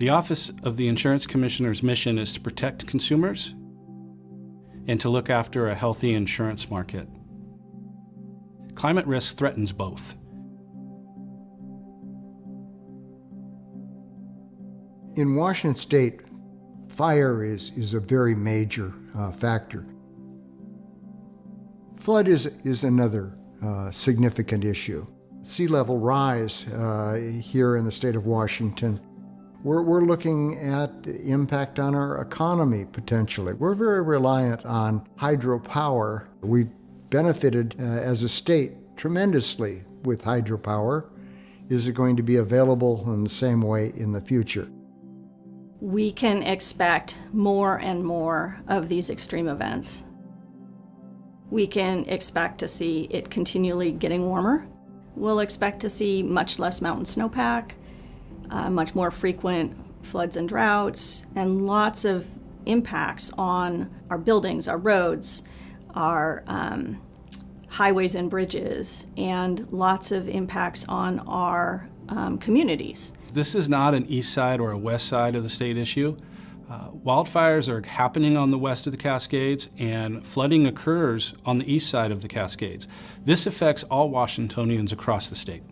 The Office of the Insurance Commissioner's mission is to protect consumers and to look after a healthy insurance market. Climate risk threatens both. In Washington State, fire is a very major factor. Flood is another significant issue. Sea level rise here in the state of Washington. We're looking at the impact on our economy potentially. We're very reliant on hydropower. We've benefited as a state tremendously with hydropower. Is it going to be available in the same way in the future? We can expect more and more of these extreme events. We can expect to see it continually getting warmer. We'll expect to see much less mountain snowpack, much more frequent floods and droughts, and lots of impacts on our buildings, our roads, our highways and bridges, and lots of impacts on our communities. This is not an east side or a west side of the state issue. Wildfires are happening on the west of the Cascades, and flooding occurs on the east side of the Cascades. This affects all Washingtonians across the state.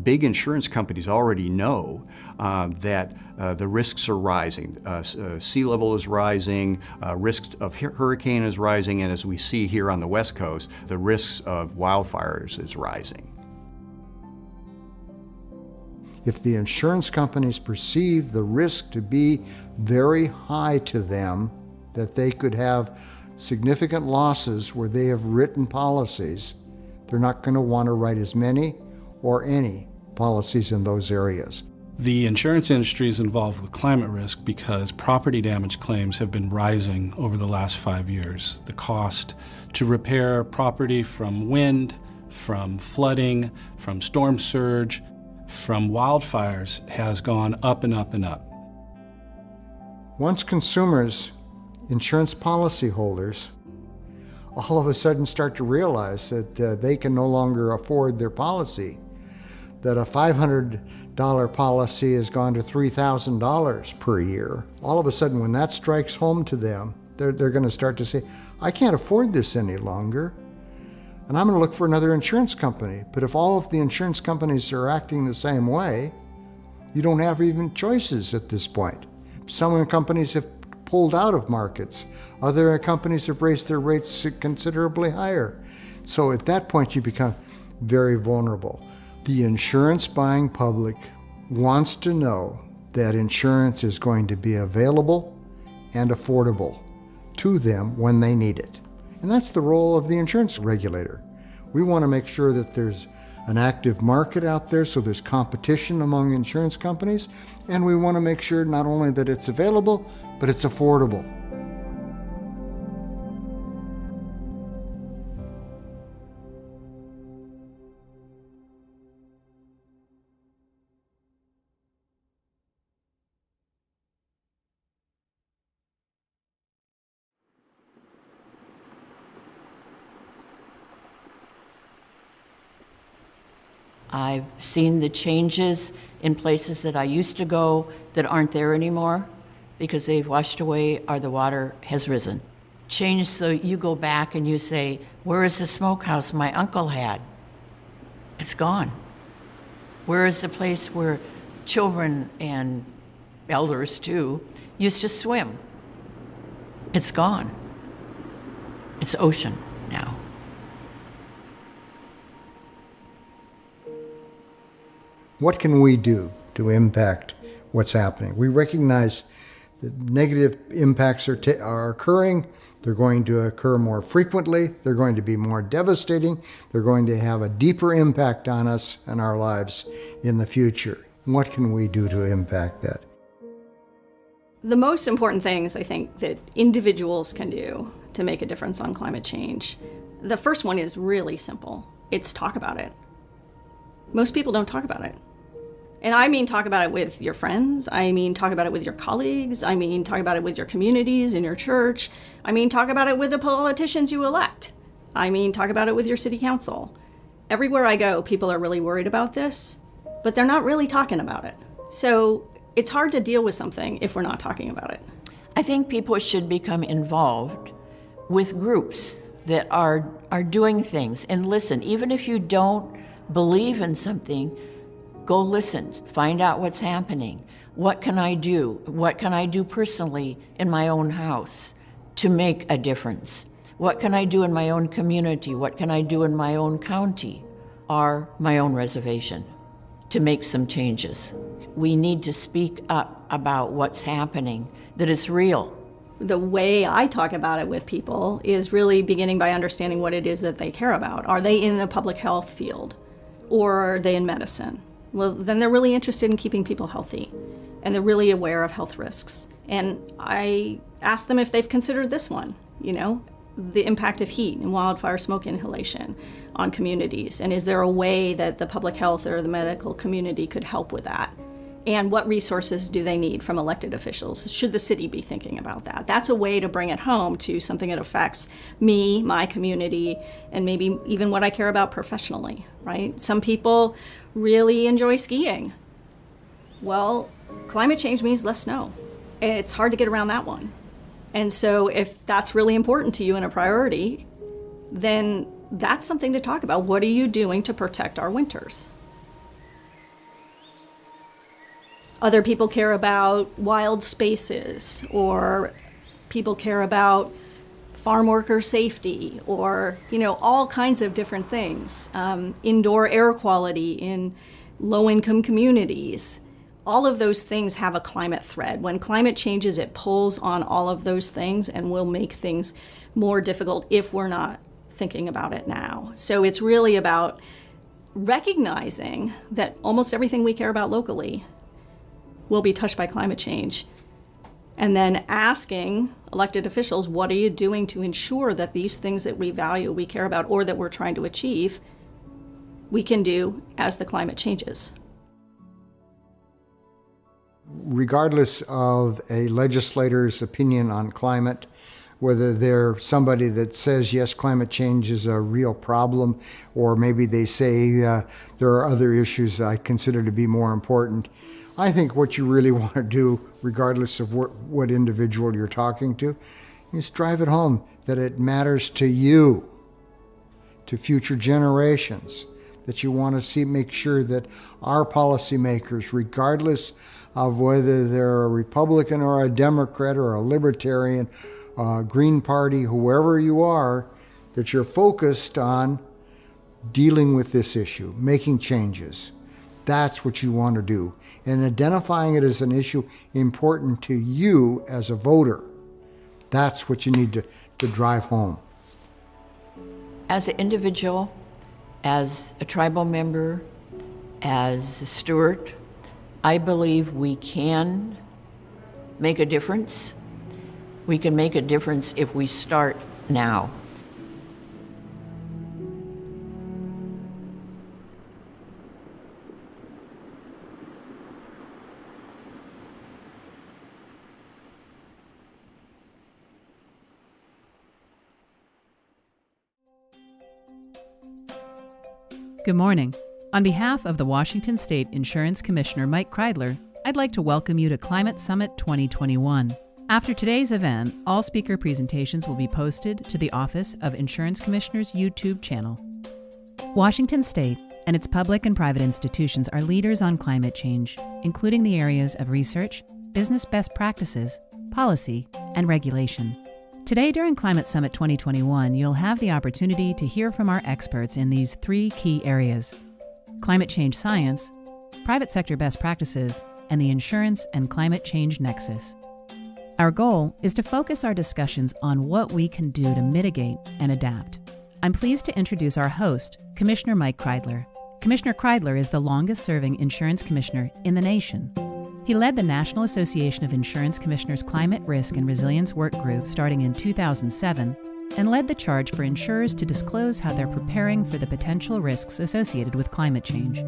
Big insurance companies already know that the risks are rising. Sea level is rising, risks of hurricane is rising, and as we see here on the West Coast, the risks of wildfires is rising. If the insurance companies perceive the risk to be very high to them, that they could have significant losses where they have written policies, they're not going to want to write as many or any policies in those areas. The insurance industry is involved with climate risk because property damage claims have been rising over the last 5 years. The cost to repair property from wind, from flooding, from storm surge, from wildfires has gone up and up and up. Once consumers, insurance policyholders, all of a sudden start to realize that they can no longer afford their policy, that a $500 policy has gone to $3,000 per year. All of a sudden, when that strikes home to them, they're going to start to say, I can't afford this any longer, and I'm going to look for another insurance company. But if all of the insurance companies are acting the same way, you don't have even choices at this point. Some companies have pulled out of markets. Other companies have raised their rates considerably higher. So at that point, you become very vulnerable. The insurance buying public wants to know that insurance is going to be available and affordable to them when they need it. And that's the role of the insurance regulator. We want to make sure that there's an active market out there, so there's competition among insurance companies, and we want to make sure not only that it's available, but it's affordable. I've seen the changes in places that I used to go that aren't there anymore because they've washed away or the water has risen. Change so you go back and you say, where is the smokehouse my uncle had? It's gone. Where is the place where children and elders too used to swim? It's gone. It's ocean now. What can we do to impact what's happening? We recognize that negative impacts are occurring. They're going to occur more frequently. They're going to be more devastating. They're going to have a deeper impact on us and our lives in the future. What can we do to impact that? The most important things I think that individuals can do to make a difference on climate change, the first one is really simple. It's talk about it. Most people don't talk about it. And I mean talk about it with your friends. I mean talk about it with your colleagues. I mean talk about it with your communities, in your church. I mean talk about it with the politicians you elect. I mean talk about it with your city council. Everywhere I go, people are really worried about this, but they're not really talking about it. So It's hard to deal with something if we're not talking about it. I think people should become involved with groups that are doing things and listen. Even if you don't believe in something, go listen, find out what's happening. What can I do? What can I do personally in my own house to make a difference? What can I do in my own community? What can I do in my own county or my own reservation to make some changes? We need to speak up about what's happening, that it's real. The way I talk about it with people is really beginning by understanding what it is that they care about. Are they in the public health field or are they in medicine? Well, then they're really interested in keeping people healthy and they're really aware of health risks. And I ask them if they've considered this one, the impact of heat and wildfire smoke inhalation on communities. And is there a way that the public health or the medical community could help with that? And what resources do they need from elected officials? Should the city be thinking about that? That's a way to bring it home to something that affects me, my community, and maybe even what I care about professionally, right? Some people really enjoy skiing. Well, climate change means less snow. It's hard to get around that one. And so if that's really important to you and a priority, then that's something to talk about. What are you doing to protect our winters? Other people care about wild spaces, or people care about farm worker safety, or all kinds of different things. Indoor air quality in low-income communities. All of those things have a climate thread. When climate changes, it pulls on all of those things and will make things more difficult if we're not thinking about it now. So it's really about recognizing that almost everything we care about locally will be touched by climate change. And then asking elected officials, what are you doing to ensure that these things that we value, we care about, or that we're trying to achieve, we can do as the climate changes. Regardless of a legislator's opinion on climate, whether they're somebody that says, yes, climate change is a real problem, or maybe they say there are other issues I consider to be more important, I think what you really want to do, regardless of what individual you're talking to, is drive it home that it matters to you, to future generations, that you want to make sure that our policymakers, regardless of whether they're a Republican or a Democrat or a Libertarian, Green Party, whoever you are, that you're focused on dealing with this issue, making changes. That's what you want to do. And identifying it as an issue important to you as a voter, that's what you need to drive home. As an individual, as a tribal member, as a steward, I believe we can make a difference. We can make a difference if we start now. Good morning. On behalf of the Washington State Insurance Commissioner Mike Kreidler, I'd like to welcome you to Climate Summit 2021. After today's event, all speaker presentations will be posted to the Office of Insurance Commissioner's YouTube channel. Washington State and its public and private institutions are leaders on climate change, including the areas of research, business best practices, policy, and regulation. Today during Climate Summit 2021, you'll have the opportunity to hear from our experts in these three key areas: climate change science, private sector best practices, and the insurance and climate change nexus. Our goal is to focus our discussions on what we can do to mitigate and adapt. I'm pleased to introduce our host, Commissioner Mike Kreidler. Commissioner Kreidler is the longest-serving insurance commissioner in the nation. He led the National Association of Insurance Commissioners Climate Risk and Resilience Work Group starting in 2007 and led the charge for insurers to disclose how they're preparing for the potential risks associated with climate change.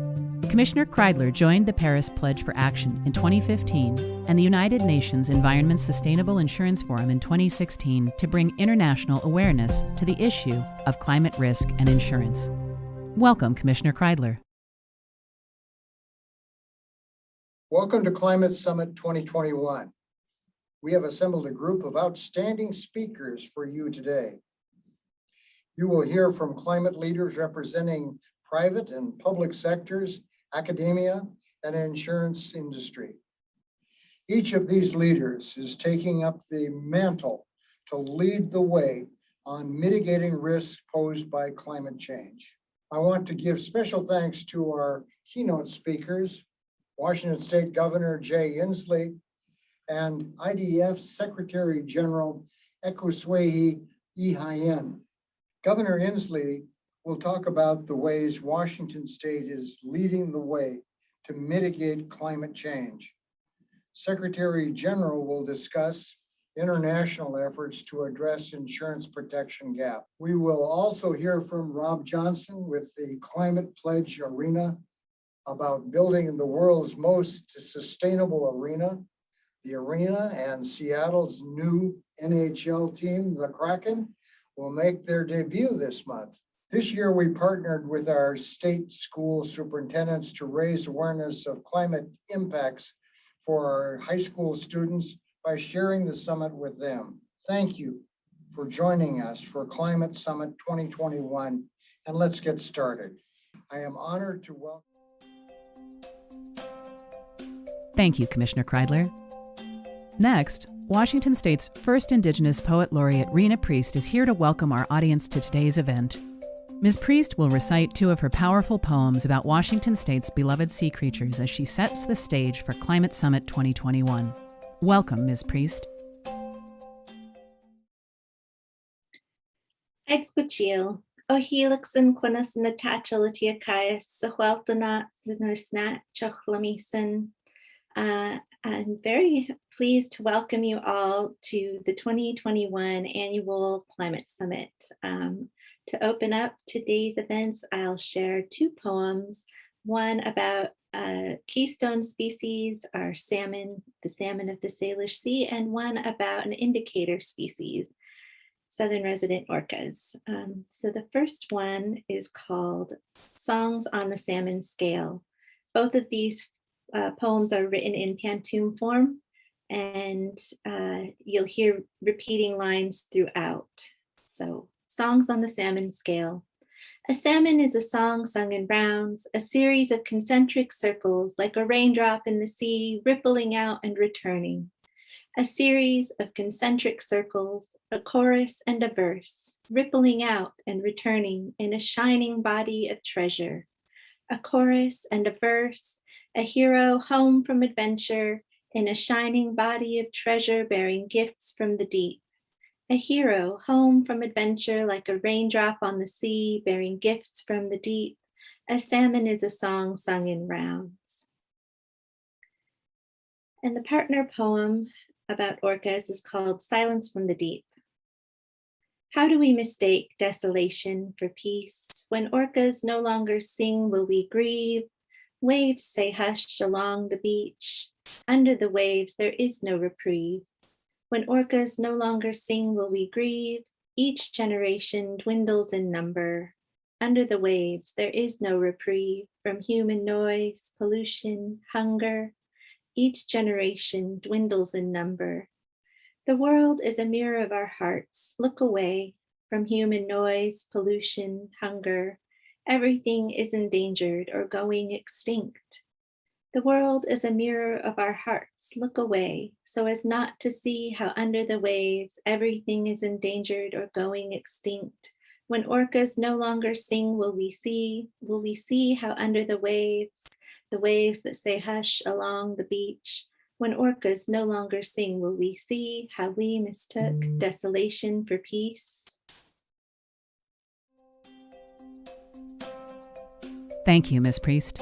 Commissioner Kreidler joined the Paris Pledge for Action in 2015 and the United Nations Environment Sustainable Insurance Forum in 2016 to bring international awareness to the issue of climate risk and insurance. Welcome, Commissioner Kreidler. Welcome to Climate Summit 2021. We have assembled a group of outstanding speakers for you today. You will hear from climate leaders representing private and public sectors, academia, and insurance industry. Each of these leaders is taking up the mantle to lead the way on mitigating risks posed by climate change. I want to give special thanks to our keynote speakers, Washington State Governor Jay Inslee and IDF Secretary General Ekweswehi Ihayen. Governor Inslee will talk about the ways Washington State is leading the way to mitigate climate change. Secretary General will discuss international efforts to address insurance protection gap. We will also hear from Rob Johnson with the Climate Pledge Arena about building the world's most sustainable arena. The arena and Seattle's new NHL team, the Kraken, will make their debut this month. This year, we partnered with our state school superintendents to raise awareness of climate impacts for our high school students by sharing the summit with them. Thank you for joining us for Climate Summit 2021, and let's get started. I am honored to welcome. Thank you, Commissioner Kreidler. Next, Washington State's first Indigenous Poet Laureate Rena Priest is here to welcome our audience to today's event. Ms. Priest will recite two of her powerful poems about Washington State's beloved sea creatures as she sets the stage for Climate Summit 2021. Welcome, Ms. Priest. Egspachil, o helix and quinus natachalatia caius, sa hueltana snat chochlamisen. I'm very pleased to welcome you all to the 2021 Annual Climate Summit. To open up today's events, I'll share two poems, one about keystone species, our salmon, the salmon of the Salish Sea, and one about an indicator species, southern resident orcas. So the first one is called Songs on the Salmon Scale. Both of these poems are written in pantoum form, and you'll hear repeating lines throughout. So, Songs on the Salmon Scale. A salmon is a song sung in rounds, a series of concentric circles like a raindrop in the sea, rippling out and returning. A series of concentric circles, a chorus and a verse, rippling out and returning in a shining body of treasure. A chorus and a verse, a hero home from adventure in a shining body of treasure bearing gifts from the deep. A hero home from adventure like a raindrop on the sea bearing gifts from the deep. A salmon is a song sung in rounds. And the partner poem about orcas is called Silence from the Deep. How do we mistake desolation for peace? When orcas no longer sing, will we grieve? Waves say hush along the beach. Under the waves, there is no reprieve. When orcas no longer sing, will we grieve? Each generation dwindles in number. Under the waves, there is no reprieve from human noise, pollution, hunger. Each generation dwindles in number. The world is a mirror of our hearts. Look away from human noise, pollution, hunger. Everything is endangered or going extinct. The world is a mirror of our hearts. Look away so as not to see how under the waves everything is endangered or going extinct. When orcas no longer sing, will we see how under the waves that say hush along the beach. When orcas no longer sing, will we see how we mistook desolation for peace? Thank you, Ms. Priest.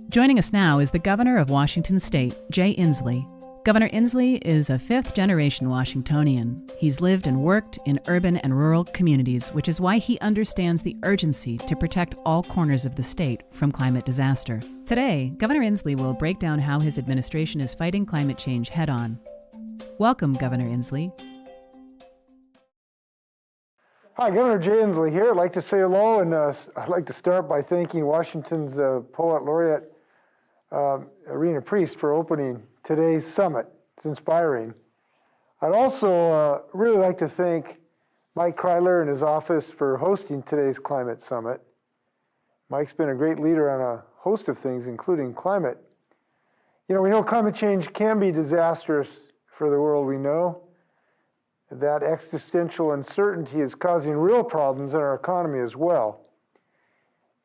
Joining us now is the Governor of Washington State, Jay Inslee. Governor Inslee is a fifth-generation Washingtonian. He's lived and worked in urban and rural communities, which is why he understands the urgency to protect all corners of the state from climate disaster. Today, Governor Inslee will break down how his administration is fighting climate change head-on. Welcome, Governor Inslee. Hi, Governor Jay Inslee here. I'd like to say hello, and I'd like to start by thanking Washington's Poet Laureate Arena Priest for opening today's summit. It's inspiring. I'd also really like to thank Mike Kreidler and his office for hosting today's climate summit. Mike's been a great leader on a host of things, including climate. You know, we know climate change can be disastrous for the world we know. That existential uncertainty is causing real problems in our economy as well.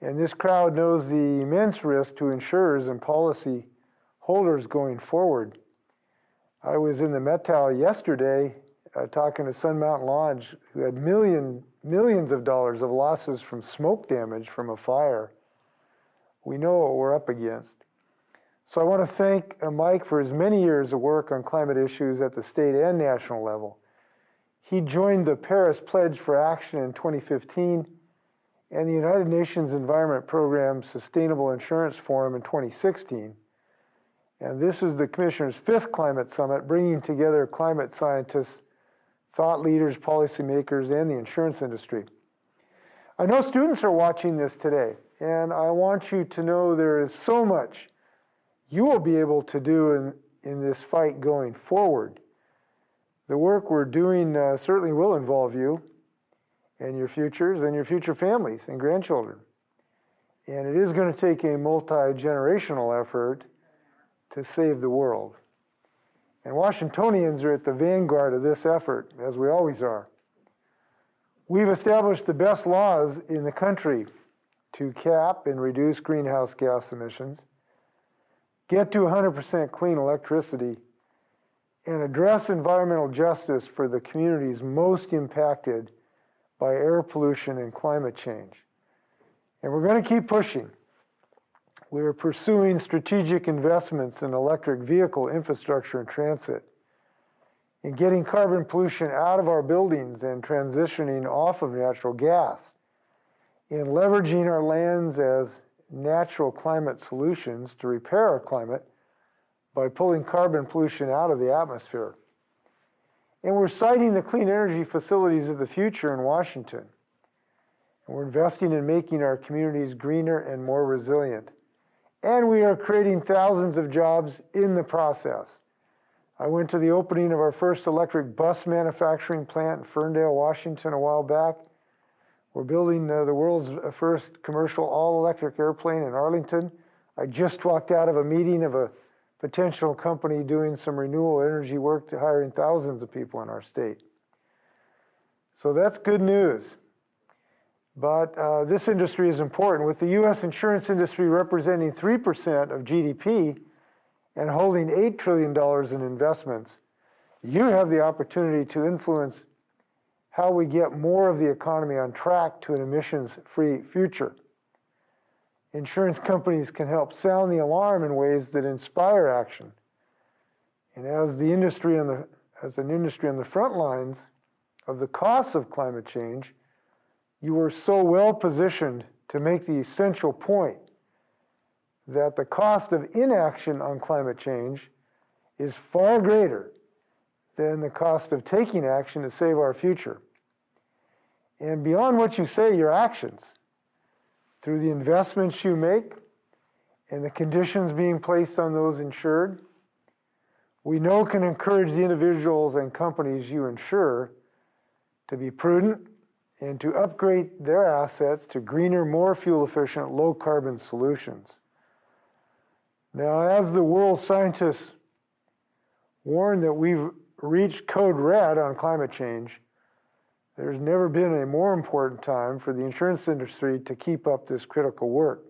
And this crowd knows the immense risk to insurers and policy holders going forward. I was in the Met Tower yesterday talking to Sun Mountain Lodge, who had millions of dollars of losses from smoke damage from a fire. We know what we're up against. So I want to thank Mike for his many years of work on climate issues at the state and national level. He joined the Paris Pledge for Action in 2015 and the United Nations Environment Programme Sustainable Insurance Forum in 2016. And this is the Commissioner's 5th Climate Summit, bringing together climate scientists, thought leaders, policymakers, and the insurance industry. I know students are watching this today, and I want you to know there is so much you will be able to do in this fight going forward. The work we're doing certainly will involve you and your futures and your future families and grandchildren. And it is going to take a multi-generational effort to save the world. And Washingtonians are at the vanguard of this effort, as we always are. We've established the best laws in the country to cap and reduce greenhouse gas emissions, get to 100% clean electricity, and address environmental justice for the communities most impacted by air pollution and climate change. And we're going to keep pushing. We're pursuing strategic investments in electric vehicle infrastructure and transit, in getting carbon pollution out of our buildings and transitioning off of natural gas, in leveraging our lands as natural climate solutions to repair our climate by pulling carbon pollution out of the atmosphere. And we're siting the clean energy facilities of the future in Washington. And we're investing in making our communities greener and more resilient. And we are creating thousands of jobs in the process. I went to the opening of our first electric bus manufacturing plant in Ferndale, Washington a while back. We're building the world's first commercial all-electric airplane in Arlington. I just walked out of a meeting of a potential company doing some renewable energy work to hiring thousands of people in our state. So that's good news. But this industry is important. With the U.S. insurance industry representing 3% of GDP and holding $8 trillion in investments, you have the opportunity to influence how we get more of the economy on track to an emissions-free future. Insurance companies can help sound the alarm in ways that inspire action. And as an industry on the front lines of the costs of climate change, you are so well positioned to make the essential point that the cost of inaction on climate change is far greater than the cost of taking action to save our future. And beyond what you say, your actions, through the investments you make and the conditions being placed on those insured, we know can encourage the individuals and companies you insure to be prudent and to upgrade their assets to greener, more fuel-efficient, low-carbon solutions. Now, as the world scientists warn that we've reached code red on climate change, there's never been a more important time for the insurance industry to keep up this critical work,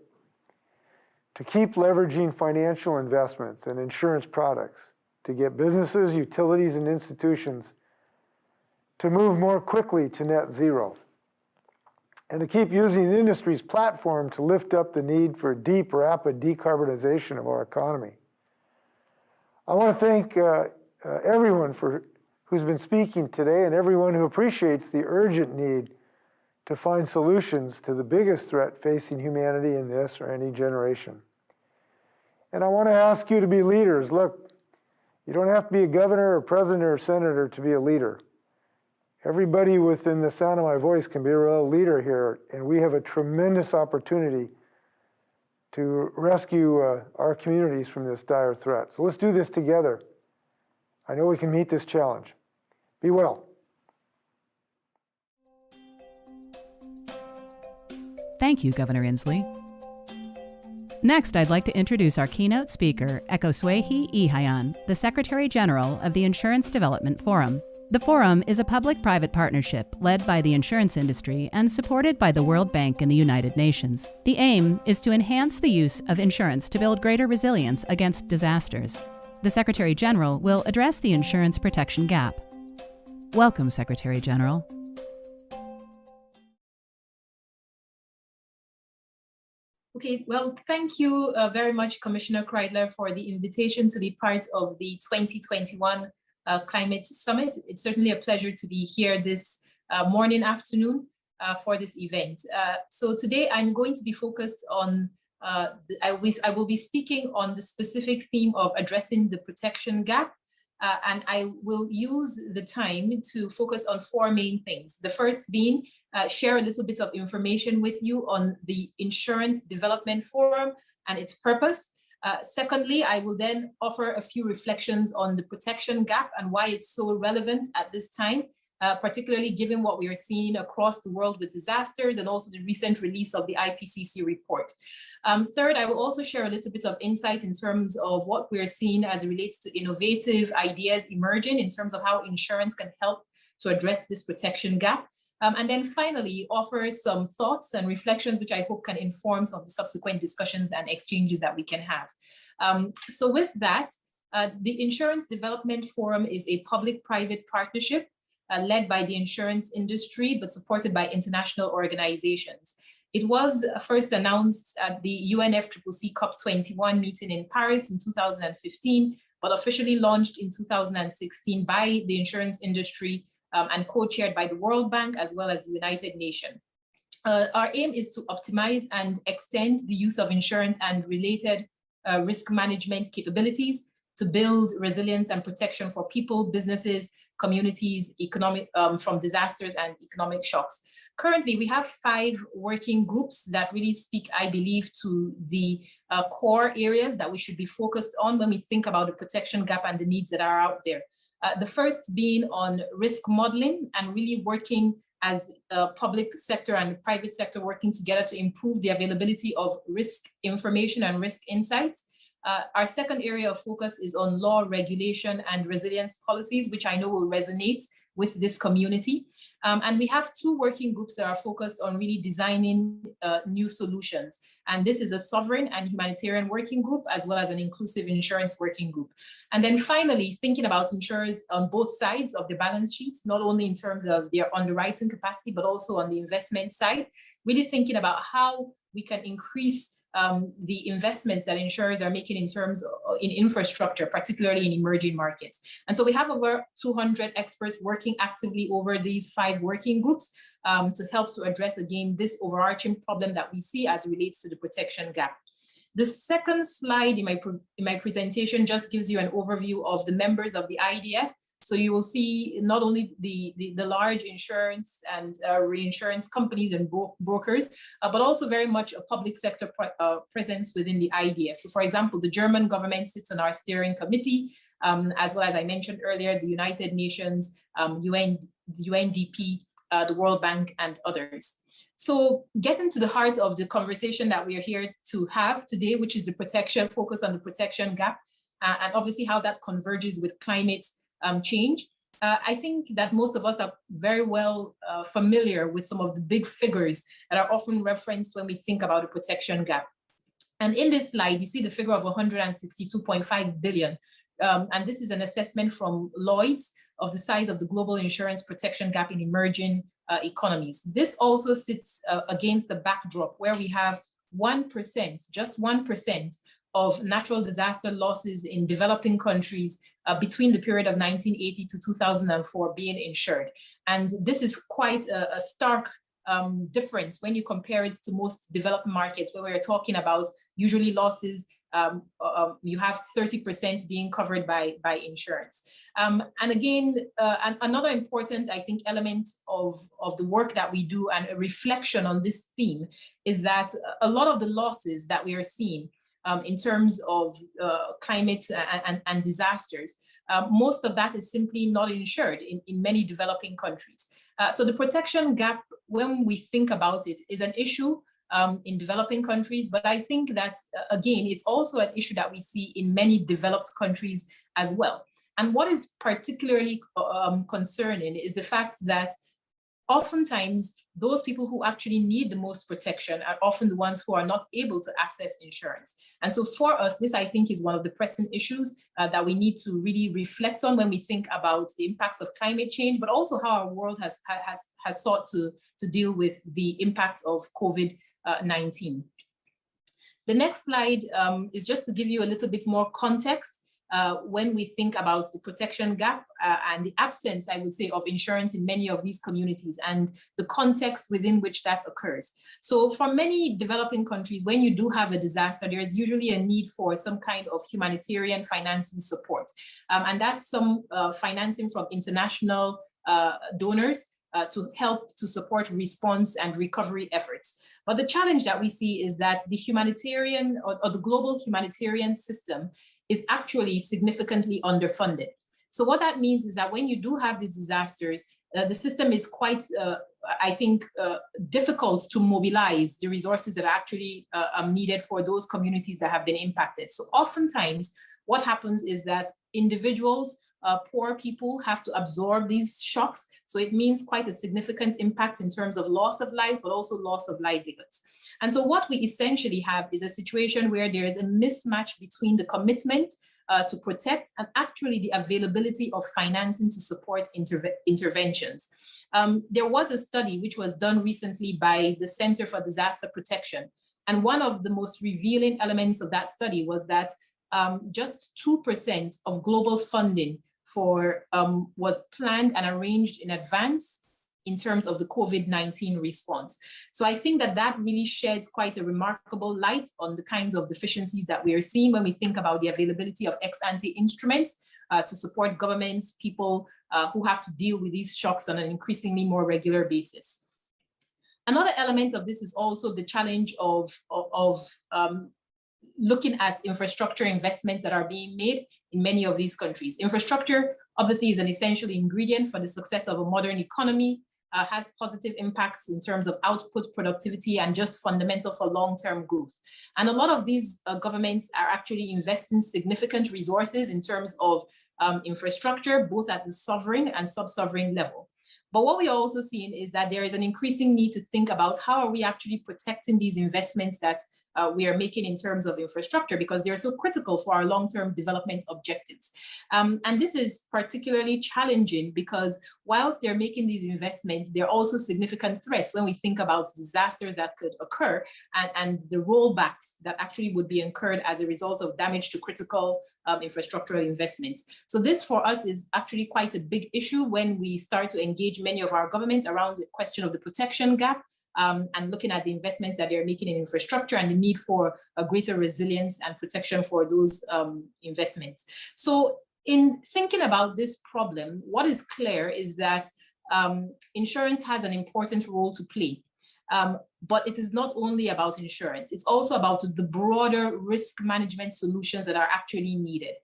to keep leveraging financial investments and insurance products, to get businesses, utilities, and institutions to move more quickly to net zero, and to keep using the industry's platform to lift up the need for deep, rapid decarbonization of our economy. I want to thank everyone who's been speaking today and everyone who appreciates the urgent need to find solutions to the biggest threat facing humanity in this or any generation. And I want to ask you to be leaders. Look, you don't have to be a governor or president or senator to be a leader. Everybody within the sound of my voice can be a real leader here, and we have a tremendous opportunity to rescue our communities from this dire threat. So let's do this together. I know we can meet this challenge. Be well. Thank you, Governor Inslee. Next, I'd like to introduce our keynote speaker, Ekoswehi Ihayan, the Secretary General of the Insurance Development Forum. The Forum is a public-private partnership led by the insurance industry and supported by the World Bank and the United Nations. The aim is to enhance the use of insurance to build greater resilience against disasters. The Secretary General will address the insurance protection gap. Welcome, Secretary General. Okay, well, thank you very much, Commissioner Kreidler, for the invitation to be part of the 2021 Climate Summit. It's certainly a pleasure to be here this afternoon for this event. So today I'm going to be focused on, I will be speaking on the specific theme of addressing the protection gap. And I will use the time to focus on four main things. The first being share a little bit of information with you on the Insurance Development Forum and its purpose. Secondly, I will then offer a few reflections on the protection gap and why it's so relevant at this time, particularly given what we are seeing across the world with disasters and also the recent release of the IPCC report. Third, I will also share a little bit of insight in terms of what we're seeing as it relates to innovative ideas emerging in terms of how insurance can help to address this protection gap. And then finally, offer some thoughts and reflections, which I hope can inform some of the subsequent discussions and exchanges that we can have. So with that, the Insurance Development Forum is a public-private partnership led by the insurance industry, but supported by international organizations. It was first announced at the UNFCCC COP21 meeting in Paris in 2015, but officially launched in 2016 by the insurance industry and co-chaired by the World Bank as well as the United Nations. Our aim is to optimize and extend the use of insurance and related risk management capabilities to build resilience and protection for people, businesses, communities, from disasters and economic shocks. Currently, we have 5 working groups that really speak, I believe, to the core areas that we should be focused on when we think about the protection gap and the needs that are out there. The first being on risk modeling and really working as a public sector and the private sector working together to improve the availability of risk information and risk insights. Our second area of focus is on law, regulation, and resilience policies, which I know will resonate with this community. And we have 2 working groups that are focused on really designing new solutions. And this is a sovereign and humanitarian working group, as well as an inclusive insurance working group. And then finally, thinking about insurers on both sides of the balance sheets, not only in terms of their underwriting capacity, but also on the investment side, really thinking about how we can increase the investments that insurers are making in terms of in infrastructure, particularly in emerging markets. And so we have over 200 experts working actively over these 5 working groups to help to address, again, this overarching problem that we see as it relates to the protection gap. The second slide in my presentation just gives you an overview of the members of the IDF. So you will see not only the large insurance and reinsurance companies and brokers, but also very much a public sector presence within the IDF. So for example, the German government sits on our steering committee, as well as I mentioned earlier, the United Nations, UNDP, the World Bank, and others. So getting to the heart of the conversation that we are here to have today, which is the focus on the protection gap, and obviously how that converges with climate change. I think that most of us are very well familiar with some of the big figures that are often referenced when we think about a protection gap. And in this slide, you see the figure of 162.5 billion. And this is an assessment from Lloyd's of the size of the global insurance protection gap in emerging economies. This also sits against the backdrop where we have 1%, just 1%, of natural disaster losses in developing countries between the period of 1980 to 2004 being insured. And this is quite a stark difference when you compare it to most developed markets, where we're talking about usually losses you have 30% being covered by insurance. And again, another important, I think, element of the work that we do and a reflection on this theme is that a lot of the losses that we are seeing in terms of climate and disasters, most of that is simply not insured in many developing countries. So the protection gap, when we think about it, is an issue in developing countries, but I think that, again, it's also an issue that we see in many developed countries as well. And what is particularly concerning is the fact that oftentimes those people who actually need the most protection are often the ones who are not able to access insurance. And so for us, this, I think, is one of the pressing issues that we need to really reflect on when we think about the impacts of climate change, but also how our world has sought to deal with the impact of COVID-19. The next slide is just to give you a little bit more context when we think about the protection gap and the absence, I would say, of insurance in many of these communities and the context within which that occurs. So for many developing countries, when you do have a disaster, there is usually a need for some kind of humanitarian financing support. And that's some financing from international donors to help to support response and recovery efforts. But the challenge that we see is that the humanitarian or the global humanitarian system is actually significantly underfunded. So what that means is that when you do have these disasters, the system is quite, I think, difficult to mobilize the resources that are actually needed for those communities that have been impacted. So oftentimes what happens is that individuals, poor people have to absorb these shocks. So it means quite a significant impact in terms of loss of lives, but also loss of livelihoods. And so what we essentially have is a situation where there is a mismatch between the commitment to protect and actually the availability of financing to support interventions. There was a study which was done recently by the Center for Disaster Protection. And one of the most revealing elements of that study was that just 2% of global funding was planned and arranged in advance in terms of the COVID-19 response. So I think that really sheds quite a remarkable light on the kinds of deficiencies that we are seeing when we think about the availability of ex-ante instruments to support governments, people who have to deal with these shocks on an increasingly more regular basis. Another element of this is also the challenge of looking at infrastructure investments that are being made in many of these countries. Infrastructure obviously is an essential ingredient for the success of a modern economy, has positive impacts in terms of output, productivity, and just fundamental for long-term growth. And a lot of these governments are actually investing significant resources in terms of infrastructure, both at the sovereign and sub-sovereign level. But what we are also seeing is that there is an increasing need to think about how are we actually protecting these investments that we are making in terms of infrastructure, because they're so critical for our long-term development objectives. And this is particularly challenging because whilst they're making these investments, there are also significant threats when we think about disasters that could occur and the rollbacks that actually would be incurred as a result of damage to critical infrastructural investments. So this for us is actually quite a big issue when we start to engage many of our governments around the question of the protection gap, and looking at the investments that they're making in infrastructure and the need for a greater resilience and protection for those investments. So in thinking about this problem, what is clear is that insurance has an important role to play. But it is not only about insurance, it's also about the broader risk management solutions that are actually needed.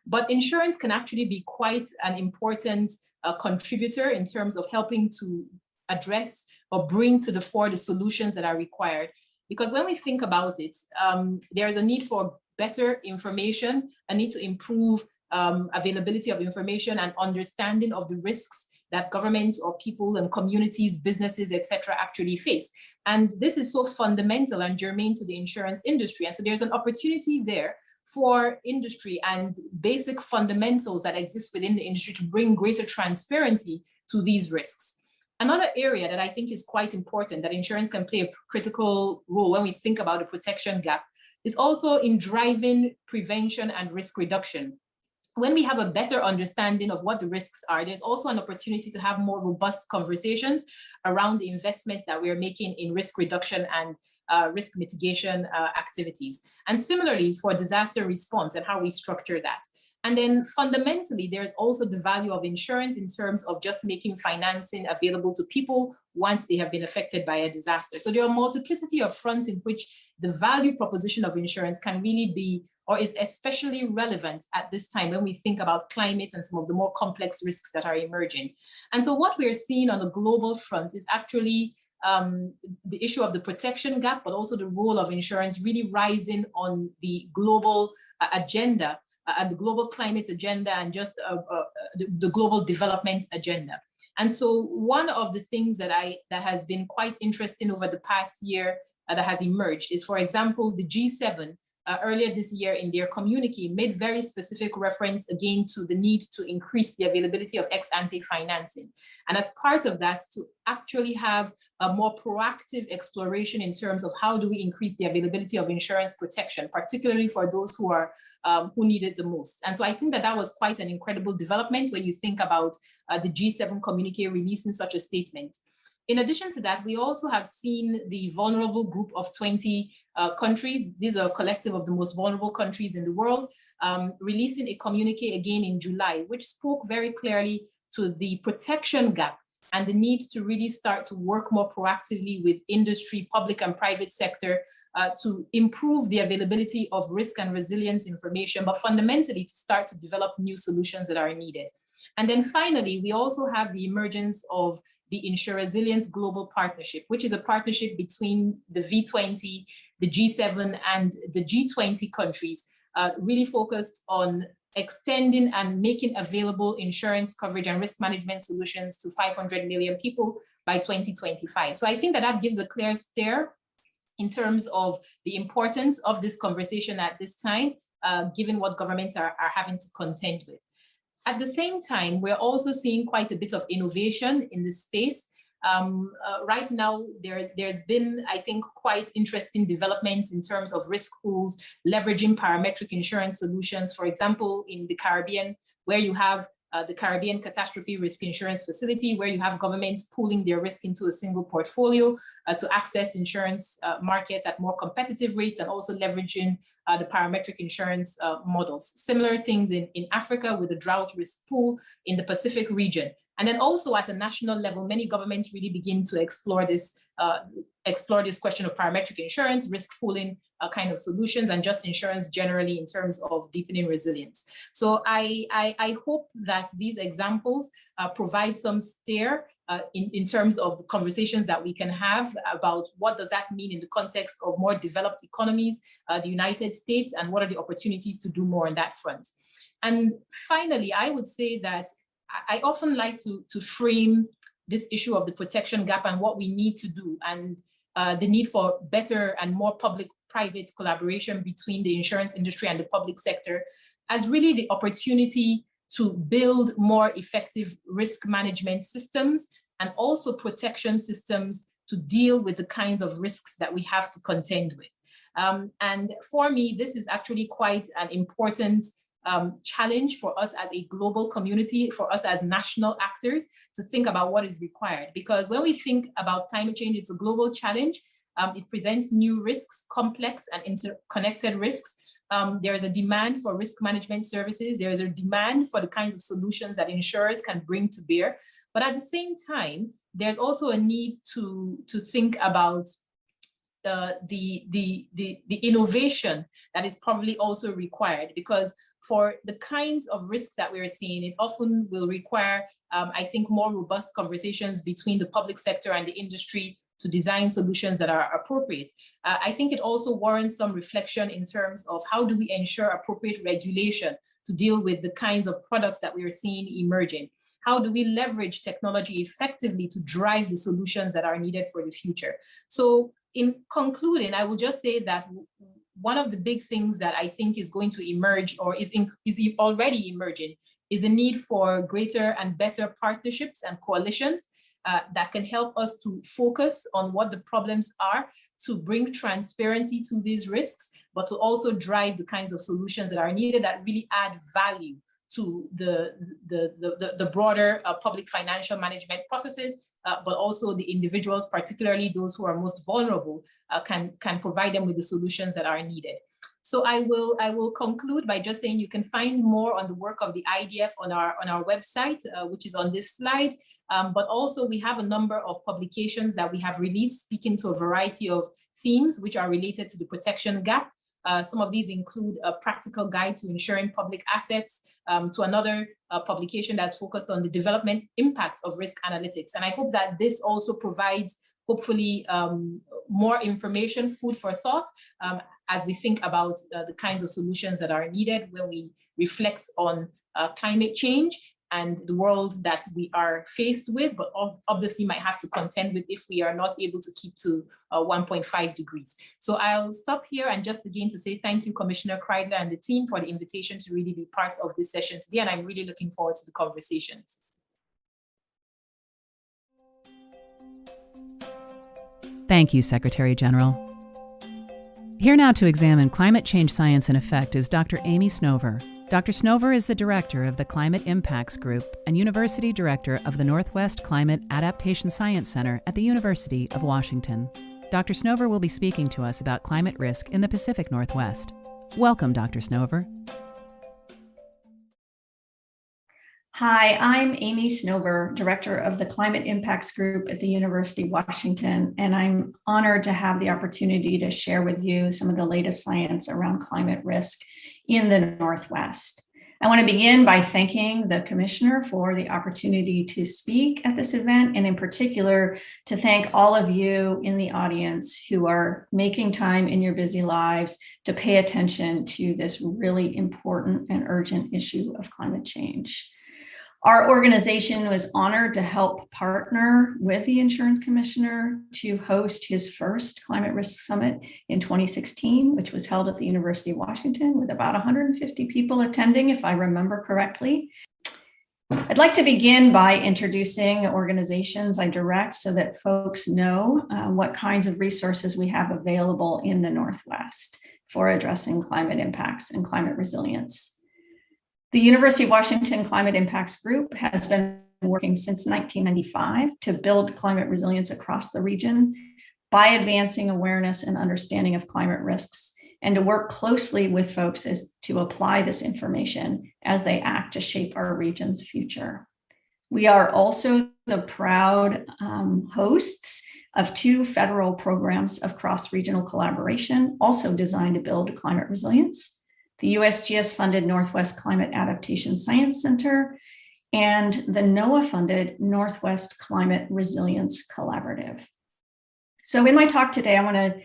But insurance can actually be quite an important contributor in terms of helping to address or bring to the fore the solutions that are required. Because when we think about it, there is a need for better information, a need to improve availability of information and understanding of the risks that governments or people and communities, businesses, etc., actually face. And this is so fundamental and germane to the insurance industry. And so there's an opportunity there for industry and basic fundamentals that exist within the industry to bring greater transparency to these risks. Another area that I think is quite important that insurance can play a critical role when we think about the protection gap is also in driving prevention and risk reduction. when we have a better understanding of what the risks are, there's also an opportunity to have more robust conversations around the investments that we're making in risk reduction and risk mitigation activities. And similarly for disaster response and how we structure that. And then fundamentally, there's also the value of insurance in terms of just making financing available to people once they have been affected by a disaster. So there are a multiplicity of fronts in which the value proposition of insurance can really be, or is especially relevant at this time when we think about climate and some of the more complex risks that are emerging. And so what we're seeing on the global front is actually the issue of the protection gap, but also the role of insurance really rising on the global agenda, and the global climate agenda, and just the global development agenda. And so one of the things that has been quite interesting over the past year that has emerged is, for example, the G7 earlier this year in their communique made very specific reference again to the need to increase the availability of ex-ante financing. And as part of that, to actually have a more proactive exploration in terms of how do we increase the availability of insurance protection, particularly for those who are who need it the most. And so I think that that was quite an incredible development when you think about the G7 communique releasing such a statement. In addition to that, we also have seen the vulnerable group of 20 countries. These are a collective of the most vulnerable countries in the world, releasing a communique again in July, which spoke very clearly to the protection gap and the need to really start to work more proactively with industry, public and private sector to improve the availability of risk and resilience information, but fundamentally to start to develop new solutions that are needed. And then finally, we also have the emergence of the Insure Resilience Global Partnership, which is a partnership between the V20, the G7, and the G20 countries, really focused on extending and making available insurance coverage and risk management solutions to 500 million people by 2025. So I think that that gives a clear steer in terms of the importance of this conversation at this time, given what governments are having to contend with. At the same time, we're also seeing quite a bit of innovation in this space. Right now, there's been, I think, quite interesting developments in terms of risk pools, leveraging parametric insurance solutions, for example, in the Caribbean, where you have the Caribbean Catastrophe Risk Insurance Facility, where you have governments pooling their risk into a single portfolio to access insurance markets at more competitive rates, and also leveraging the parametric insurance models. Similar things in Africa with the drought risk pool in the Pacific region. And then also at a national level, many governments really begin to explore this question of parametric insurance, risk pooling kind of solutions, and just insurance generally in terms of deepening resilience. So I hope that these examples provide some steer in terms of the conversations that we can have about what does that mean in the context of more developed economies, the United States, and what are the opportunities to do more on that front. And finally, I would say that I often like to frame this issue of the protection gap and what we need to do, and the need for better and more public-private collaboration between the insurance industry and the public sector as really the opportunity to build more effective risk management systems and also protection systems to deal with the kinds of risks that we have to contend with. And for me, this is actually quite an important challenge for us as a global community, for us as national actors to think about what is required. Because when we think about climate change, it's a global challenge. It presents new risks, complex and interconnected risks. There is a demand for risk management services. There is a demand for the kinds of solutions that insurers can bring to bear. But at the same time, there's also a need to think about the innovation that is probably also required, because for the kinds of risks that we're seeing, it often will require, I think, more robust conversations between the public sector and the industry to design solutions that are appropriate. I think it also warrants some reflection in terms of how do we ensure appropriate regulation to deal with the kinds of products that we are seeing emerging? How do we leverage technology effectively to drive the solutions that are needed for the future? So in concluding, I will just say that one of the big things that I think is going to emerge, or is already emerging, is the need for greater and better partnerships and coalitions that can help us to focus on what the problems are, to bring transparency to these risks, but to also drive the kinds of solutions that are needed that really add value to the broader public financial management processes, but also the individuals, particularly those who are most vulnerable, can provide them with the solutions that are needed. So I will conclude by just saying you can find more on the work of the IDF on our website, which is on this slide. But also we have a number of publications that we have released speaking to a variety of themes which are related to the protection gap. Some of these include a practical guide to insuring public assets, to another publication that's focused on the development impact of risk analytics. And I hope that this also provides, hopefully, more information, food for thought, as we think about the kinds of solutions that are needed when we reflect on climate change and the world that we are faced with, but obviously might have to contend with if we are not able to keep to 1.5 degrees. So I'll stop here, and just again to say thank you, Commissioner Kreidler and the team, for the invitation to really be part of this session today, and I'm really looking forward to the conversations. Thank you, Secretary General. Here now to examine climate change science and effect is Dr. Amy Snover. Dr. Snover is the director of the Climate Impacts Group and University Director of the Northwest Climate Adaptation Science Center at the University of Washington. Dr. Snover will be speaking to us about climate risk in the Pacific Northwest. Welcome, Dr. Snover. Hi, I'm Amy Snover, Director of the Climate Impacts Group at the University of Washington, and I'm honored to have the opportunity to share with you some of the latest science around climate risk in the Northwest. I want to begin by thanking the Commissioner for the opportunity to speak at this event, and in particular, to thank all of you in the audience who are making time in your busy lives to pay attention to this really important and urgent issue of climate change. Our organization was honored to help partner with the Insurance Commissioner to host his first Climate Risk Summit in 2016, which was held at the University of Washington with about 150 people attending, if I remember correctly. I'd like to begin by introducing organizations I direct so that folks know what kinds of resources we have available in the Northwest for addressing climate impacts and climate resilience. The University of Washington Climate Impacts Group has been working since 1995 to build climate resilience across the region by advancing awareness and understanding of climate risks, and to work closely with folks to apply this information as they act to shape our region's future. We are also the proud hosts of 2 federal programs of cross-regional collaboration, also designed to build climate resilience: the USGS-funded Northwest Climate Adaptation Science Center and the NOAA-funded Northwest Climate Resilience Collaborative. So in my talk today, I want to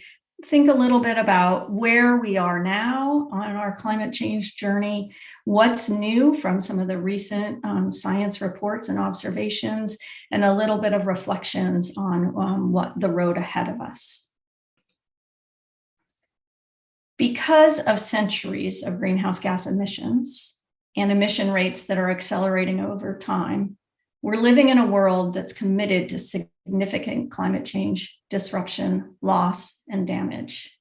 think a little bit about where we are now on our climate change journey, what's new from some of the recent science reports and observations, and a little bit of reflections on what the road ahead of us. Because of centuries of greenhouse gas emissions and emission rates that are accelerating over time, we're living in a world that's committed to significant climate change, disruption, loss, and damage.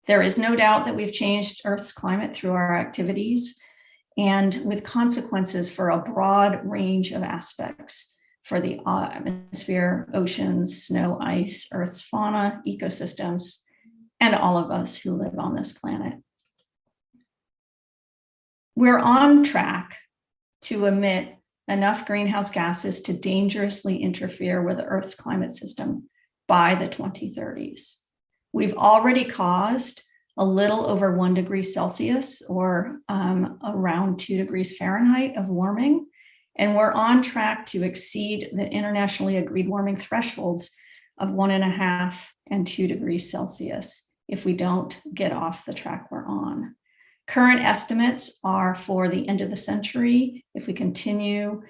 There is no doubt that we've changed Earth's climate through our activities, and with consequences for a broad range of aspects for the atmosphere, oceans, snow, ice, Earth's fauna, ecosystems, and all of us who live on this planet. We're on track to emit enough greenhouse gases to dangerously interfere with the Earth's climate system by the 2030s. We've already caused a little over 1 degree Celsius, or around 2 degrees Fahrenheit of warming, and we're on track to exceed the internationally agreed warming thresholds of 1.5 and 2 degrees Celsius if we don't get off the track we're on. Current estimates are for the end of the century, if we continue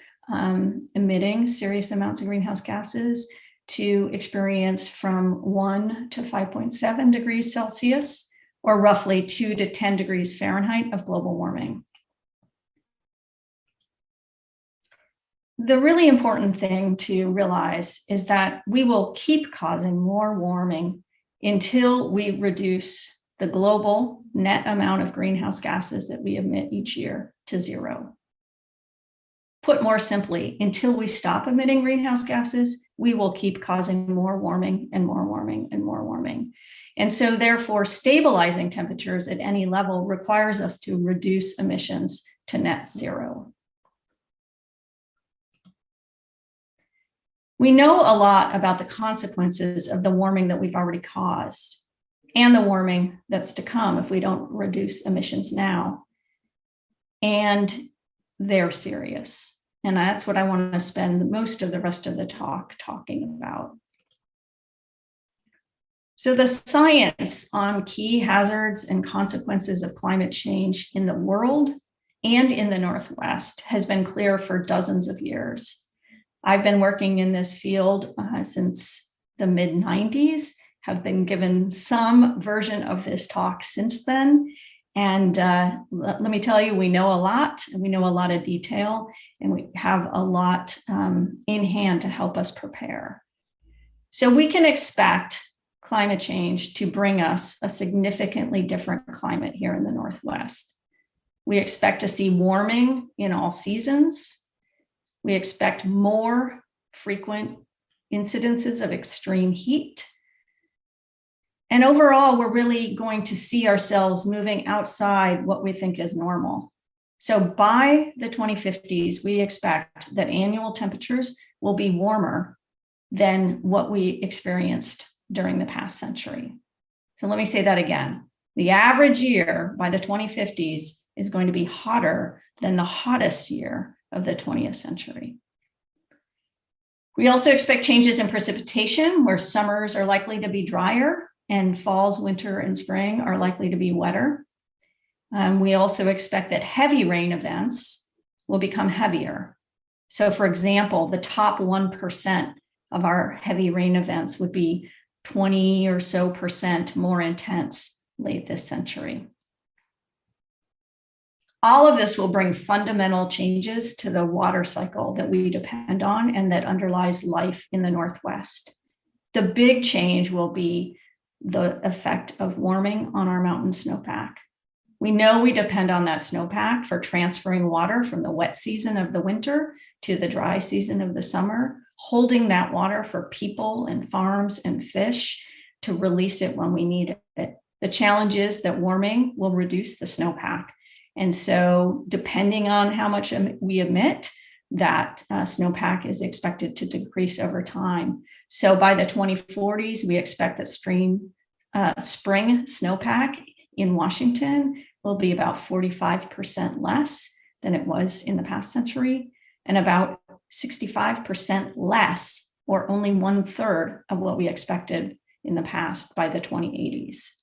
emitting serious amounts of greenhouse gases, to experience from 1 to 5.7 degrees Celsius, or roughly 2 to 10 degrees Fahrenheit of global warming. The really important thing to realize is that we will keep causing more warming until we reduce the global net amount of greenhouse gases that we emit each year. to zero. Put more simply, until we stop emitting greenhouse gases, we will keep causing more warming and more warming and more warming. And so therefore, stabilizing temperatures at any level requires us to reduce emissions to net zero. We know a lot about the consequences of the warming that we've already caused and the warming that's to come if we don't reduce emissions now. And they're serious. And that's what I want to spend most of the rest of the talk talking about. So the science on key hazards and consequences of climate change in the world and in the Northwest has been clear for dozens of years. I've been working in this field since the mid-90s, have been given some version of this talk since then. And let me tell you, we know a lot, and we know a lot of detail, and we have a lot in hand to help us prepare. So we can expect climate change to bring us a significantly different climate here in the Northwest. We expect to see warming in all seasons. We expect more frequent incidences of extreme heat. And overall, we're really going to see ourselves moving outside what we think is normal. So by the 2050s, we expect that annual temperatures will be warmer than what we experienced during the past century. So let me say that again. The average year by the 2050s is going to be hotter than the hottest year of the 20th century. We also expect changes in precipitation, where summers are likely to be drier and falls, winter, and spring are likely to be wetter. We also expect that heavy rain events will become heavier. So for example, the top 1% of our heavy rain events would be 20 or so % more intense late this century. All of this will bring fundamental changes to the water cycle that we depend on and that underlies life in the Northwest. The big change will be the effect of warming on our mountain snowpack. We know we depend on that snowpack for transferring water from the wet season of the winter to the dry season of the summer, holding that water for people and farms and fish to release it when we need it. The challenge is that warming will reduce the snowpack. And so depending on how much we emit, that snowpack is expected to decrease over time. So by the 2040s, we expect that spring snowpack in Washington will be about 45% less than it was in the past century, and about 65% less, or only 1/3 of what we expected in the past by the 2080s.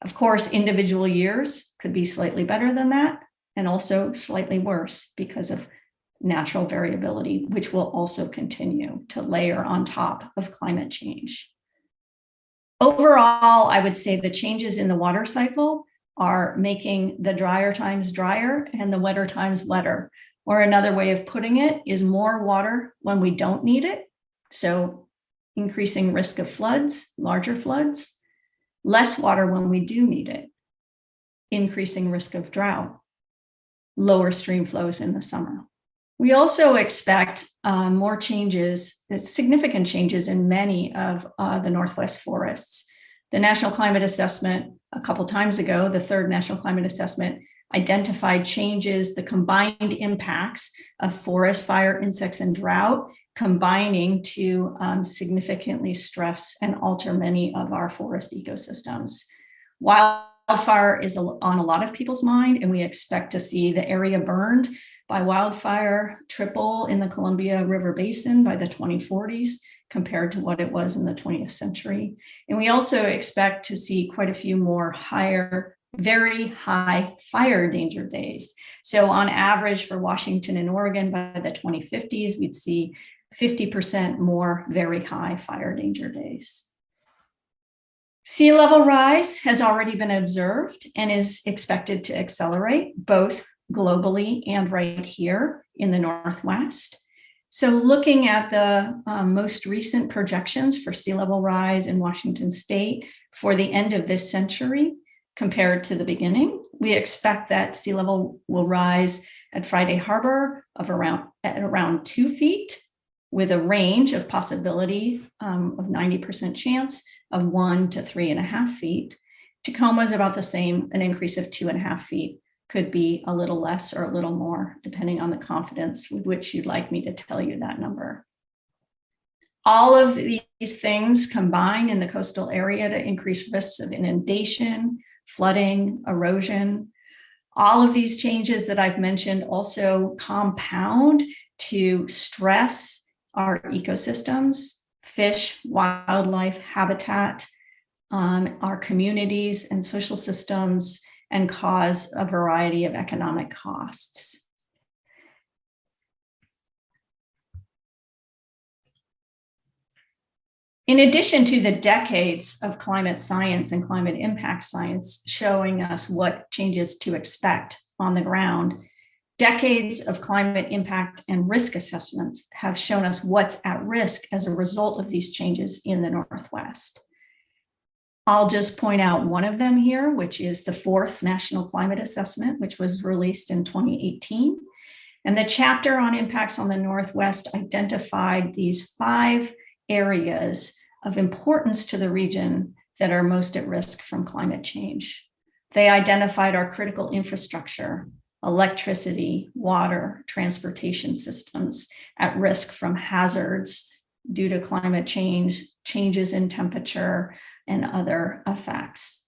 Of course, individual years could be slightly better than that, and also slightly worse because of natural variability, which will also continue to layer on top of climate change. Overall, I would say the changes in the water cycle are making the drier times drier and the wetter times wetter. Or another way of putting it is more water when we don't need it. So increasing risk of floods, larger floods, less water when we do need it, increasing risk of drought, lower stream flows in the summer. We also expect more changes, significant changes in many of the Northwest forests. The National Climate Assessment a couple times ago, the third National Climate Assessment, identified changes, the combined impacts of forest fire, insects, and drought, combining to significantly stress and alter many of our forest ecosystems. Wildfire is on a lot of people's mind, and we expect to see the area burned by wildfire triple in the Columbia River Basin by the 2040s compared to what it was in the 20th century. And we also expect to see quite a few more very high fire danger days. So on average for Washington and Oregon by the 2050s, we'd see 50% more very high fire danger days. Sea level rise has already been observed and is expected to accelerate both globally and right here in the Northwest. So looking at the most recent projections for sea level rise in Washington state for the end of this century compared to the beginning, We expect that sea level will rise at Friday Harbor at around 2 feet, with a range of possibility of 90% chance of 1 to 3.5 feet. Tacoma is about the same, an increase of 2.5 feet. Could be a little less or a little more, depending on the confidence with which you'd like me to tell you that number. All of these things combine in the coastal area to increase risks of inundation, flooding, erosion. All of these changes that I've mentioned also compound to stress our ecosystems, fish, wildlife, habitat, our communities and social systems, and cause a variety of economic costs. In addition to the decades of climate science and climate impact science showing us what changes to expect on the ground, decades of climate impact and risk assessments have shown us what's at risk as a result of these changes in the Northwest. I'll just point out one of them here, which is the 4th National Climate Assessment, which was released in 2018. And the chapter on impacts on the Northwest identified these 5 areas of importance to the region that are most at risk from climate change. They identified our critical infrastructure, electricity, water, transportation systems at risk from hazards due to climate change, changes in temperature, and other effects,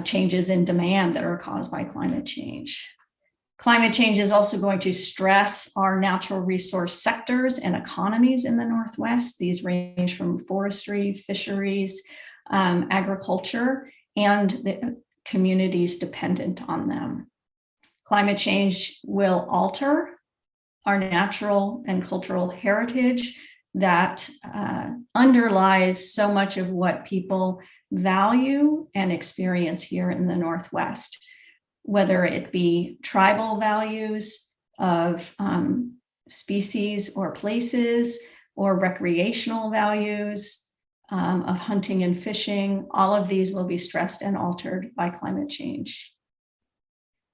changes in demand that are caused by climate change. Climate change is also going to stress our natural resource sectors and economies in the Northwest. These range from forestry, fisheries, agriculture, and the communities dependent on them. Climate change will alter our natural and cultural heritage that underlies so much of what people value and experience here in the Northwest, whether it be tribal values of species or places, or recreational values of hunting and fishing. All of these will be stressed and altered by climate change.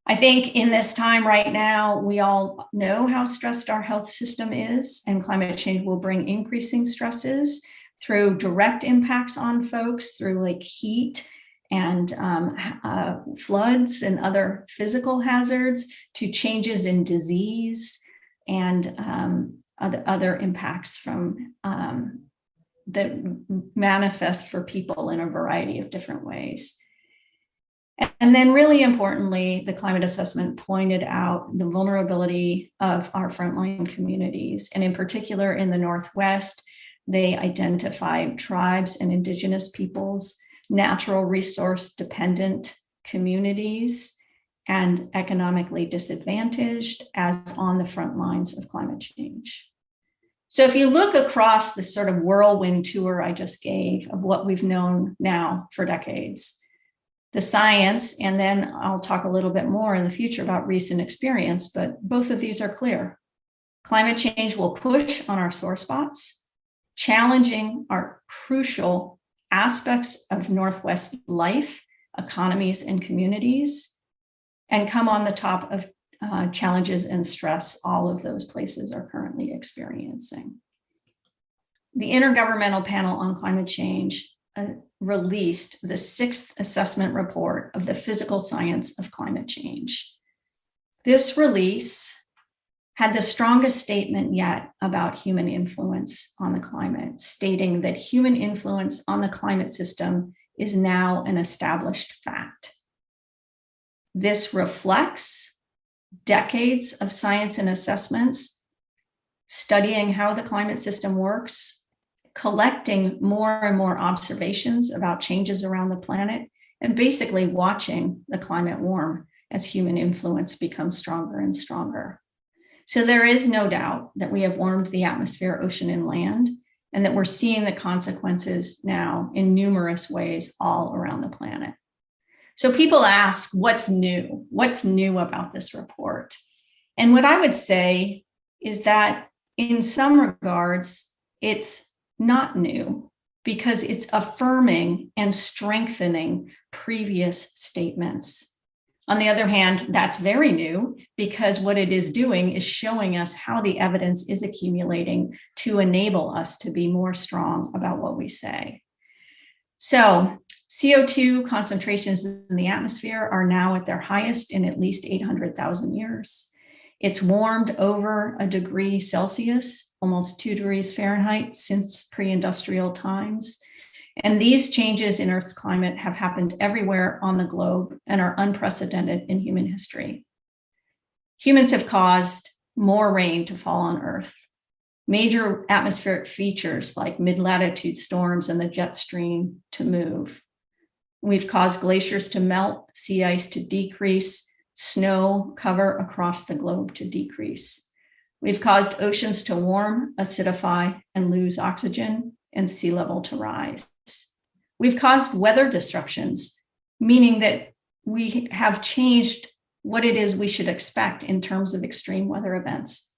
I think in this time right now, we all know how stressed our health system is, and climate change will bring increasing stresses through direct impacts on folks, through like heat and floods and other physical hazards, to changes in disease and other impacts from that manifest for people in a variety of different ways. And then really importantly, the climate assessment pointed out the vulnerability of our frontline communities. And in particular in the Northwest, they identified tribes and indigenous peoples, natural resource dependent communities, and economically disadvantaged as on the front lines of climate change. So if you look across the sort of whirlwind tour I just gave of what we've known now for decades, the science, and then I'll talk a little bit more in the future about recent experience, but both of these are clear. Climate change will push on our sore spots, challenging our crucial aspects of Northwest life, economies, and communities, and come on the top of challenges and stress all of those places are currently experiencing. The Intergovernmental Panel on Climate Change released the 6th assessment report of the physical science of climate change. This release had the strongest statement yet about human influence on the climate, stating that human influence on the climate system is now an established fact. This reflects decades of science and assessments, studying how the climate system works, collecting more and more observations about changes around the planet, and basically watching the climate warm as human influence becomes stronger and stronger. So there is no doubt that we have warmed the atmosphere, ocean, and land, and that we're seeing the consequences now in numerous ways all around the planet. So people ask, what's new? What's new about this report? And what I would say is that in some regards, it's not new, because it's affirming and strengthening previous statements. On the other hand, that's very new because what it is doing is showing us how the evidence is accumulating to enable us to be more strong about what we say. So CO2 concentrations in the atmosphere are now at their highest in at least 800,000 years. It's warmed over 1 degree Celsius, almost 2 degrees Fahrenheit, since pre-industrial times. And these changes in Earth's climate have happened everywhere on the globe and are unprecedented in human history. Humans have caused more rain to fall on Earth. Major atmospheric features like mid-latitude storms and the jet stream to move. We've caused glaciers to melt, sea ice to decrease, snow cover across the globe to decrease. We've caused oceans to warm, acidify, and lose oxygen, and sea level to rise. We've caused weather disruptions, meaning that we have changed what it is we should expect in terms of extreme weather events,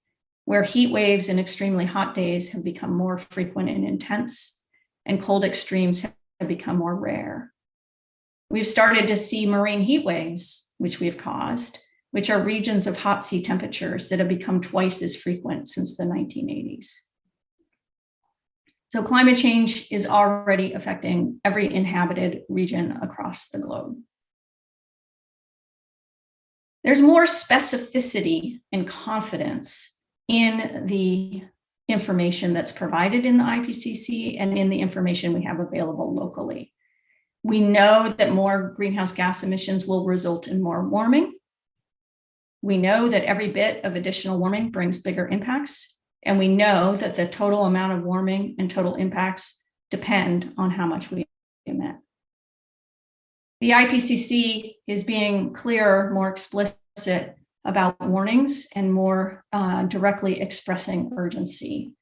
where heat waves and extremely hot days have become more frequent and intense, and cold extremes have become more rare. We've started to see marine heat waves, which we've caused, which are regions of hot sea temperatures that have become twice as frequent since the 1980s. So climate change is already affecting every inhabited region across the globe. There's more specificity and confidence in the information that's provided in the IPCC and in the information we have available locally. We know that more greenhouse gas emissions will result in more warming. We know that every bit of additional warming brings bigger impacts. And we know that the total amount of warming and total impacts depend on how much we emit. The IPCC is being clearer, more explicit about warnings and more directly expressing urgency.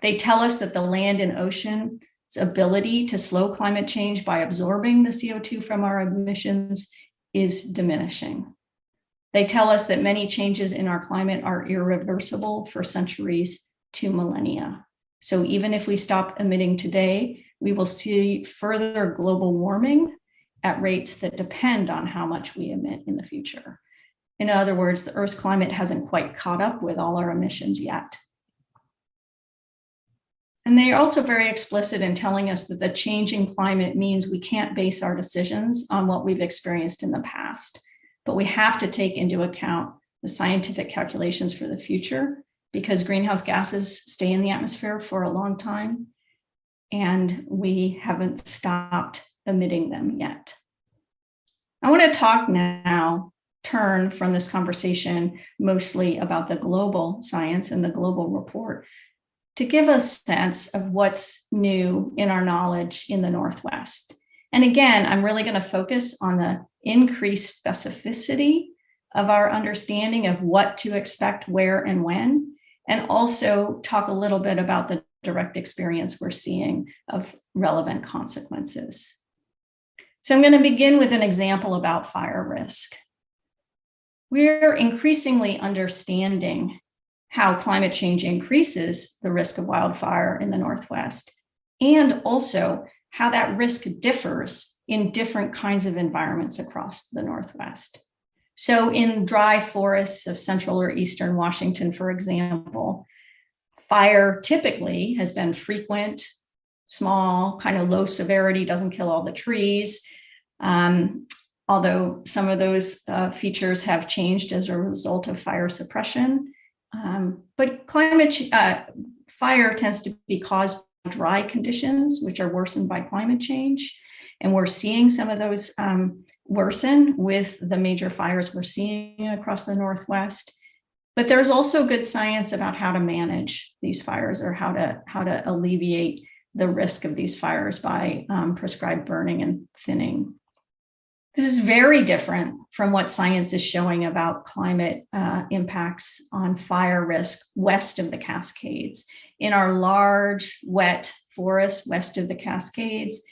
They tell us that the land and ocean's ability to slow climate change by absorbing the CO2 from our emissions is diminishing. They tell us that many changes in our climate are irreversible for centuries to millennia. So even if we stop emitting today, we will see further global warming at rates that depend on how much we emit in the future. In other words, the Earth's climate hasn't quite caught up with all our emissions yet. And they are also very explicit in telling us that the changing climate means we can't base our decisions on what we've experienced in the past. But we have to take into account the scientific calculations for the future because greenhouse gases stay in the atmosphere for a long time and we haven't stopped emitting them yet. I want to talk now, turn from this conversation mostly about the global science and the global report to give a sense of what's new in our knowledge in the Northwest. And again, I'm really going to focus on the increased specificity of our understanding of what to expect, where, and when, and also talk a little bit about the direct experience we're seeing of relevant consequences. So I'm going to begin with an example about fire risk. We're increasingly understanding how climate change increases the risk of wildfire in the Northwest, and also how that risk differs in different kinds of environments across the Northwest. So in dry forests of central or eastern Washington, for example, fire typically has been frequent, small, kind of low severity, doesn't kill all the trees, although some of those features have changed as a result of fire suppression. But fire tends to be caused by dry conditions, which are worsened by climate change. And we're seeing some of those worsen with the major fires we're seeing across the Northwest. But there's also good science about how to manage these fires or how to alleviate the risk of these fires by prescribed burning and thinning. This is very different from what science is showing about climate impacts on fire risk west of the Cascades. In our large, wet forests west of the Cascades,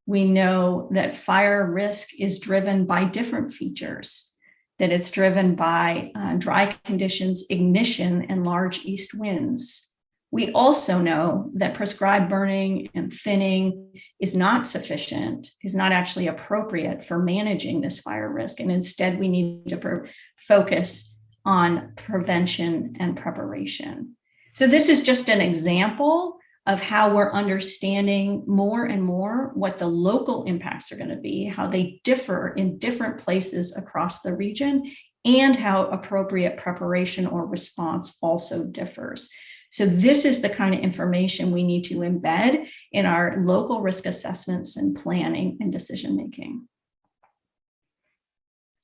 we know that fire risk is driven by different features, that it's driven by dry conditions, ignition, and large east winds. We also know that prescribed burning and thinning is not sufficient, is not actually appropriate for managing this fire risk. And instead, we need to focus on prevention and preparation. So this is just an example of how we're understanding more and more what the local impacts are going to be, how they differ in different places across the region, and how appropriate preparation or response also differs. So this is the kind of information we need to embed in our local risk assessments and planning and decision making.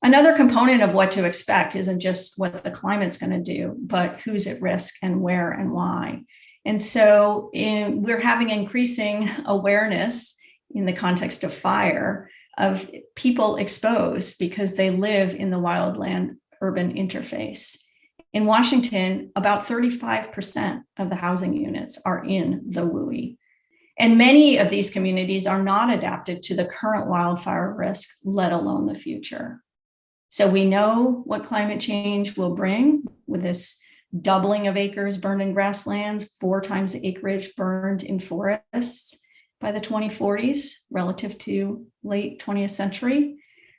Another component of what to expect isn't just what the climate's going to do, but who's at risk and where and why. And so we're having increasing awareness in the context of fire of people exposed because they live in the wildland urban interface. In Washington, about 35% of the housing units are in the WUI. And many of these communities are not adapted to the current wildfire risk, let alone the future. So we know what climate change will bring with this doubling of acres burned in grasslands, 4 times the acreage burned in forests by the 2040s relative to late 20th century.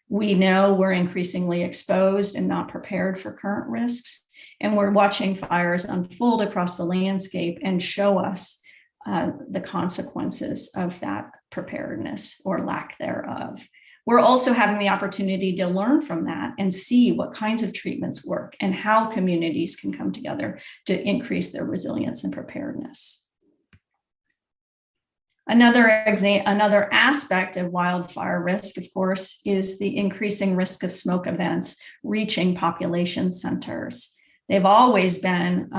We know we're increasingly exposed and not prepared for current risks. And we're watching fires unfold across the landscape and show us the consequences of that preparedness or lack thereof. We're also having the opportunity to learn from that and see what kinds of treatments work and how communities can come together to increase their resilience and preparedness. Another aspect of wildfire risk, of course, is the increasing risk of smoke events reaching population centers. They've always been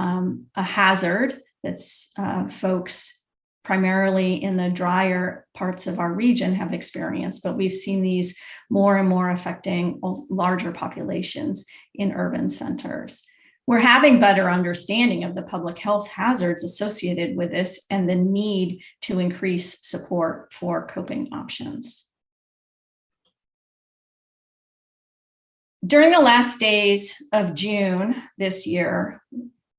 a hazard that's folks primarily in the drier parts of our region have experienced, but we've seen these more and more affecting larger populations in urban centers. We're having better understanding of the public health hazards associated with this and the need to increase support for coping options. During the last days of June this year,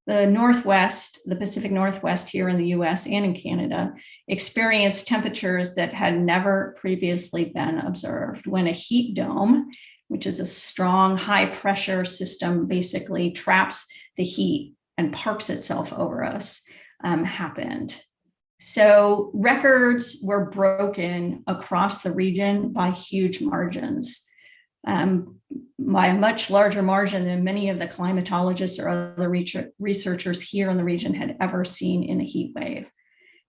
the Northwest, the Pacific Northwest here in the US and in Canada, experienced temperatures that had never previously been observed when a heat dome, which is a strong high pressure system, basically traps the heat and parks itself over us, happened. So records were broken across the region by huge margins. By a much larger margin than many of the climatologists or other researchers here in the region had ever seen in a heat wave.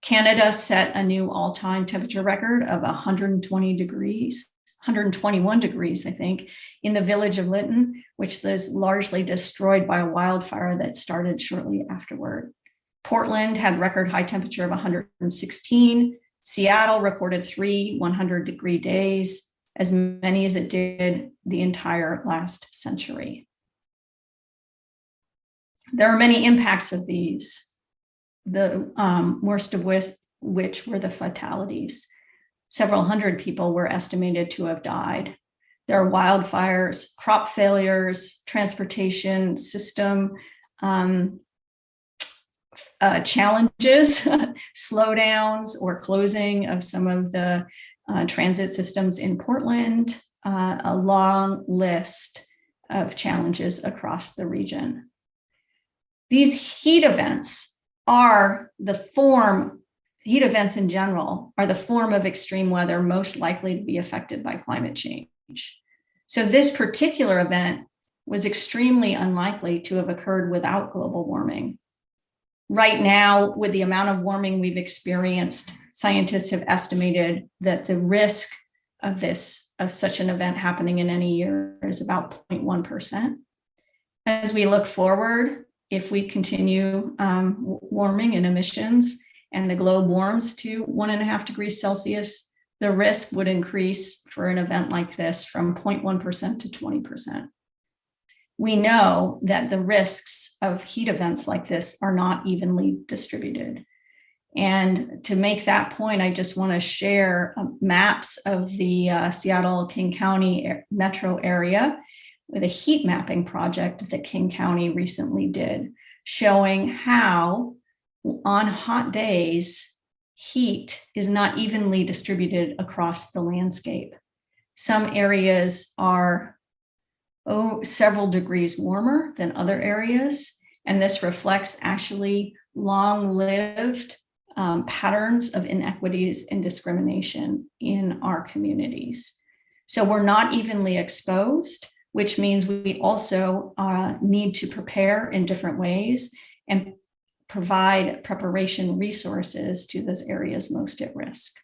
Canada set a new all-time temperature record of 121 degrees, I think, in the village of Lytton, which was largely destroyed by a wildfire that started shortly afterward. Portland had record high temperature of 116. Seattle reported 3 100-degree days, as many as it did the entire last century. There are many impacts of these, the worst of which were the fatalities. Several hundred people were estimated to have died. There are wildfires, crop failures, transportation system challenges, slowdowns or closing of some of the transit systems in Portland, a long list of challenges across the region. These heat events in general are the form of extreme weather most likely to be affected by climate change. So this particular event was extremely unlikely to have occurred without global warming. Right now, with the amount of warming we've experienced, scientists have estimated that the risk of such an event happening in any year is about 0.1%. As we look forward, if we continue warming and emissions and the globe warms to 1.5 degrees Celsius, the risk would increase for an event like this from 0.1% to 20%. We know that the risks of heat events like this are not evenly distributed. And to make that point, I just want to share maps of the Seattle-King County metro area with a heat mapping project that King County recently did, showing how on hot days, heat is not evenly distributed across the landscape. Some areas are several degrees warmer than other areas, and this reflects actually long-lived patterns of inequities and discrimination in our communities. So we're not evenly exposed, which means we also need to prepare in different ways and provide preparation resources to those areas most at risk.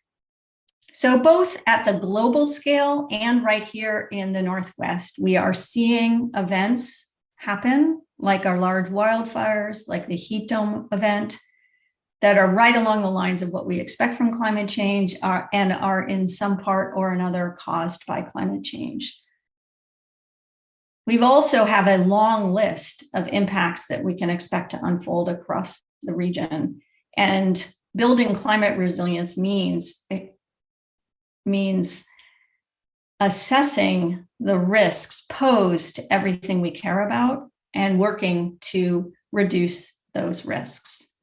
So both at the global scale and right here in the Northwest, we are seeing events happen like our large wildfires, like the heat dome event, that are right along the lines of what we expect from climate change and are in some part or another caused by climate change. We've also have a long list of impacts that we can expect to unfold across the region. And building climate resilience means assessing the risks posed to everything we care about and working to reduce those risks.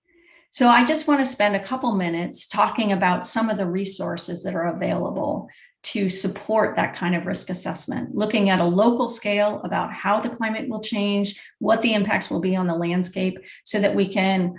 So I just want to spend a couple minutes talking about some of the resources that are available to support that kind of risk assessment, looking at a local scale about how the climate will change, what the impacts will be on the landscape, so that we can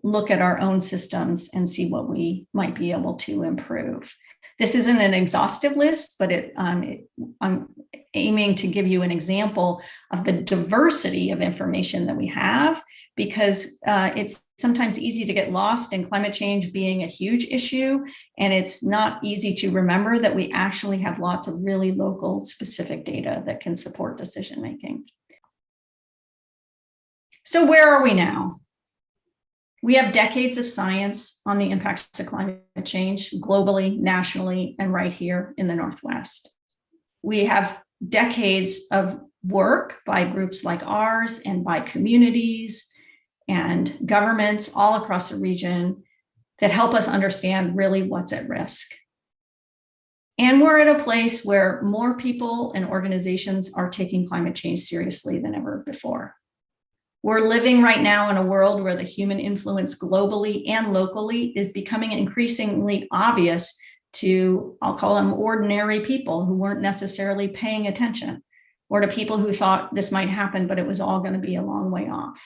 look at our own systems and see what we might be able to improve. This isn't an exhaustive list, but I'm aiming to give you an example of the diversity of information that we have, because it's sometimes easy to get lost in climate change being a huge issue, and it's not easy to remember that we actually have lots of really local specific data that can support decision making. So where are we now? We have decades of science on the impacts of climate change globally, nationally, and right here in the Northwest. We have decades of work by groups like ours and by communities and governments all across the region that help us understand really what's at risk. And we're at a place where more people and organizations are taking climate change seriously than ever before. We're living right now in a world where the human influence globally and locally is becoming increasingly obvious to, I'll call them ordinary people who weren't necessarily paying attention, or to people who thought this might happen, but it was all going to be a long way off.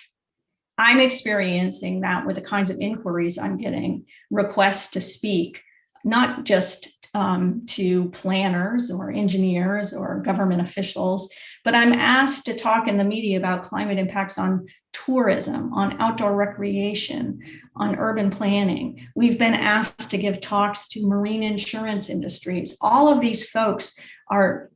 I'm experiencing that with the kinds of inquiries I'm getting, requests to speak, not just to planners or engineers or government officials, but I'm asked to talk in the media about climate impacts on tourism, on outdoor recreation, on urban planning. We've been asked to give talks to marine insurance industries. All of these folks are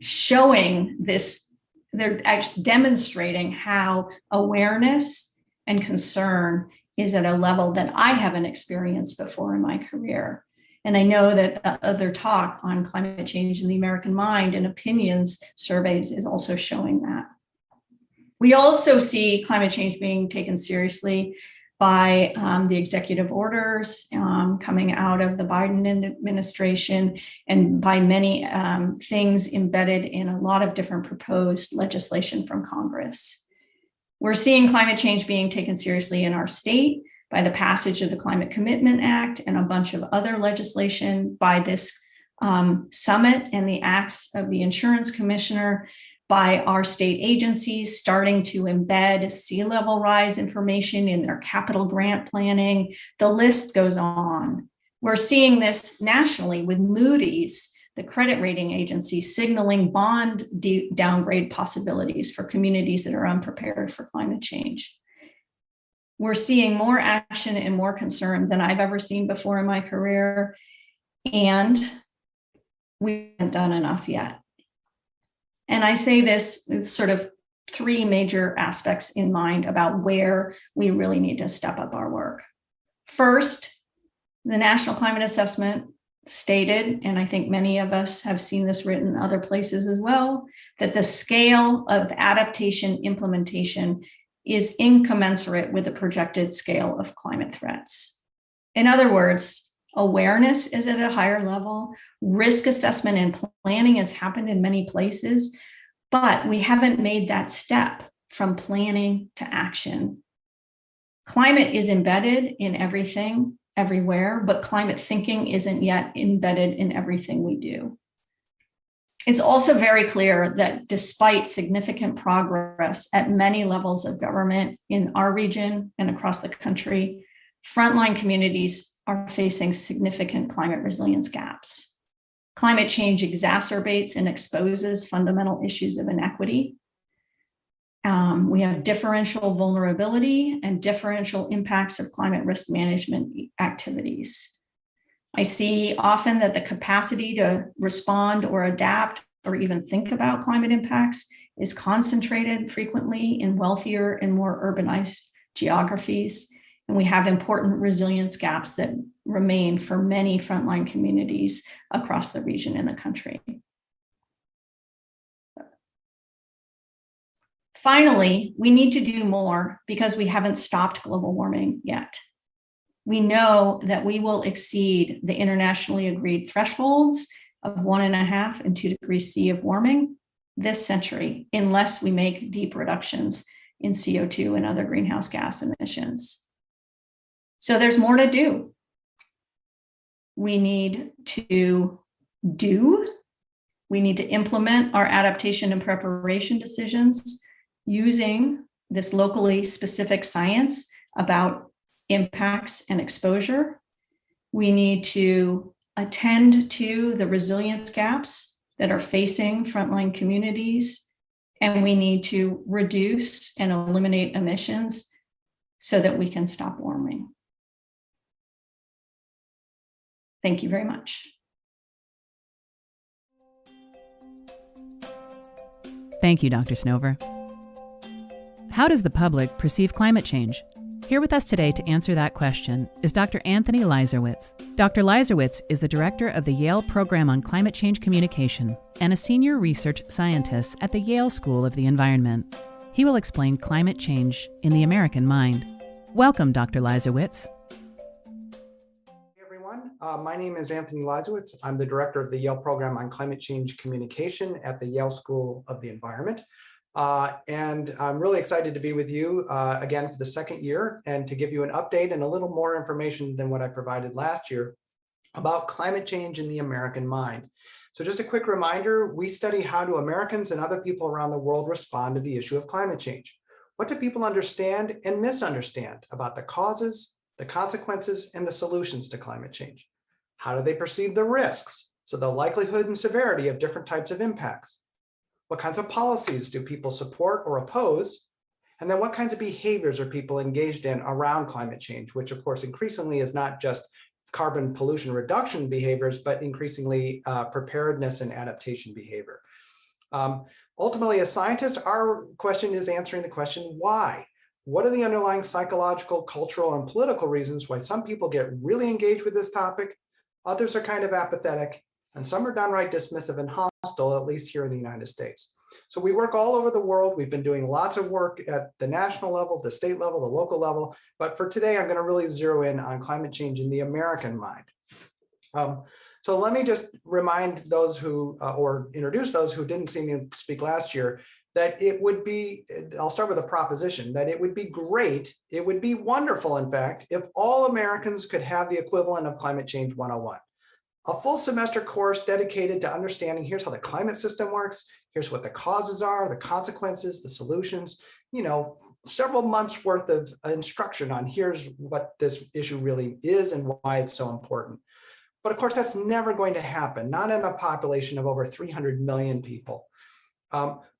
showing this. They're actually demonstrating how awareness and concern is at a level that I haven't experienced before in my career. And I know that other talk on climate change in the American mind and opinions surveys is also showing that. We also see climate change being taken seriously by the executive orders coming out of the Biden administration, and by many things embedded in a lot of different proposed legislation from Congress. We're seeing climate change being taken seriously in our state by the passage of the Climate Commitment Act and a bunch of other legislation, by this summit and the acts of the Insurance Commissioner, by our state agencies starting to embed sea level rise information in their capital grant planning. The list goes on. We're seeing this nationally with Moody's, the credit rating agency, signaling bond downgrade possibilities for communities that are unprepared for climate change. We're seeing more action and more concern than I've ever seen before in my career, and we haven't done enough yet. And I say this with sort of three major aspects in mind about where we really need to step up our work. First, the National Climate Assessment stated, and I think many of us have seen this written in other places as well, that the scale of adaptation implementation is incommensurate with the projected scale of climate threats. In other words, awareness is at a higher level, risk assessment and planning has happened in many places, but we haven't made that step from planning to action. Climate is embedded in everything, everywhere, but climate thinking isn't yet embedded in everything we do. It's also very clear that despite significant progress at many levels of government in our region and across the country, frontline communities are facing significant climate resilience gaps. Climate change exacerbates and exposes fundamental issues of inequity. We have differential vulnerability and differential impacts of climate risk management activities. I see often that the capacity to respond or adapt or even think about climate impacts is concentrated frequently in wealthier and more urbanized geographies. And we have important resilience gaps that remain for many frontline communities across the region and the country. Finally, we need to do more because we haven't stopped global warming yet. We know that we will exceed the internationally agreed thresholds of 1.5 and 2 degrees C of warming this century, unless we make deep reductions in CO2 and other greenhouse gas emissions. So there's more to do. We need to implement our adaptation and preparation decisions using this locally specific science about impacts and exposure. We need to attend to the resilience gaps that are facing frontline communities, and we need to reduce and eliminate emissions so that we can stop warming. Thank you very much. Thank you, Dr. Snover. How does the public perceive climate change? Here with us today to answer that question is Dr. Anthony Leiserowitz. Dr. Leiserowitz is the director of the Yale Program on Climate Change Communication and a senior research scientist at the Yale School of the Environment. He will explain climate change in the American mind. Welcome, Dr. Leiserowitz. Hey everyone, my name is Anthony Leiserowitz. I'm the director of the Yale Program on Climate Change Communication at the Yale School of the Environment. And I'm really excited to be with you again for the second year and to give you an update and a little more information than what I provided last year about climate change in the American mind. So just a quick reminder, we study how do Americans and other people around the world respond to the issue of climate change. What do people understand and misunderstand about the causes, the consequences, and the solutions to climate change? How do they perceive the risks? So the likelihood and severity of different types of impacts. What kinds of policies do people support or oppose? And then what kinds of behaviors are people engaged in around climate change, which of course increasingly is not just carbon pollution reduction behaviors, but increasingly preparedness and adaptation behavior. Ultimately, as scientists, our question is answering the question, why? What are the underlying psychological, cultural, and political reasons why some people get really engaged with this topic, others are kind of apathetic, and some are downright dismissive and hostile, at least here in the United States. So we work all over the world. We've been doing lots of work at the national level, the state level, the local level. But for today, I'm going to really zero in on climate change in the American mind. So let me just remind those who, or introduce those who didn't see me speak last year, that it would be, I'll start with a proposition, that it would be great, it would be wonderful, in fact, if all Americans could have the equivalent of Climate Change 101. A full semester course dedicated to understanding here's how the climate system works, here's what the causes are, the consequences, the solutions, you know, several months worth of instruction on here's what this issue really is and why it's so important. But of course, that's never going to happen, not in a population of over 300 million people.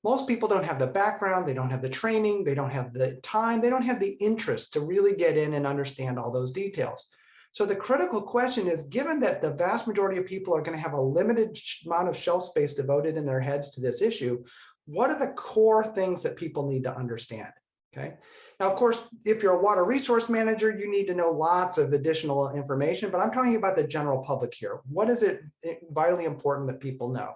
Most people don't have the background, they don't have the training, they don't have the time, they don't have the interest to really get in and understand all those details. So the critical question is, given that the vast majority of people are going to have a limited amount of shelf space devoted in their heads to this issue, what are the core things that people need to understand? Okay. Now, of course, if you're a water resource manager, you need to know lots of additional information, but I'm talking about the general public here. What is it vitally important that people know?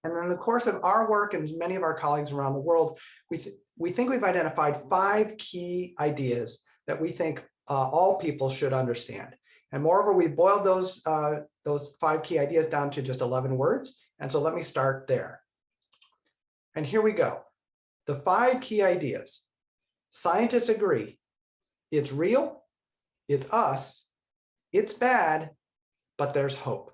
And in the course of our work and many of our colleagues around the world, we think we've identified 5 key ideas that we think all people should understand. And moreover, we boiled those 5 key ideas down to just 11 words. And so let me start there. And here we go. The 5 key ideas. Scientists agree It's real, it's us, it's bad, but there's hope.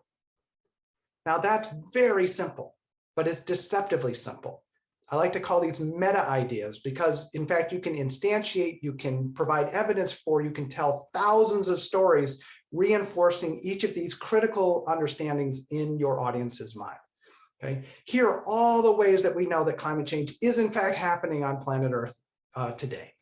Now that's very simple, but it's deceptively simple. I like to call these meta ideas because in fact, you can instantiate, you can provide evidence for, you can tell thousands of stories reinforcing each of these critical understandings in your audience's mind. Okay, here are all the ways that we know that climate change is in fact happening on planet Earth today.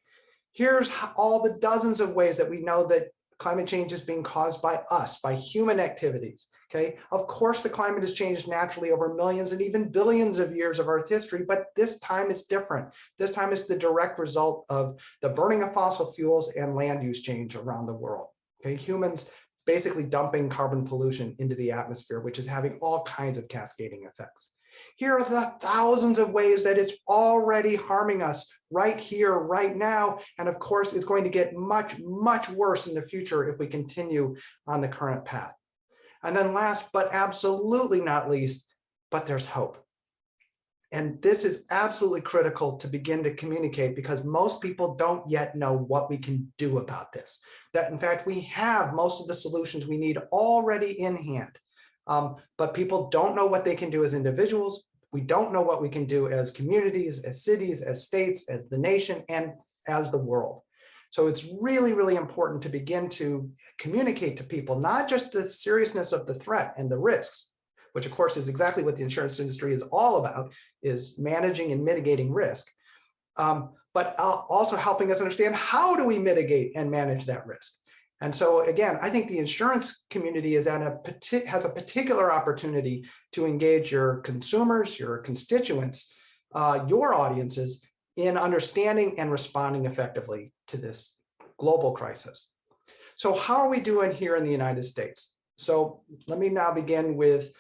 Here's all the dozens of ways that we know that climate change is being caused by us, by human activities. Okay, of course, the climate has changed naturally over millions and even billions of years of Earth history, but this time it's different. This time it's the direct result of the burning of fossil fuels and land use change around the world. Okay, humans basically dumping carbon pollution into the atmosphere, which is having all kinds of cascading effects. Here are the thousands of ways that it's already harming us right here, right now. And of course, it's going to get much, much worse in the future if we continue on the current path. And then last, but absolutely not least, but there's hope. And this is absolutely critical to begin to communicate because most people don't yet know what we can do about this. That in fact, we have most of the solutions we need already in hand. But people don't know what they can do as individuals. We don't know what we can do as communities, as cities, as states, as the nation, and as the world. So it's really, really important to begin to communicate to people, not just the seriousness of the threat and the risks, which of course is exactly what the insurance industry is all about, is managing and mitigating risk, but also helping us understand how do we mitigate and manage that risk. And so again, I think the insurance community is has a particular opportunity to engage your consumers, your constituents, your audiences in understanding and responding effectively to this global crisis. So how are we doing here in the United States? So let me now begin with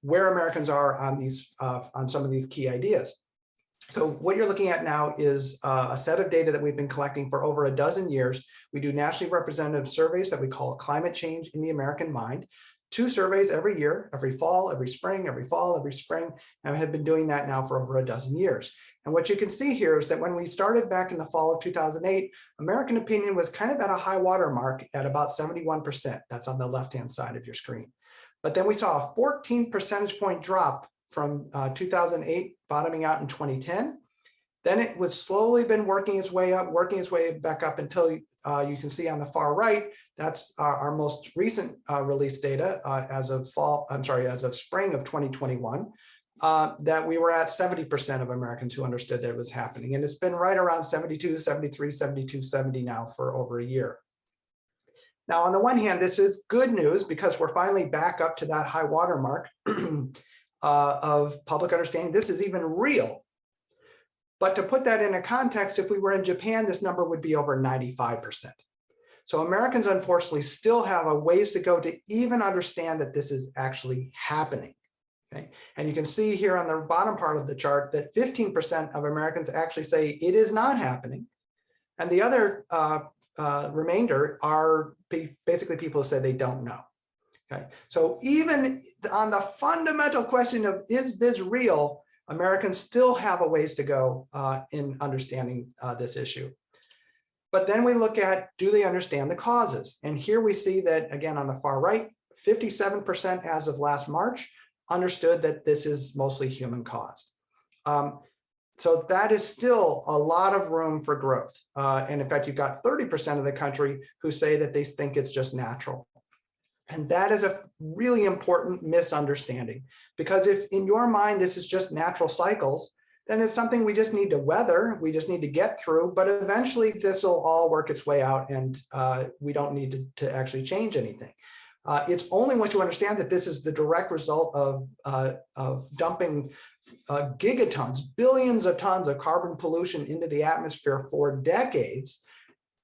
where Americans are on some of these key ideas. So what you're looking at now is a set of data that we've been collecting for over a dozen years. We do nationally representative surveys that we call Climate Change in the American Mind. 2 surveys every year, every fall, every spring, every fall, every spring, and we have been doing that now for over a dozen years. And what you can see here is that when we started back in the fall of 2008, American opinion was kind of at a high water mark at about 71%. That's on the left-hand side of your screen. But then we saw a 14 percentage point drop from 2008 bottoming out in 2010. Then it was slowly been working its way up, working its way back up until you can see on the far right, that's our most recent release data as of spring of 2021, that we were at 70% of Americans who understood that it was happening. And it's been right around 72, 73, 72, 70 now for over a year. Now, on the one hand, this is good news because we're finally back up to that high water mark of public understanding. This is even real. But to put that in a context, if we were in Japan, this number would be over 95%. So Americans, unfortunately, still have a ways to go to even understand that this is actually happening. Okay? And you can see here on the bottom part of the chart that 15% of Americans actually say it is not happening. And the other remainder are basically people who say they don't know. Okay? So even on the fundamental question of is this real, Americans still have a ways to go in understanding this issue. But then we look at, do they understand the causes? And here we see that, again, on the far right, 57% as of last March understood that this is mostly human caused. So that is still a lot of room for growth. And in fact, you've got 30% of the country who say that they think it's just natural. And that is a really important misunderstanding, because if in your mind this is just natural cycles, then it's something we just need to weather, we just need to get through, but eventually this will all work its way out and we don't need to actually change anything. It's only once you understand that this is the direct result of dumping gigatons, billions of tons of carbon pollution into the atmosphere for decades,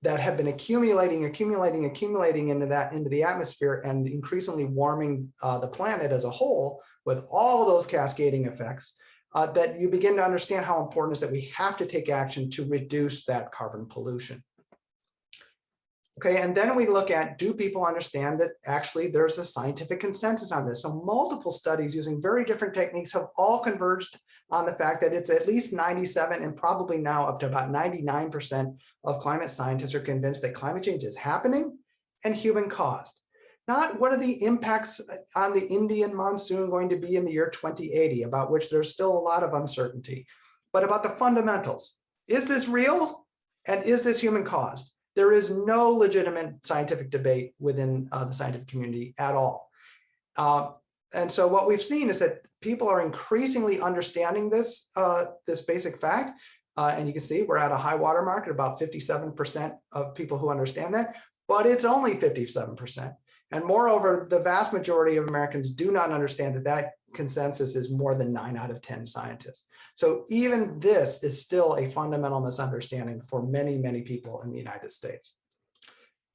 that have been accumulating into the atmosphere and increasingly warming the planet as a whole with all those cascading effects, that you begin to understand how important it is that we have to take action to reduce that carbon pollution. Okay, and then we look at, do people understand that actually there's a scientific consensus on this? So multiple studies using very different techniques have all converged on the fact that it's at least 97 and probably now up to about 99% of climate scientists are convinced that climate change is happening and human caused. Not what are the impacts on the Indian monsoon going to be in the year 2080, about which there's still a lot of uncertainty, but about the fundamentals. Is this real? And is this human caused? There is no legitimate scientific debate within the scientific community at all. And so what we've seen is that people are increasingly understanding this, this basic fact. And you can see we're at a high water mark at about 57% of people who understand that, but it's only 57%. And moreover, the vast majority of Americans do not understand that that consensus is more than 9 out of 10 scientists. So even this is still a fundamental misunderstanding for many, many people in the United States.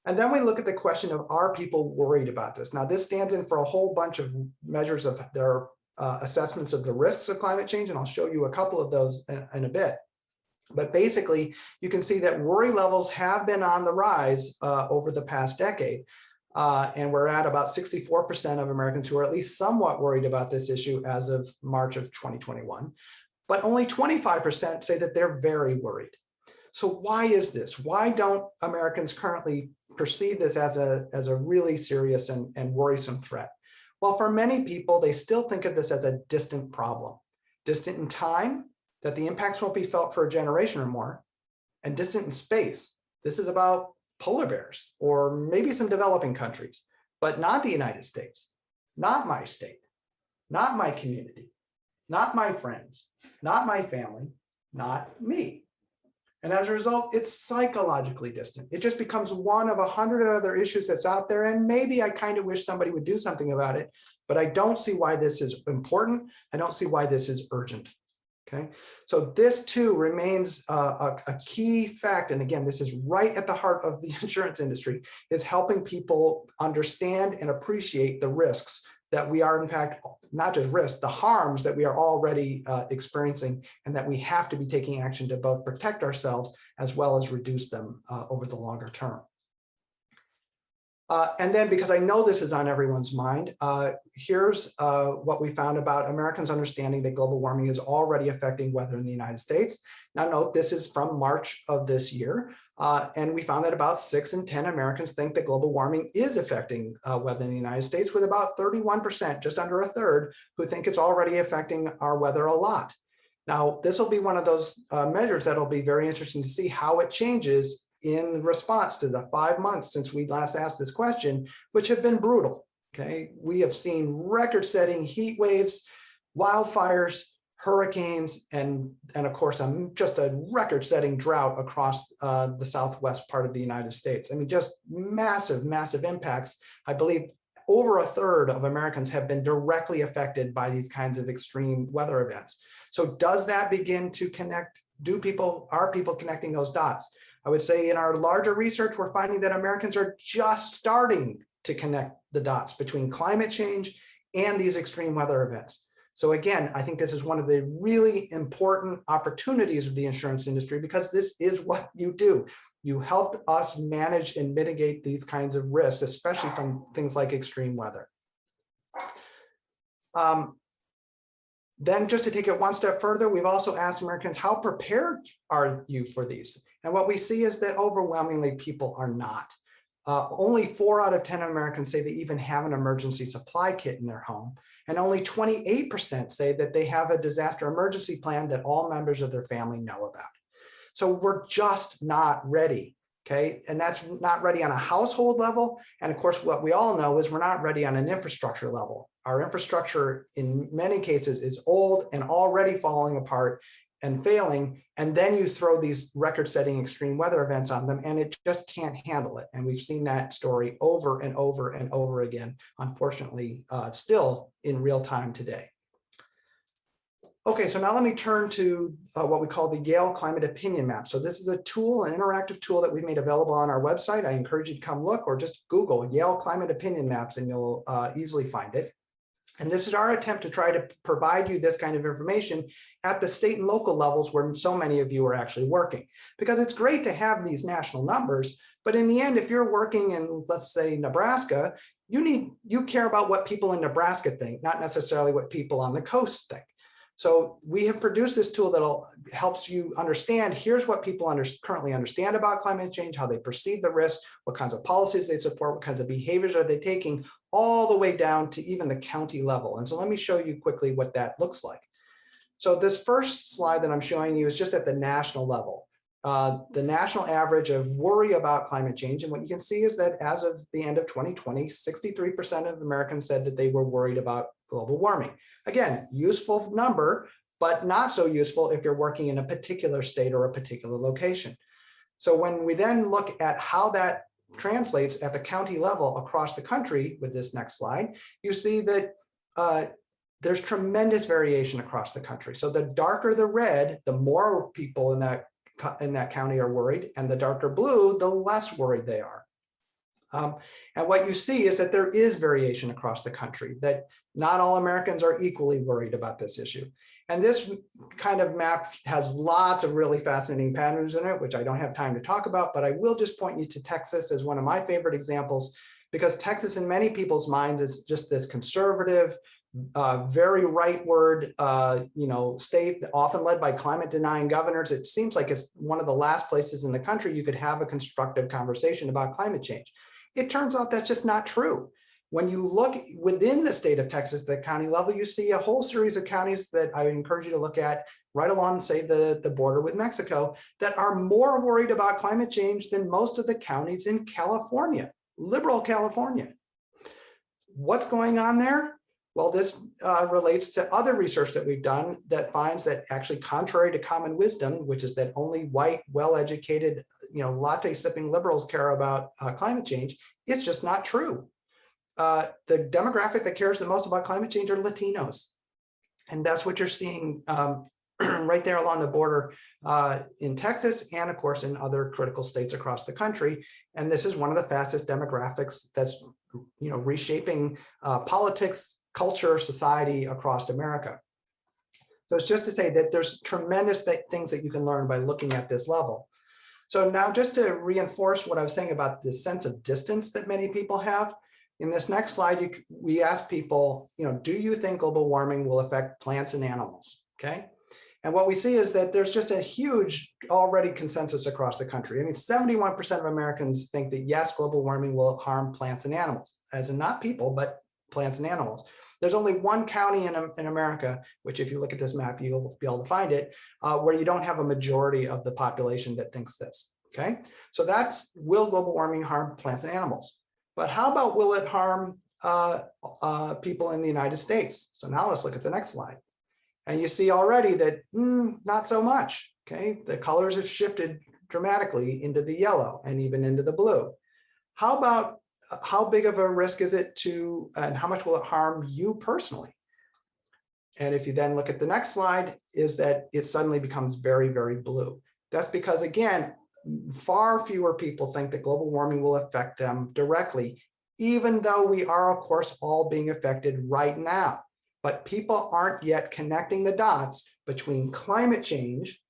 And then we look at the question of, are people worried about this? Now, this stands in for a whole bunch of measures of their assessments of the risks of climate change, and I'll show you a couple of those in a bit. But basically, you can see that worry levels have been on the rise over the past decade. And we're at about 64% of Americans who are at least somewhat worried about this issue as of March of 2021. But only 25% say that they're very worried. So why is this? Why don't Americans currently perceive this as a really serious and worrisome threat? Well, for many people, they still think of this as a distant problem. Distant in time, that the impacts won't be felt for a generation or more, and distant in space. This is about polar bears or maybe some developing countries, but not the United States, not my state, not my community, not my friends, not my family, not me. And as a result, it's psychologically distant. It just becomes one of 100 other issues that's out there. And maybe I kind of wish somebody would do something about it, but I don't see why this is important. I don't see why this is urgent. Okay, so this too remains a key fact. And again, this is right at the heart of the insurance industry, is helping people understand and appreciate the risks that we are, in fact, not just risks, the harms that we are already experiencing, and that we have to be taking action to both protect ourselves as well as reduce them over the longer term. And then, because I know this is on everyone's mind, here's what we found about Americans understanding that global warming is already affecting weather in the United States. Now note, this is from March of this year, and we found that about 6 in 10 Americans think that global warming is affecting weather in the United States, with about 31%, just under a third, who think it's already affecting our weather a lot. Now, this will be one of those measures that'll be very interesting to see how it changes in response to the 5 months since we last asked this question, which have been brutal. Okay, we have seen record-setting heat waves, wildfires, hurricanes, and of course, just a record-setting drought across the southwest part of the United States. I mean, just massive, massive impacts. I believe over a third of Americans have been directly affected by these kinds of extreme weather events. So does that begin to connect? Are people connecting those dots? I would say in our larger research, we're finding that Americans are just starting to connect the dots between climate change and these extreme weather events. So again, I think this is one of the really important opportunities of the insurance industry, because this is what you do. You help us manage and mitigate these kinds of risks, especially from things like extreme weather. Then just to take it one step further, we've also asked Americans, how prepared are you for these? And what we see is that overwhelmingly people are not. Only 4 out of 10 Americans say they even have an emergency supply kit in their home. And only 28% say that they have a disaster emergency plan that all members of their family know about. So we're just not ready. Okay, and that's not ready on a household level. And of course, what we all know is we're not ready on an infrastructure level. Our infrastructure in many cases is old and already falling apart and failing. And then you throw these record-setting extreme weather events on them, and it just can't handle it. And we've seen that story over and over and over again, unfortunately, still in real time today. Okay, so now let me turn to what we call the Yale Climate Opinion Map. So this is a tool, an interactive tool that we've made available on our website. I encourage you to come look, or just Google Yale Climate Opinion Maps and you'll easily find it. And this is our attempt to try to provide you this kind of information at the state and local levels where so many of you are actually working. Because it's great to have these national numbers, But in the end, if you're working in, let's say, Nebraska, you care about what people in Nebraska think, not necessarily what people on the coast think. So we have produced this tool that helps you understand, here's what people currently understand about climate change, how they perceive the risk, what kinds of policies they support, what kinds of behaviors are they taking, all the way down to even the county level. And so let me show you quickly what that looks like. So this first slide that I'm showing you is just at the national level. The national average of worry about climate change. And what you can see is that as of the end of 2020, 63% of Americans said that they were worried about global warming. Again, useful number, but not so useful if you're working in a particular state or a particular location. So when we then look at how that translates at the county level across the country with this next slide, you see that there's tremendous variation across the country. So the darker the red, the more people in that county are worried, and the darker blue, the less worried they are. And what you see is that there is variation across the country, that not all Americans are equally worried about this issue. And this kind of map has lots of really fascinating patterns in it, which I don't have time to talk about, but I will just point you to Texas as one of my favorite examples, because Texas in many people's minds is just this conservative, very rightward, state, often led by climate denying governors. It seems like it's one of the last places in the country you could have a constructive conversation about climate change. It turns out that's just not true. When you look within the state of Texas, the county level, you see a whole series of counties that I would encourage you to look at right along, say, the border with Mexico, that are more worried about climate change than most of the counties in California, liberal California. What's going on there? Well, this relates to other research that we've done that finds that actually, contrary to common wisdom, which is that only white, well-educated, latte sipping liberals care about climate change, it's just not true. The demographic that cares the most about climate change are Latinos. And that's what you're seeing right there along the border in Texas, and of course in other critical states across the country. And this is one of the fastest demographics that's reshaping politics, culture, society across America. So it's just to say that there's tremendous things that you can learn by looking at this level. So now, just to reinforce what I was saying about this sense of distance that many people have, in this next slide, we ask people, do you think global warming will affect plants and animals? Okay. And what we see is that there's just a huge already consensus across the country. I mean, 71% of Americans think that yes, global warming will harm plants and animals, as in not people, but plants and animals. There's only one county in America, which if you look at this map, you'll be able to find it, where you don't have a majority of the population that thinks this, okay? So that's, will global warming harm plants and animals? But how about will it harm people in the United States? So now let's look at the next slide. And you see already that not so much, okay? The colors have shifted dramatically into the yellow and even into the blue. How about how big of a risk is it to, and how much will it harm you personally? And if you then look at the next slide, is that it suddenly becomes very, very blue. That's because, again, far fewer people think that global warming will affect them directly, even though we are, of course, all being affected right now. But people aren't yet connecting the dots between climate change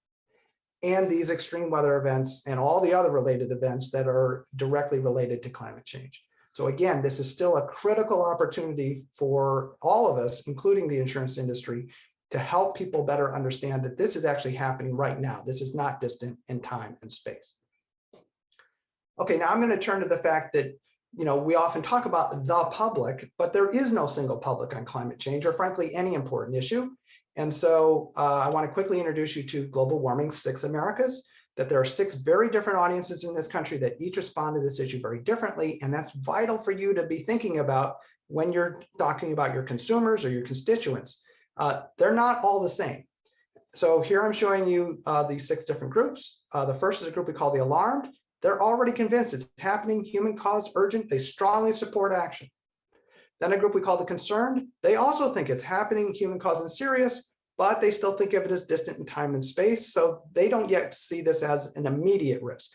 and these extreme weather events and all the other related events that are directly related to climate change. So again, this is still a critical opportunity for all of us, including the insurance industry, to help people better understand that this is actually happening right now. This is not distant in time and space. Okay, now I'm going to turn to the fact that we often talk about the public, but there is no single public on climate change, or frankly, any important issue. And so I want to quickly introduce you to Global Warming's 6 Americas, that there are 6 very different audiences in this country that each respond to this issue very differently. And that's vital for you to be thinking about when you're talking about your consumers or your constituents. They're not all the same. So here I'm showing you these 6 different groups. The first is a group we call the alarmed. They're already convinced it's happening, human caused, urgent. They strongly support action. Then a group we call the concerned. They also think it's happening, human caused and serious, but they still think of it as distant in time and space. So they don't yet see this as an immediate risk.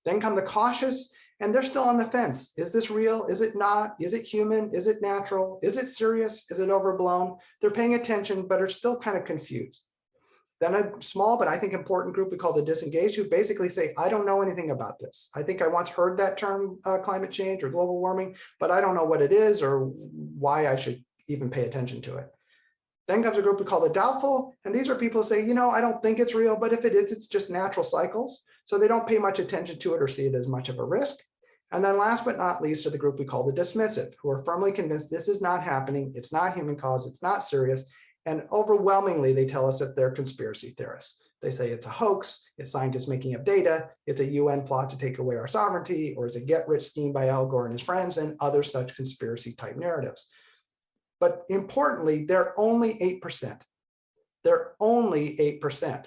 Then come the cautious, and they're still on the fence. Is this real? Is it not? Is it human? Is it natural? Is it serious? Is it overblown? They're paying attention, but are still kind of confused. Then a small, but I think important group we call the disengaged, who basically say, I don't know anything about this. I think I once heard that term climate change or global warming, but I don't know what it is or why I should even pay attention to it. Then comes a group we call the doubtful. And these are people who say, you know, I don't think it's real, but if it is, it's just natural cycles. So they don't pay much attention to it or see it as much of a risk. And then last but not least are the group we call the dismissive, who are firmly convinced this is not happening. It's not human caused. It's not serious. And overwhelmingly, they tell us that they're conspiracy theorists. They say it's a hoax, it's scientists making up data, it's a UN plot to take away our sovereignty, or it's a get-rich scheme by Al Gore and his friends, and other such conspiracy type narratives. But importantly, they're only 8%. They're only 8%,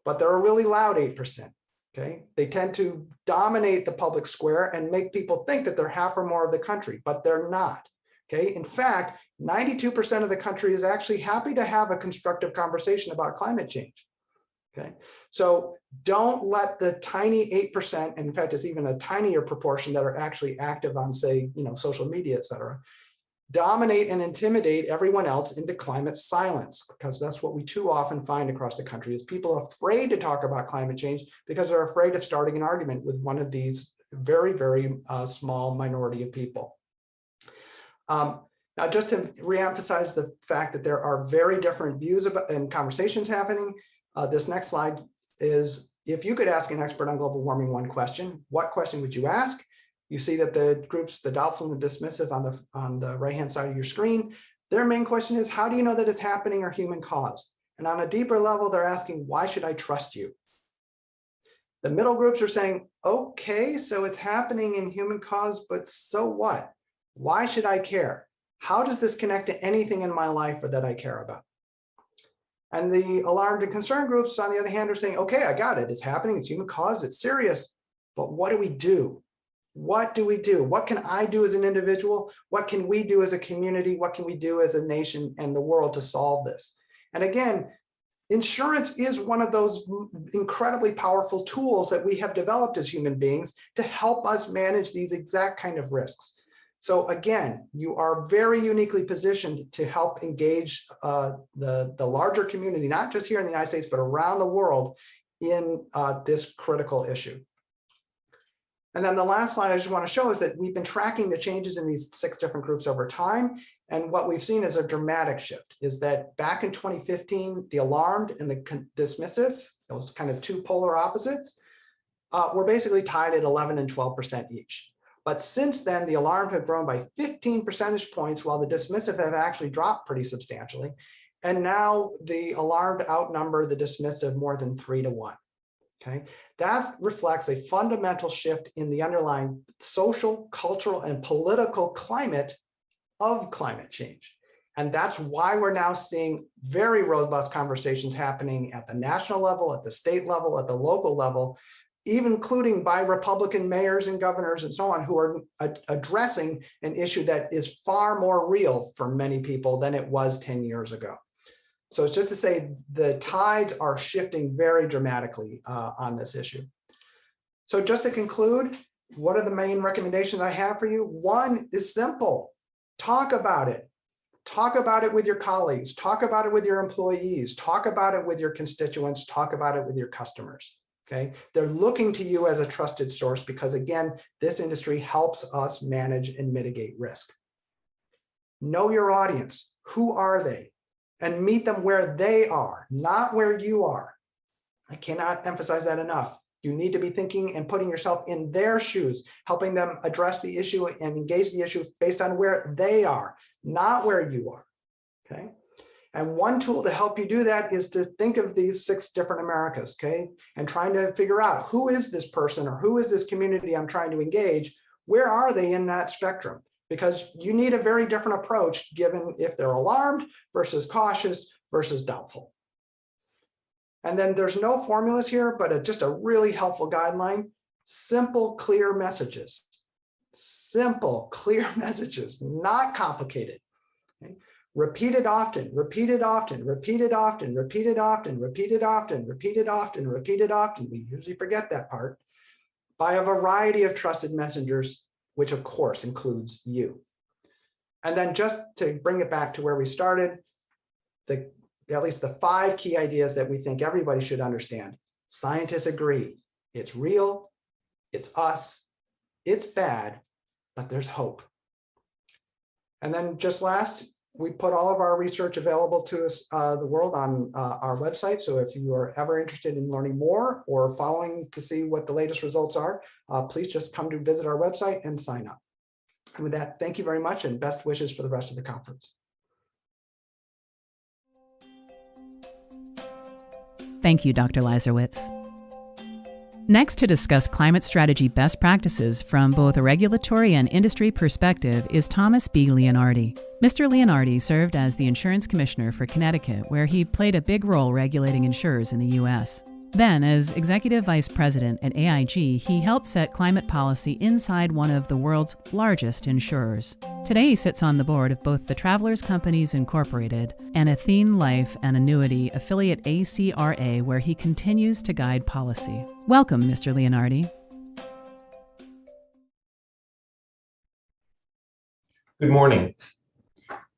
but they're a really loud 8%. Okay, they tend to dominate the public square and make people think that they're half or more of the country, but they're not. Okay, in fact, 92% of the country is actually happy to have a constructive conversation about climate change. Okay, so don't let the tiny 8%, and in fact, it's even a tinier proportion that are actually active on, say, social media, et cetera, dominate and intimidate everyone else into climate silence, because that's what we too often find across the country is people afraid to talk about climate change because they're afraid of starting an argument with one of these very, very small minority of people. Now, just to reemphasize the fact that there are very different views about and conversations happening, this next slide is, if you could ask an expert on global warming one question, what question would you ask? You see that the groups, the doubtful and the dismissive on the right-hand side of your screen, their main question is, how do you know that it's happening or human caused? And on a deeper level, they're asking, why should I trust you? The middle groups are saying, okay, so it's happening in human cause, but so what? Why should I care? How does this connect to anything in my life or that I care about? And the alarmed and concerned groups, on the other hand, are saying, okay, I got it. It's happening. It's human caused. It's serious. But what do we do? What do we do? What can I do as an individual? What can we do as a community? What can we do as a nation and the world to solve this? And again, insurance is one of those incredibly powerful tools that we have developed as human beings to help us manage these exact kind of risks. So again, you are very uniquely positioned to help engage the larger community, not just here in the United States, but around the world in this critical issue. And then the last slide I just want to show is that we've been tracking the changes in these 6 different groups over time. And what we've seen is a dramatic shift, is that back in 2015, the alarmed and the dismissive, those kind of two polar opposites, were basically tied at 11 and 12% each. But since then, the alarmed have grown by 15 percentage points, while the dismissive have actually dropped pretty substantially. And now the alarmed outnumber the dismissive more than 3 to 1. Okay, that reflects a fundamental shift in the underlying social, cultural, and political climate of climate change. And that's why we're now seeing very robust conversations happening at the national level, at the state level, at the local level, even including by Republican mayors and governors and so on, who are addressing an issue that is far more real for many people than it was 10 years ago. So it's just to say the tides are shifting very dramatically on this issue. So just to conclude, what are the main recommendations I have for you? One is simple. Talk about it. Talk about it with your colleagues. Talk about it with your employees. Talk about it with your constituents. Talk about it with your customers. Okay, they're looking to you as a trusted source because, again, this industry helps us manage and mitigate risk. Know your audience. Who are they? And meet them where they are, not where you are. I cannot emphasize that enough. You need to be thinking and putting yourself in their shoes, helping them address the issue and engage the issue based on where they are, not where you are. Okay. And one tool to help you do that is to think of these 6 different Americas, okay? And trying to figure out, who is this person or who is this community I'm trying to engage? Where are they in that spectrum? Because you need a very different approach given if they're alarmed versus cautious versus doubtful. And then there's no formulas here, but just a really helpful guideline. Simple, clear messages. Simple, clear messages, not complicated. Okay? Repeat it often, repeat it often, repeat it often, repeat it often, repeat it often, repeat it often, repeat it often. We usually forget that part. By a variety of trusted messengers, which of course includes you. And then just to bring it back to where we started, the at least the 5 key ideas that we think everybody should understand. Scientists agree. It's real, it's us, it's bad, but there's hope. And then just last, we put all of our research available to us, the world on our website. So if you are ever interested in learning more or following to see what the latest results are, please just come to visit our website and sign up. And with that, thank you very much and best wishes for the rest of the conference. Thank you, Dr. Leiserowitz. Next to discuss climate strategy best practices from both a regulatory and industry perspective is Thomas B. Leonardi. Mr. Leonardi served as the Insurance Commissioner for Connecticut, where he played a big role regulating insurers in the U.S. Then, as Executive Vice President at AIG, he helped set climate policy inside one of the world's largest insurers. Today, he sits on the board of both the Travelers Companies Incorporated and Athene Life and Annuity affiliate ACRA, where he continues to guide policy. Welcome, Mr. Leonardi. Good morning.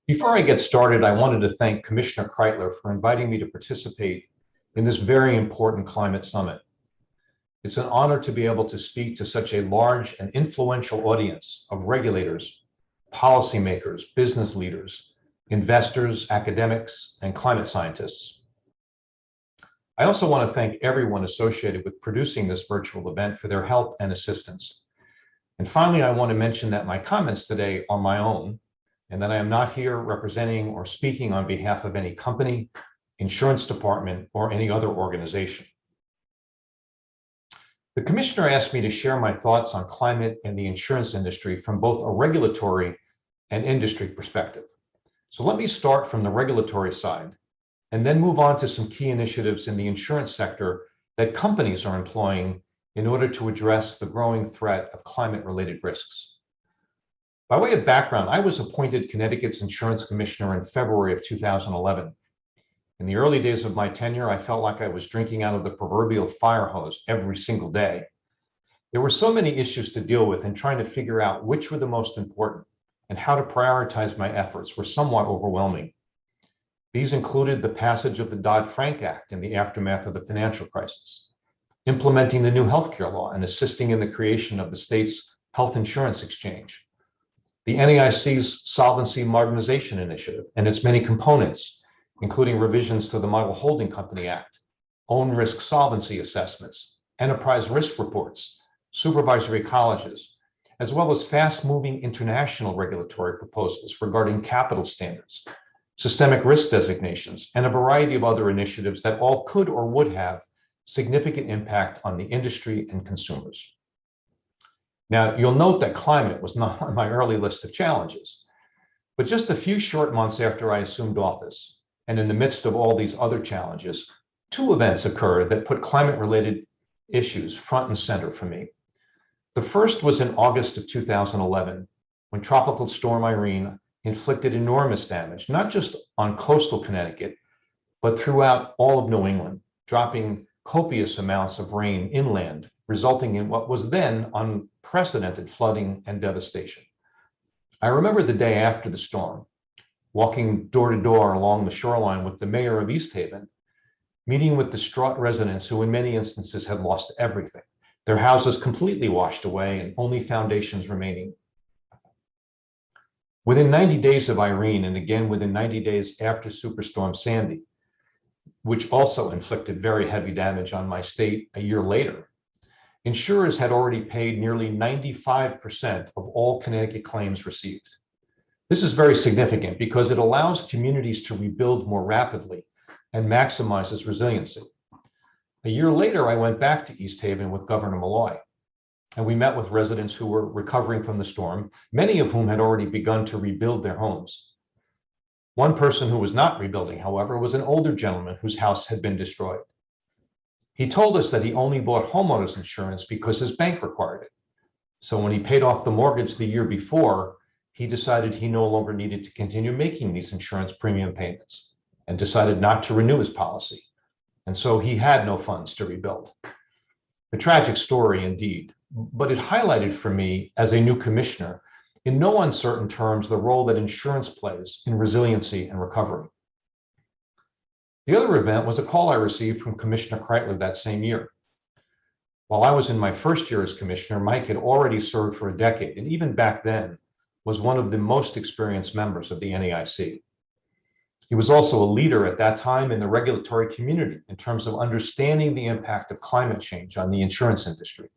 Before I get started, I wanted to thank Commissioner Kreidler for inviting me to participate in this very important climate summit. It's an honor to be able to speak to such a large and influential audience of regulators, policymakers, business leaders, investors, academics, and climate scientists. I also want to thank everyone associated with producing this virtual event for their help and assistance. And finally, I want to mention that my comments today are my own, and that I am not here representing or speaking on behalf of any company, insurance department, or any other organization. The commissioner asked me to share my thoughts on climate and the insurance industry from both a regulatory and industry perspective. So let me start from the regulatory side and then move on to some key initiatives in the insurance sector that companies are employing in order to address the growing threat of climate-related risks. By way of background, I was appointed Connecticut's insurance commissioner in February of 2011. In the early days of my tenure, I felt like I was drinking out of the proverbial fire hose every single day. There were so many issues to deal with, and trying to figure out which were the most important and how to prioritize my efforts were somewhat overwhelming. These included the passage of the Dodd-Frank Act in the aftermath of the financial crisis, implementing the new healthcare law and assisting in the creation of the state's health insurance exchange, the NAIC's Solvency Modernization Initiative and its many components, including revisions to the Model Holding Company Act, own risk solvency assessments, enterprise risk reports, supervisory colleges, as well as fast-moving international regulatory proposals regarding capital standards, systemic risk designations, and a variety of other initiatives that all could or would have significant impact on the industry and consumers. Now, you'll note that climate was not on my early list of challenges, but just a few short months after I assumed office, and in the midst of all these other challenges, 2 events occurred that put climate-related issues front and center for me. The first was in August of 2011, when Tropical Storm Irene inflicted enormous damage, not just on coastal Connecticut, but throughout all of New England, dropping copious amounts of rain inland, resulting in what was then unprecedented flooding and devastation. I remember the day after the storm, walking door to door along the shoreline with the mayor of East Haven, meeting with distraught residents who in many instances had lost everything, their houses completely washed away and only foundations remaining. Within 90 days of Irene, and again within 90 days after Superstorm Sandy, which also inflicted very heavy damage on my state a year later, insurers had already paid nearly 95% of all Connecticut claims received. This is very significant because it allows communities to rebuild more rapidly and maximizes resiliency. A year later, I went back to East Haven with Governor Malloy, and we met with residents who were recovering from the storm, many of whom had already begun to rebuild their homes. One person who was not rebuilding, however, was an older gentleman whose house had been destroyed. He told us that he only bought homeowners insurance because his bank required it. So when he paid off the mortgage the year before, he decided he no longer needed to continue making these insurance premium payments and decided not to renew his policy. And so he had no funds to rebuild. A tragic story indeed, but it highlighted for me as a new commissioner, in no uncertain terms, the role that insurance plays in resiliency and recovery. The other event was a call I received from Commissioner Kreidler that same year. While I was in my first year as commissioner, Mike had already served for a decade, and even back then was one of the most experienced members of the NAIC. He was also a leader at that time in the regulatory community in terms of understanding the impact of climate change on the insurance industry.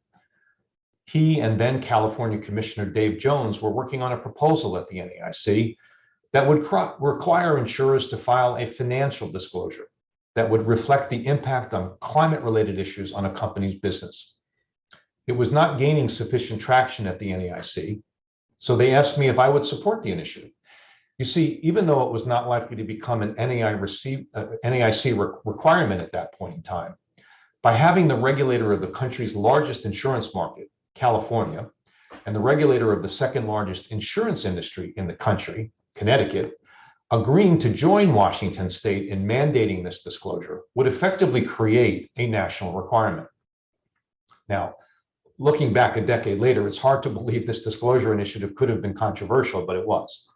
He and then California Commissioner Dave Jones were working on a proposal at the NAIC that would require insurers to file a financial disclosure that would reflect the impact on climate-related issues on a company's business. It was not gaining sufficient traction at the NAIC, so they asked me if I would support the initiative. You see, even though it was not likely to become an NAIC requirement at that point in time, by having the regulator of the country's largest insurance market, California, and the regulator of the second largest insurance industry in the country, Connecticut, agreeing to join Washington State in mandating this disclosure would effectively create a national requirement. Now, looking back a decade later, it's hard to believe this disclosure initiative could have been controversial, but it was.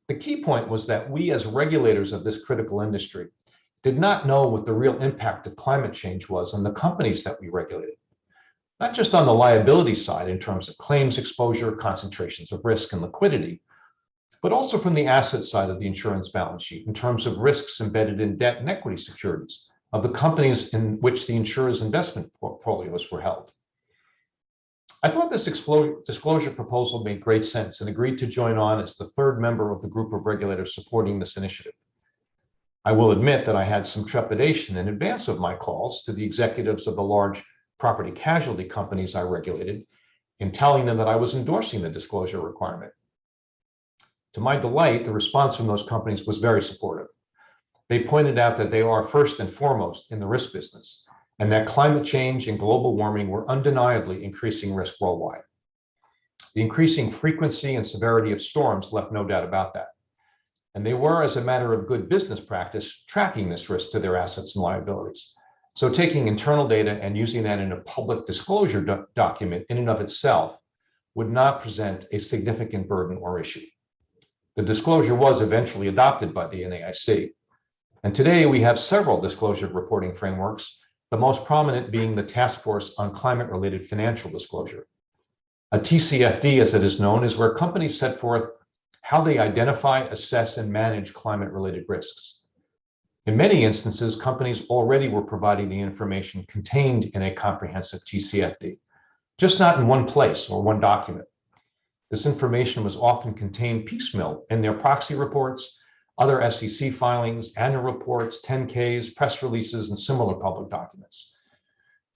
The key point was that we, as regulators of this critical industry, did not know what the real impact of climate change was on the companies that we regulated. Not just on the liability side in terms of claims exposure, concentrations of risk, and liquidity, but also from the asset side of the insurance balance sheet in terms of risks embedded in debt and equity securities of the companies in which the insurer's investment portfolios were held. I thought this disclosure proposal made great sense and agreed to join on as the third member of the group of regulators supporting this initiative. I will admit that I had some trepidation in advance of my calls to the executives of the large property casualty companies I regulated in telling them that I was endorsing the disclosure requirement. To my delight, the response from those companies was very supportive. They pointed out that they are first and foremost in the risk business, and that climate change and global warming were undeniably increasing risk worldwide. The increasing frequency and severity of storms left no doubt about that. And they were, as a matter of good business practice, tracking this risk to their assets and liabilities. So taking internal data and using that in a public disclosure document in and of itself would not present a significant burden or issue. The disclosure was eventually adopted by the NAIC. And today we have several disclosure reporting frameworks, the most prominent being the Task Force on Climate-Related Financial Disclosure. A TCFD, as it is known, is where companies set forth how they identify, assess, and manage climate-related risks. In many instances, companies already were providing the information contained in a comprehensive TCFD, just not in one place or one document. This information was often contained piecemeal in their proxy reports, other SEC filings, annual reports, 10-Ks, press releases, and similar public documents.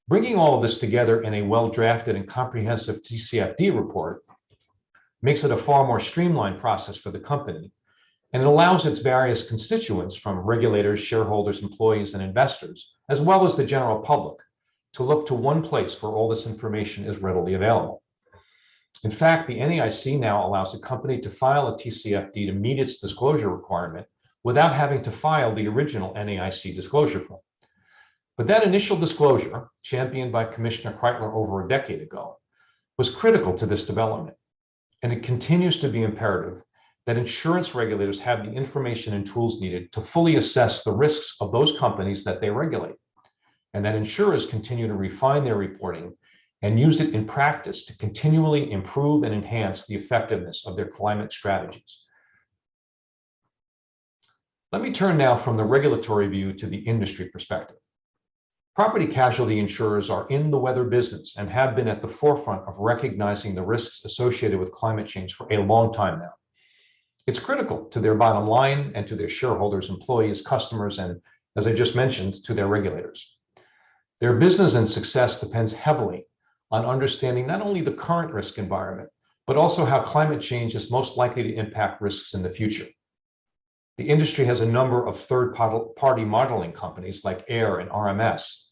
Bringing all of this together in a well-drafted and comprehensive TCFD report makes it a far more streamlined process for the company, and it allows its various constituents, from regulators, shareholders, employees, and investors, as well as the general public, to look to one place where all this information is readily available. In fact, the NAIC now allows a company to file a TCFD to meet its disclosure requirement without having to file the original NAIC disclosure form. But that initial disclosure, championed by Commissioner Kreidler over a decade ago, was critical to this development, and it continues to be imperative that insurance regulators have the information and tools needed to fully assess the risks of those companies that they regulate, and that insurers continue to refine their reporting and use it in practice to continually improve and enhance the effectiveness of their climate strategies. Let me turn now from the regulatory view to the industry perspective. Property casualty insurers are in the weather business and have been at the forefront of recognizing the risks associated with climate change for a long time now. It's critical to their bottom line and to their shareholders, employees, customers, and, as I just mentioned, to their regulators. Their business and success depends heavily on understanding not only the current risk environment, but also how climate change is most likely to impact risks in the future. The industry has a number of third-party modeling companies like AIR and RMS,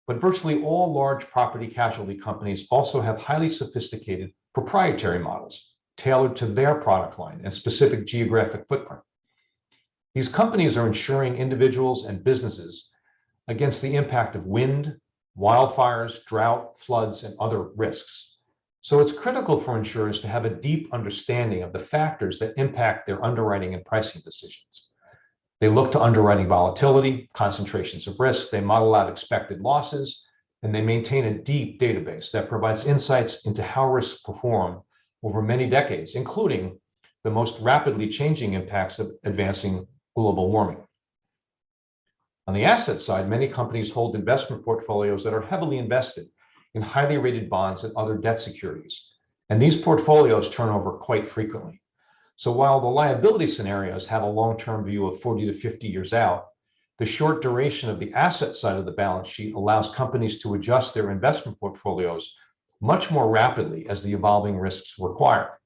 but virtually all large property casualty companies also have highly sophisticated proprietary models tailored to their product line and specific geographic footprint. These companies are insuring individuals and businesses against the impact of wind, wildfires, drought, floods, and other risks. So it's critical for insurers to have a deep understanding of the factors that impact their underwriting and pricing decisions. They look to underwriting volatility, concentrations of risk, they model out expected losses, and they maintain a deep database that provides insights into how risks perform over many decades, including the most rapidly changing impacts of advancing global warming. On the asset side, many companies hold investment portfolios that are heavily invested in highly rated bonds and other debt securities, and these portfolios turn over quite frequently. So while the liability scenarios have a long-term view of 40 to 50 years out, the short duration of the asset side of the balance sheet allows companies to adjust their investment portfolios much more rapidly as the evolving risks require.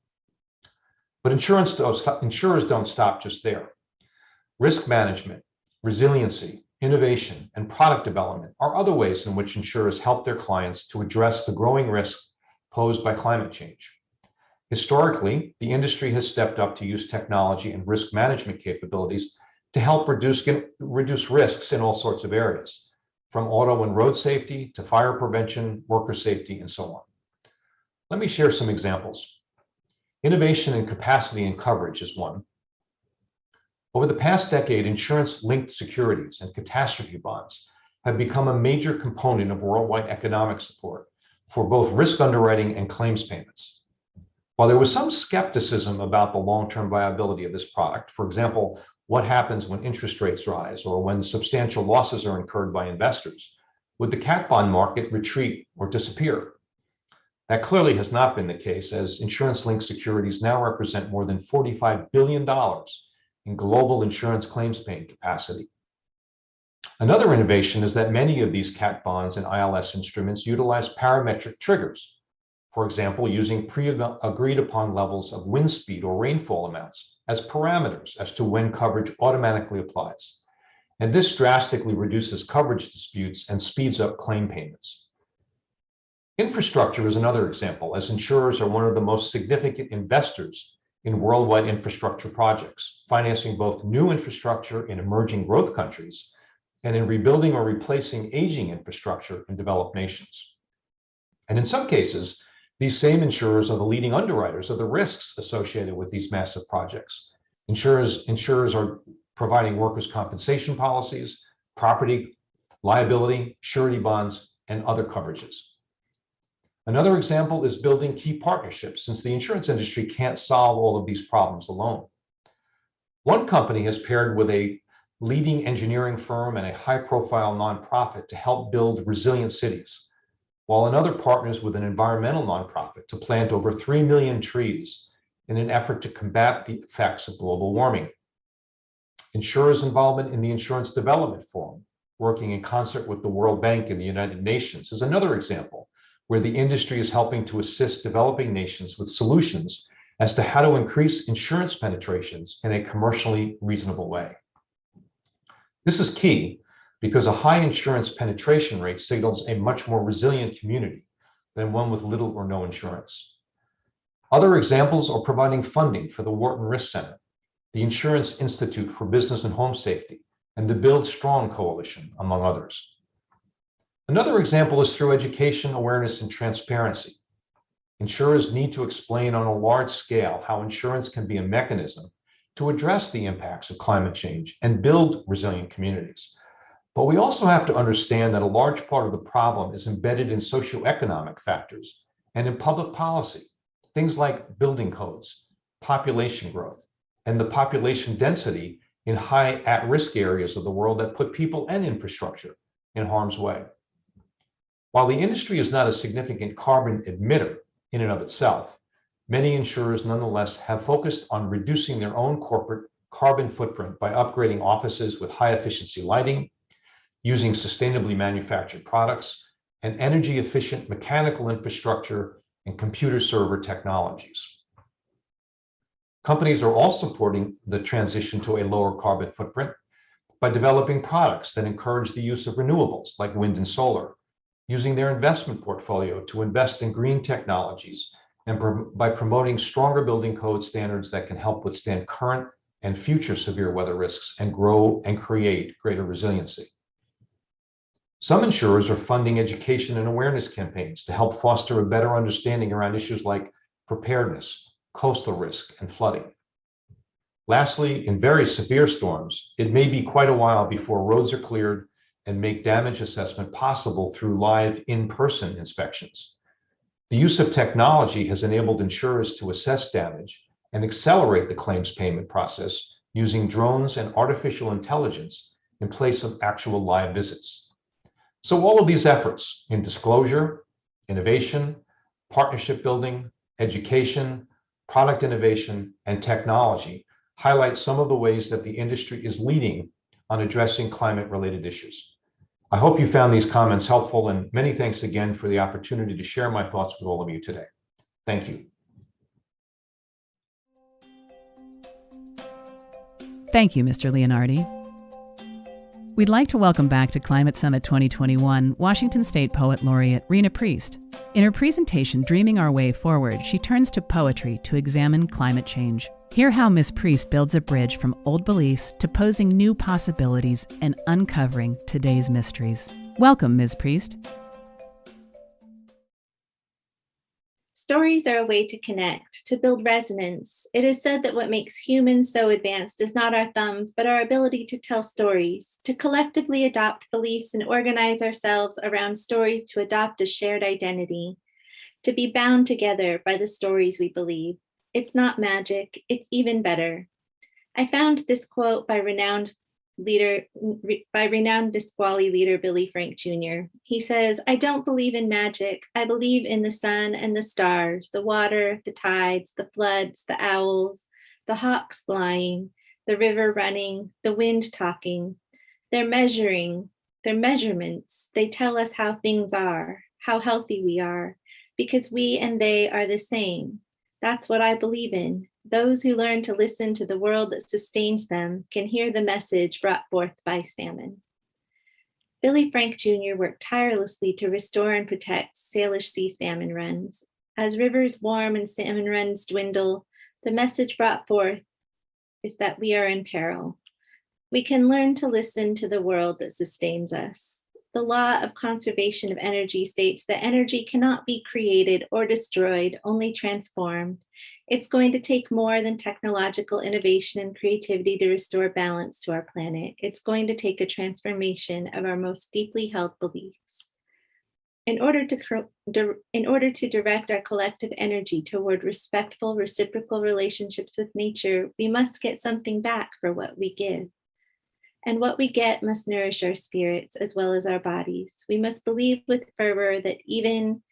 But insurers don't stop just there. Risk management, resiliency, innovation, and product development are other ways in which insurers help their clients to address the growing risk posed by climate change. Historically, the industry has stepped up to use technology and risk management capabilities to help reduce risks in all sorts of areas, from auto and road safety to fire prevention, worker safety, and so on. Let me share some examples. Innovation in capacity and coverage is one. Over the past decade, insurance-linked securities and catastrophe bonds have become a major component of worldwide economic support for both risk underwriting and claims payments. While there was some skepticism about the long-term viability of this product, for example, what happens when interest rates rise or when substantial losses are incurred by investors, would the cat bond market retreat or disappear? That clearly has not been the case, as insurance-linked securities now represent more than $45 billion in global insurance claims paying capacity. Another innovation is that many of these cat bonds and ILS instruments utilize parametric triggers. For example, using pre-agreed upon levels of wind speed or rainfall amounts as parameters as to when coverage automatically applies. And this drastically reduces coverage disputes and speeds up claim payments. Infrastructure is another example, as insurers are one of the most significant investors in worldwide infrastructure projects, financing both new infrastructure in emerging growth countries and in rebuilding or replacing aging infrastructure in developed nations. And in some cases, these same insurers are the leading underwriters of the risks associated with these massive projects. Insurers are providing workers' compensation policies, property, liability, surety bonds, and other coverages. Another example is building key partnerships, since the insurance industry can't solve all of these problems alone. One company has paired with a leading engineering firm and a high-profile nonprofit to help build resilient cities, while another partners with an environmental nonprofit to plant over 3 million trees in an effort to combat the effects of global warming. Insurers' involvement in the Insurance Development Forum, working in concert with the World Bank and the United Nations, is another example where the industry is helping to assist developing nations with solutions as to how to increase insurance penetrations in a commercially reasonable way. This is key because a high insurance penetration rate signals a much more resilient community than one with little or no insurance. Other examples are providing funding for the Wharton Risk Center, the Insurance Institute for Business and Home Safety, and the Build Strong Coalition, among others. Another example is through education, awareness, and transparency. Insurers need to explain on a large scale how insurance can be a mechanism to address the impacts of climate change and build resilient communities. But we also have to understand that a large part of the problem is embedded in socioeconomic factors and in public policy, things like building codes, population growth, and the population density in high at-risk areas of the world that put people and infrastructure in harm's way. While the industry is not a significant carbon emitter in and of itself, many insurers nonetheless have focused on reducing their own corporate carbon footprint by upgrading offices with high-efficiency lighting, using sustainably manufactured products, and energy-efficient mechanical infrastructure and computer server technologies. Companies are all supporting the transition to a lower carbon footprint by developing products that encourage the use of renewables like wind and solar, using their investment portfolio to invest in green technologies, and by promoting stronger building code standards that can help withstand current and future severe weather risks and grow and create greater resiliency. Some insurers are funding education and awareness campaigns to help foster a better understanding around issues like preparedness, coastal risk, and flooding. Lastly, in very severe storms, it may be quite a while before roads are cleared and make damage assessment possible through live in-person inspections. The use of technology has enabled insurers to assess damage and accelerate the claims payment process using drones and artificial intelligence in place of actual live visits. So all of these efforts in disclosure, innovation, partnership building, education, product innovation, and technology highlight some of the ways that the industry is leading on addressing climate-related issues. I hope you found these comments helpful, and many thanks again for the opportunity to share my thoughts with all of you today. Thank you. Thank you, Mr. Leonardi. We'd like to welcome back to Climate Summit 2021 Washington State Poet Laureate Rena Priest. In her presentation, Dreaming Our Way Forward, she turns to poetry to examine climate change. Hear how Ms. Priest builds a bridge from old beliefs to posing new possibilities and uncovering today's mysteries. Welcome, Ms. Priest. Stories are a way to connect, to build resonance. It is said that what makes humans so advanced is not our thumbs, but our ability to tell stories, to collectively adopt beliefs and organize ourselves around stories to adopt a shared identity, to be bound together by the stories we believe. It's not magic, it's even better. I found this quote by renowned Nisqually leader Billy Frank Jr. He says, "I don't believe in magic. I believe in the sun and the stars, the water, the tides, the floods, the owls, the hawks flying, the river running, the wind talking. They're measurements. They tell us how things are, how healthy we are, because we and they are the same. That's what I believe in. Those who learn to listen to the world that sustains them can hear the message brought forth by salmon." Billy Frank Jr. worked tirelessly to restore and protect Salish Sea salmon runs. As rivers warm and salmon runs dwindle, the message brought forth is that we are in peril. We can learn to listen to the world that sustains us. The law of conservation of energy states that energy cannot be created or destroyed, only transformed. It's going to take more than technological innovation and creativity to restore balance to our planet. It's going to take a transformation of our most deeply held beliefs. In order to direct our collective energy toward respectful, reciprocal relationships with nature, we must get something back for what we give. And what we get must nourish our spirits as well as our bodies. We must believe with fervor that even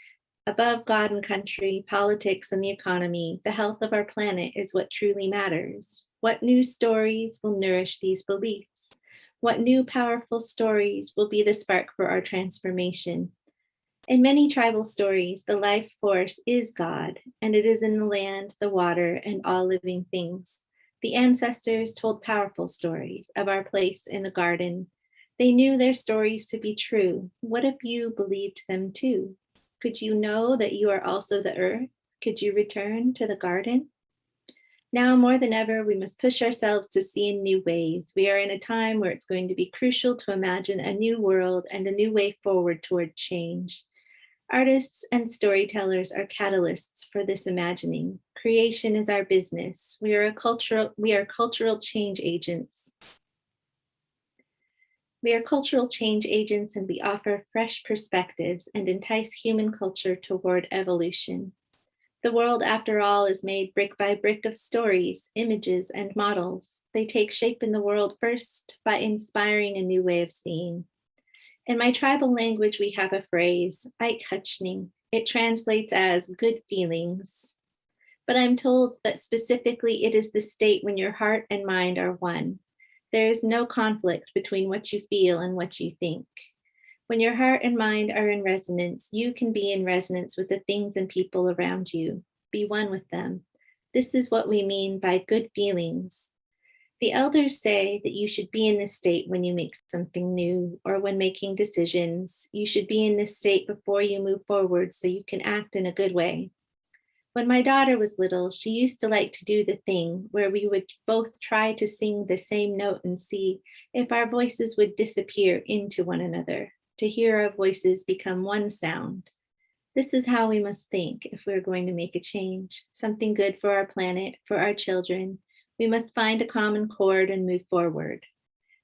above God and country, politics, and the economy, the health of our planet is what truly matters. What new stories will nourish these beliefs? What new powerful stories will be the spark for our transformation? In many tribal stories, the life force is God, and it is in the land, the water, and all living things. The ancestors told powerful stories of our place in the garden. They knew their stories to be true. What if you believed them too? Could you know that you are also the earth? Could you return to the garden? Now more than ever, we must push ourselves to see in new ways. We are in a time where it's going to be crucial to imagine a new world and a new way forward toward change. Artists and storytellers are catalysts for this imagining. Creation is our business. We are cultural change agents. We are cultural change agents, and we offer fresh perspectives and entice human culture toward evolution. The world, after all, is made brick by brick of stories, images, and models. They take shape in the world first by inspiring a new way of seeing. In my tribal language, we have a phrase, Aikachning. It translates as good feelings. But I'm told that specifically it is the state when your heart and mind are one. There is no conflict between what you feel and what you think. When your heart and mind are in resonance, you can be in resonance with the things and people around you. Be one with them. This is what we mean by good feelings. The elders say that you should be in this state when you make something new or when making decisions. You should be in this state before you move forward so you can act in a good way. When my daughter was little, she used to like to do the thing where we would both try to sing the same note and see if our voices would disappear into one another, to hear our voices become one sound. This is how we must think if we're going to make a change, something good for our planet, for our children. We must find a common chord and move forward.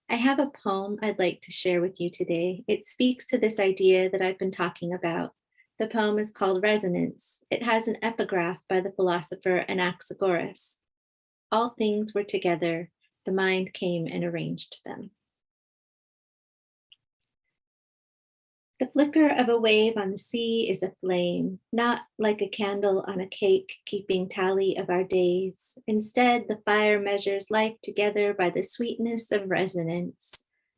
I have a poem I'd like to share with you today. It speaks to this idea that I've been talking about. The poem is called Resonance. It has an epigraph by the philosopher Anaxagoras. All things were together, the mind came and arranged them. The flicker of a wave on the sea is a flame, not like a candle on a cake keeping tally of our days. Instead, the fire measures life together by the sweetness of resonance.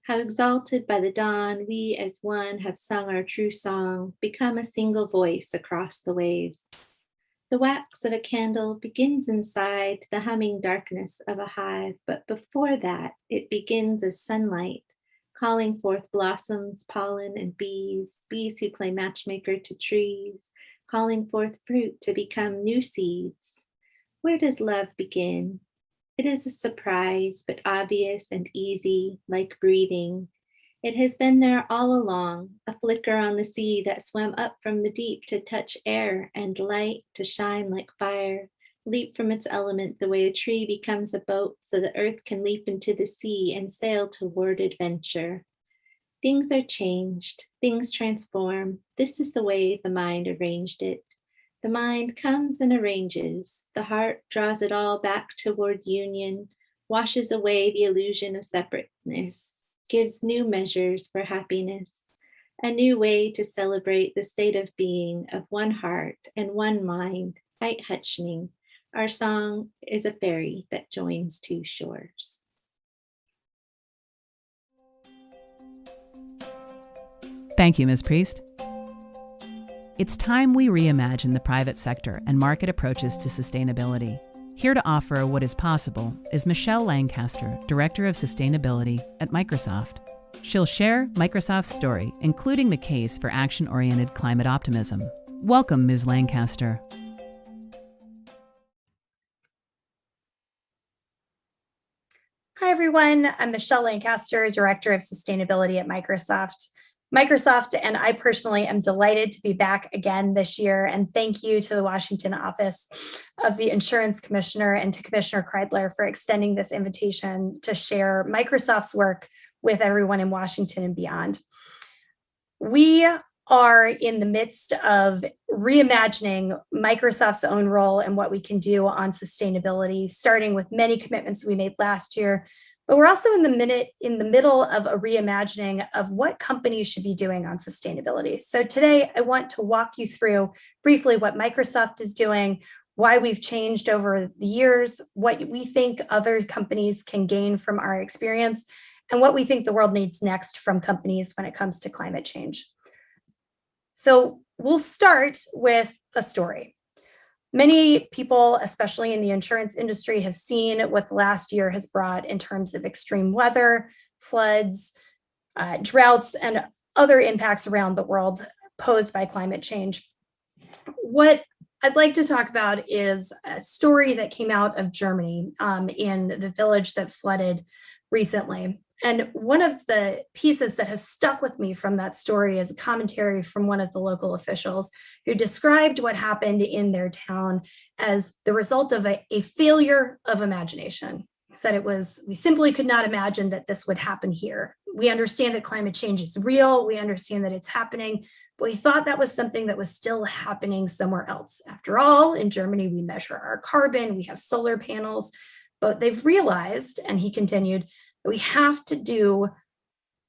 How exalted by the dawn, we as one have sung our true song, become a single voice across the waves. The wax of a candle begins inside the humming darkness of a hive, but before that, it begins as sunlight, calling forth blossoms, pollen, and bees who play matchmaker to trees, calling forth fruit to become new seeds. Where does love begin? It is a surprise, but obvious and easy, like breathing. It has been there all along, a flicker on the sea that swam up from the deep to touch air and light to shine like fire, leap from its element the way a tree becomes a boat so the earth can leap into the sea and sail toward adventure. Things are changed, things transform. This is the way the mind arranged it. The mind comes and arranges. The heart draws it all back toward union, washes away the illusion of separateness, gives new measures for happiness, a new way to celebrate the state of being of one heart and one mind, Ait Hutchning. Our song is a ferry that joins two shores. Thank you, Ms. Priest. It's time we reimagine the private sector and market approaches to sustainability. Here to offer what is possible is Michelle Lancaster, Director of Sustainability at Microsoft. She'll share Microsoft's story, including the case for action-oriented climate optimism. Welcome, Ms. Lancaster. Hi, everyone. I'm Michelle Lancaster, Director of Sustainability at Microsoft. Microsoft and I personally am delighted to be back again this year, and thank you to the Washington office of the Insurance Commissioner and to Commissioner Kreidler for extending this invitation to share Microsoft's work with everyone in Washington and beyond. We are in the midst of reimagining Microsoft's own role and what we can do on sustainability, starting with many commitments we made last year. But we're also in the middle of a reimagining of what companies should be doing on sustainability. So today, I want to walk you through briefly what Microsoft is doing, why we've changed over the years, what we think other companies can gain from our experience, and what we think the world needs next from companies when it comes to climate change. So we'll start with a story. Many people, especially in the insurance industry, have seen what the last year has brought in terms of extreme weather, floods, droughts, and other impacts around the world posed by climate change. What I'd like to talk about is a story that came out of Germany in the village that flooded recently. And one of the pieces that has stuck with me from that story is a commentary from one of the local officials who described what happened in their town as the result of a failure of imagination. Said we simply could not imagine that this would happen here. We understand that climate change is real. We understand that it's happening, but we thought that was something that was still happening somewhere else. After all, in Germany, we measure our carbon, we have solar panels, but they've realized, and he continued, we have to do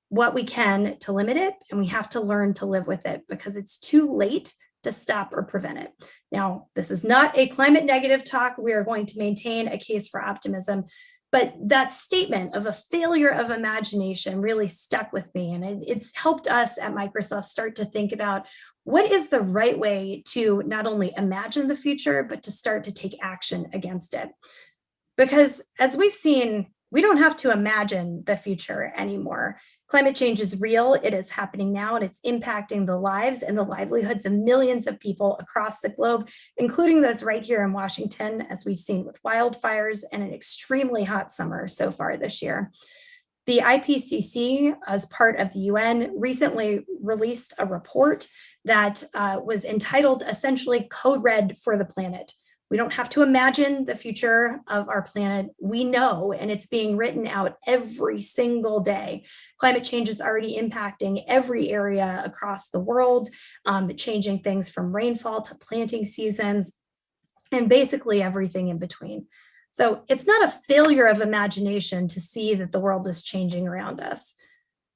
what we can to limit it, and we have to learn to live with it because it's too late to stop or prevent it. Now, this is not a climate negative talk. We are going to maintain a case for optimism, but that statement of a failure of imagination really stuck with me, and it's helped us at Microsoft start to think about what is the right way to not only imagine the future, but to start to take action against it. Because as we've seen, we don't have to imagine the future anymore. Climate change is real, it is happening now, and it's impacting the lives and the livelihoods of millions of people across the globe, including those right here in Washington, as we've seen with wildfires and an extremely hot summer so far this year. The IPCC, as part of the UN, recently released a report that was entitled essentially Code Red for the Planet, We don't have to imagine the future of our planet. We know, and it's being written out every single day. Climate change is already impacting every area across the world, changing things from rainfall to planting seasons, and basically everything in between. So it's not a failure of imagination to see that the world is changing around us.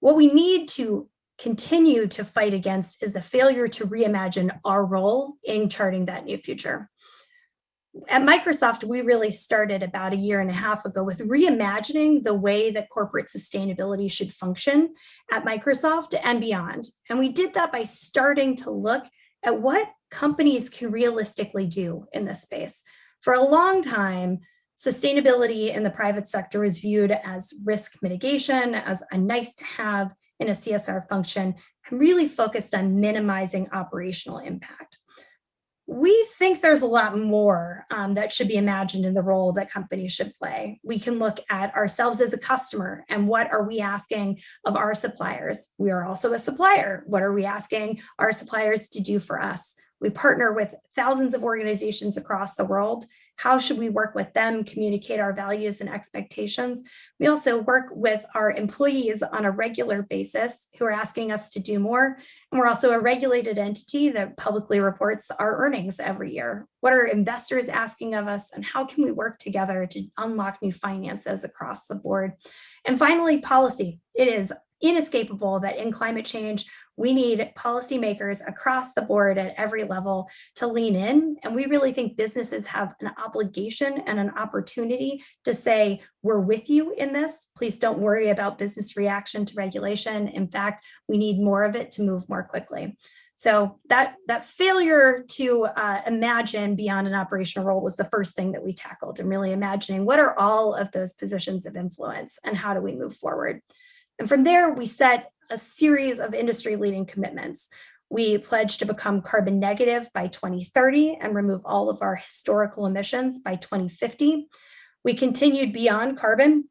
What we need to continue to fight against is the failure to reimagine our role in charting that new future. At Microsoft, we really started about a year and a half ago with reimagining the way that corporate sustainability should function at Microsoft and beyond. And we did that by starting to look at what companies can realistically do in this space. For a long time, sustainability in the private sector was viewed as risk mitigation, as a nice to have in a CSR function, and really focused on minimizing operational impact. We think there's a lot more that should be imagined in the role that companies should play. We can look at ourselves as a customer and what are we asking of our suppliers? We are also a supplier. What are we asking our suppliers to do for us? We partner with thousands of organizations across the world. How should we work with them, communicate our values and expectations? We also work with our employees on a regular basis who are asking us to do more. And we're also a regulated entity that publicly reports our earnings every year. What are investors asking of us, and how can we work together to unlock new finances across the board? And finally, policy. It is inescapable that in climate change, we need policymakers across the board at every level to lean in. And we really think businesses have an obligation and an opportunity to say, we're with you in this. Please don't worry about business reaction to regulation. In fact, we need more of it to move more quickly. So that failure to imagine beyond an operational role was the first thing that we tackled, and really imagining what are all of those positions of influence and how do we move forward. And from there, we set a series of industry-leading commitments. We pledged to become carbon negative by 2030 and remove all of our historical emissions by 2050. We continued beyond carbon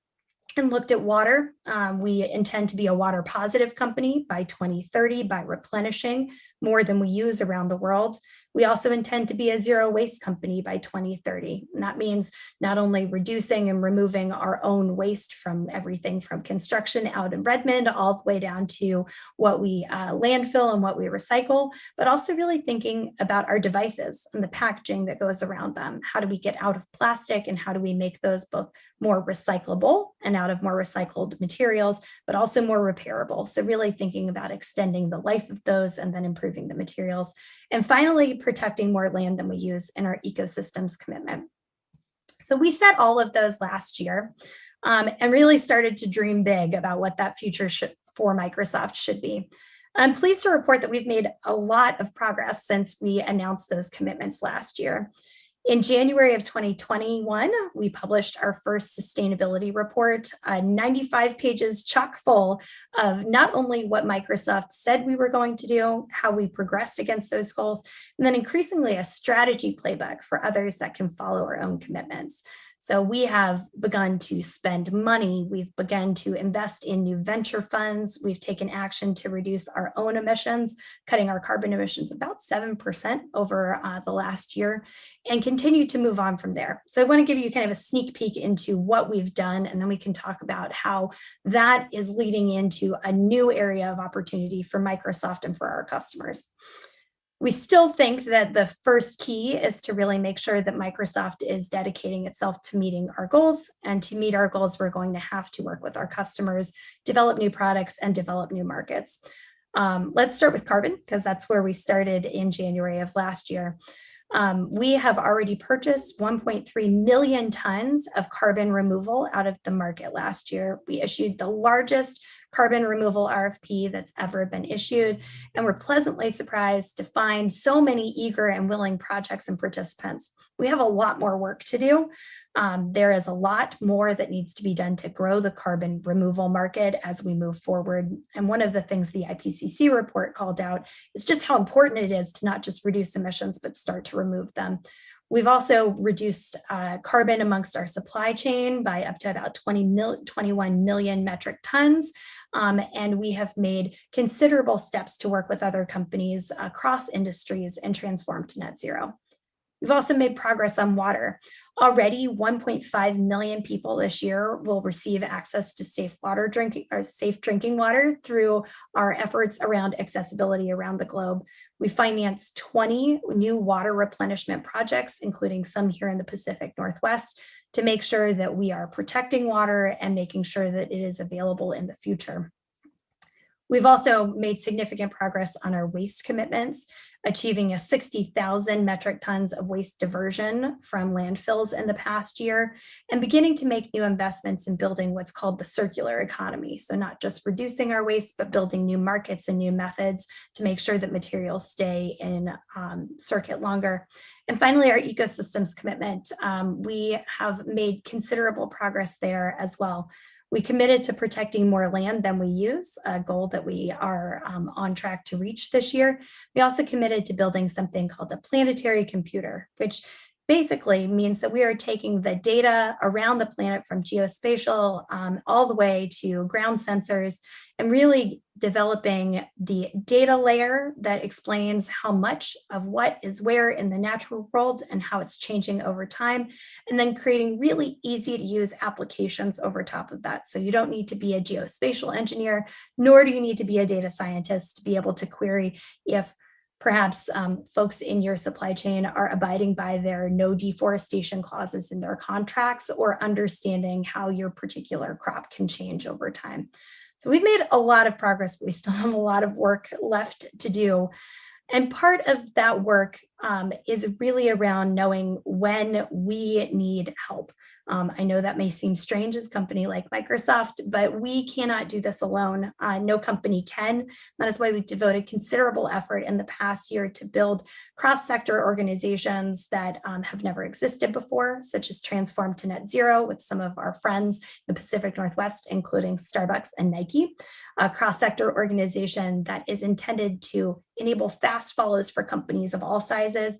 and looked at water. We intend to be a water positive company by 2030 by replenishing more than we use around the world. We also intend to be a zero waste company by 2030. And that means not only reducing and removing our own waste from everything from construction out in Redmond all the way down to what we landfill and what we recycle, but also really thinking about our devices and the packaging that goes around them. How do we get out of plastic, and how do we make those both more recyclable and out of more recycled materials, but also more repairable? So really thinking about extending the life of those and then improving the materials. And finally, protecting more land than we use in our ecosystems commitment. So we set all of those last year and really started to dream big about what that future for Microsoft should be. I'm pleased to report that we've made a lot of progress since we announced those commitments last year. In January of 2021, we published our first sustainability report, 95 pages chock full of not only what Microsoft said we were going to do, how we progressed against those goals, and then increasingly a strategy playbook for others that can follow our own commitments. So we have begun to spend money. We've begun to invest in new venture funds. We've taken action to reduce our own emissions, cutting our carbon emissions about 7% over the last year, and continue to move on from there. So I want to give you kind of a sneak peek into what we've done, and then we can talk about how that is leading into a new area of opportunity for Microsoft and for our customers. We still think that the first key is to really make sure that Microsoft is dedicating itself to meeting our goals. And to meet our goals, we're going to have to work with our customers, develop new products, and develop new markets. Let's start with carbon, because that's where we started in January of last year. We have already purchased 1.3 million tons of carbon removal out of the market last year. We issued the largest carbon removal RFP that's ever been issued, and we're pleasantly surprised to find so many eager and willing projects and participants. We have a lot more work to do. There is a lot more that needs to be done to grow the carbon removal market as we move forward. And one of the things the IPCC report called out is just how important it is to not just reduce emissions, but start to remove them. We've also reduced carbon amongst our supply chain by up to about 21 million metric tons. And we have made considerable steps to work with other companies across industries and transform to net zero. We've also made progress on water. Already, 1.5 million people this year will receive access to safe drinking water through our efforts around accessibility around the globe. We financed 20 new water replenishment projects, including some here in the Pacific Northwest, to make sure that we are protecting water and making sure that it is available in the future. We've also made significant progress on our waste commitments, achieving a 60,000 metric tons of waste diversion from landfills in the past year, and beginning to make new investments in building what's called the circular economy. So not just reducing our waste, but building new markets and new methods to make sure that materials stay in circuit longer. And finally, our ecosystems commitment. We have made considerable progress there as well. We committed to protecting more land than we use, a goal that we are on track to reach this year. We also committed to building something called a planetary computer, which basically means that we are taking the data around the planet from geospatial all the way to ground sensors and really developing the data layer that explains how much of what is where in the natural world and how it's changing over time, and then creating really easy to use applications over top of that. So you don't need to be a geospatial engineer, nor do you need to be a data scientist to be able to query if perhaps folks in your supply chain are abiding by their no deforestation clauses in their contracts, or understanding how your particular crop can change over time. So we've made a lot of progress, but we still have a lot of work left to do. And part of that work is really around knowing when we need help. I know that may seem strange as a company like Microsoft, but we cannot do this alone. No company can. That is why we've devoted considerable effort in the past year to build cross-sector organizations that have never existed before, such as Transform to Net Zero with some of our friends in the Pacific Northwest, including Starbucks and Nike, a cross-sector organization that is intended to enable fast follows for companies of all sizes,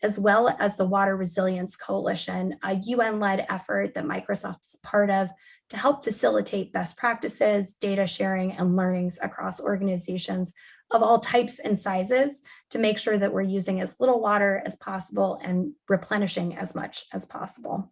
as well as the Water Resilience Coalition, a UN-led effort that Microsoft is part of to help facilitate best practices, data sharing, and learnings across organizations of all types and sizes to make sure that we're using as little water as possible and replenishing as much as possible.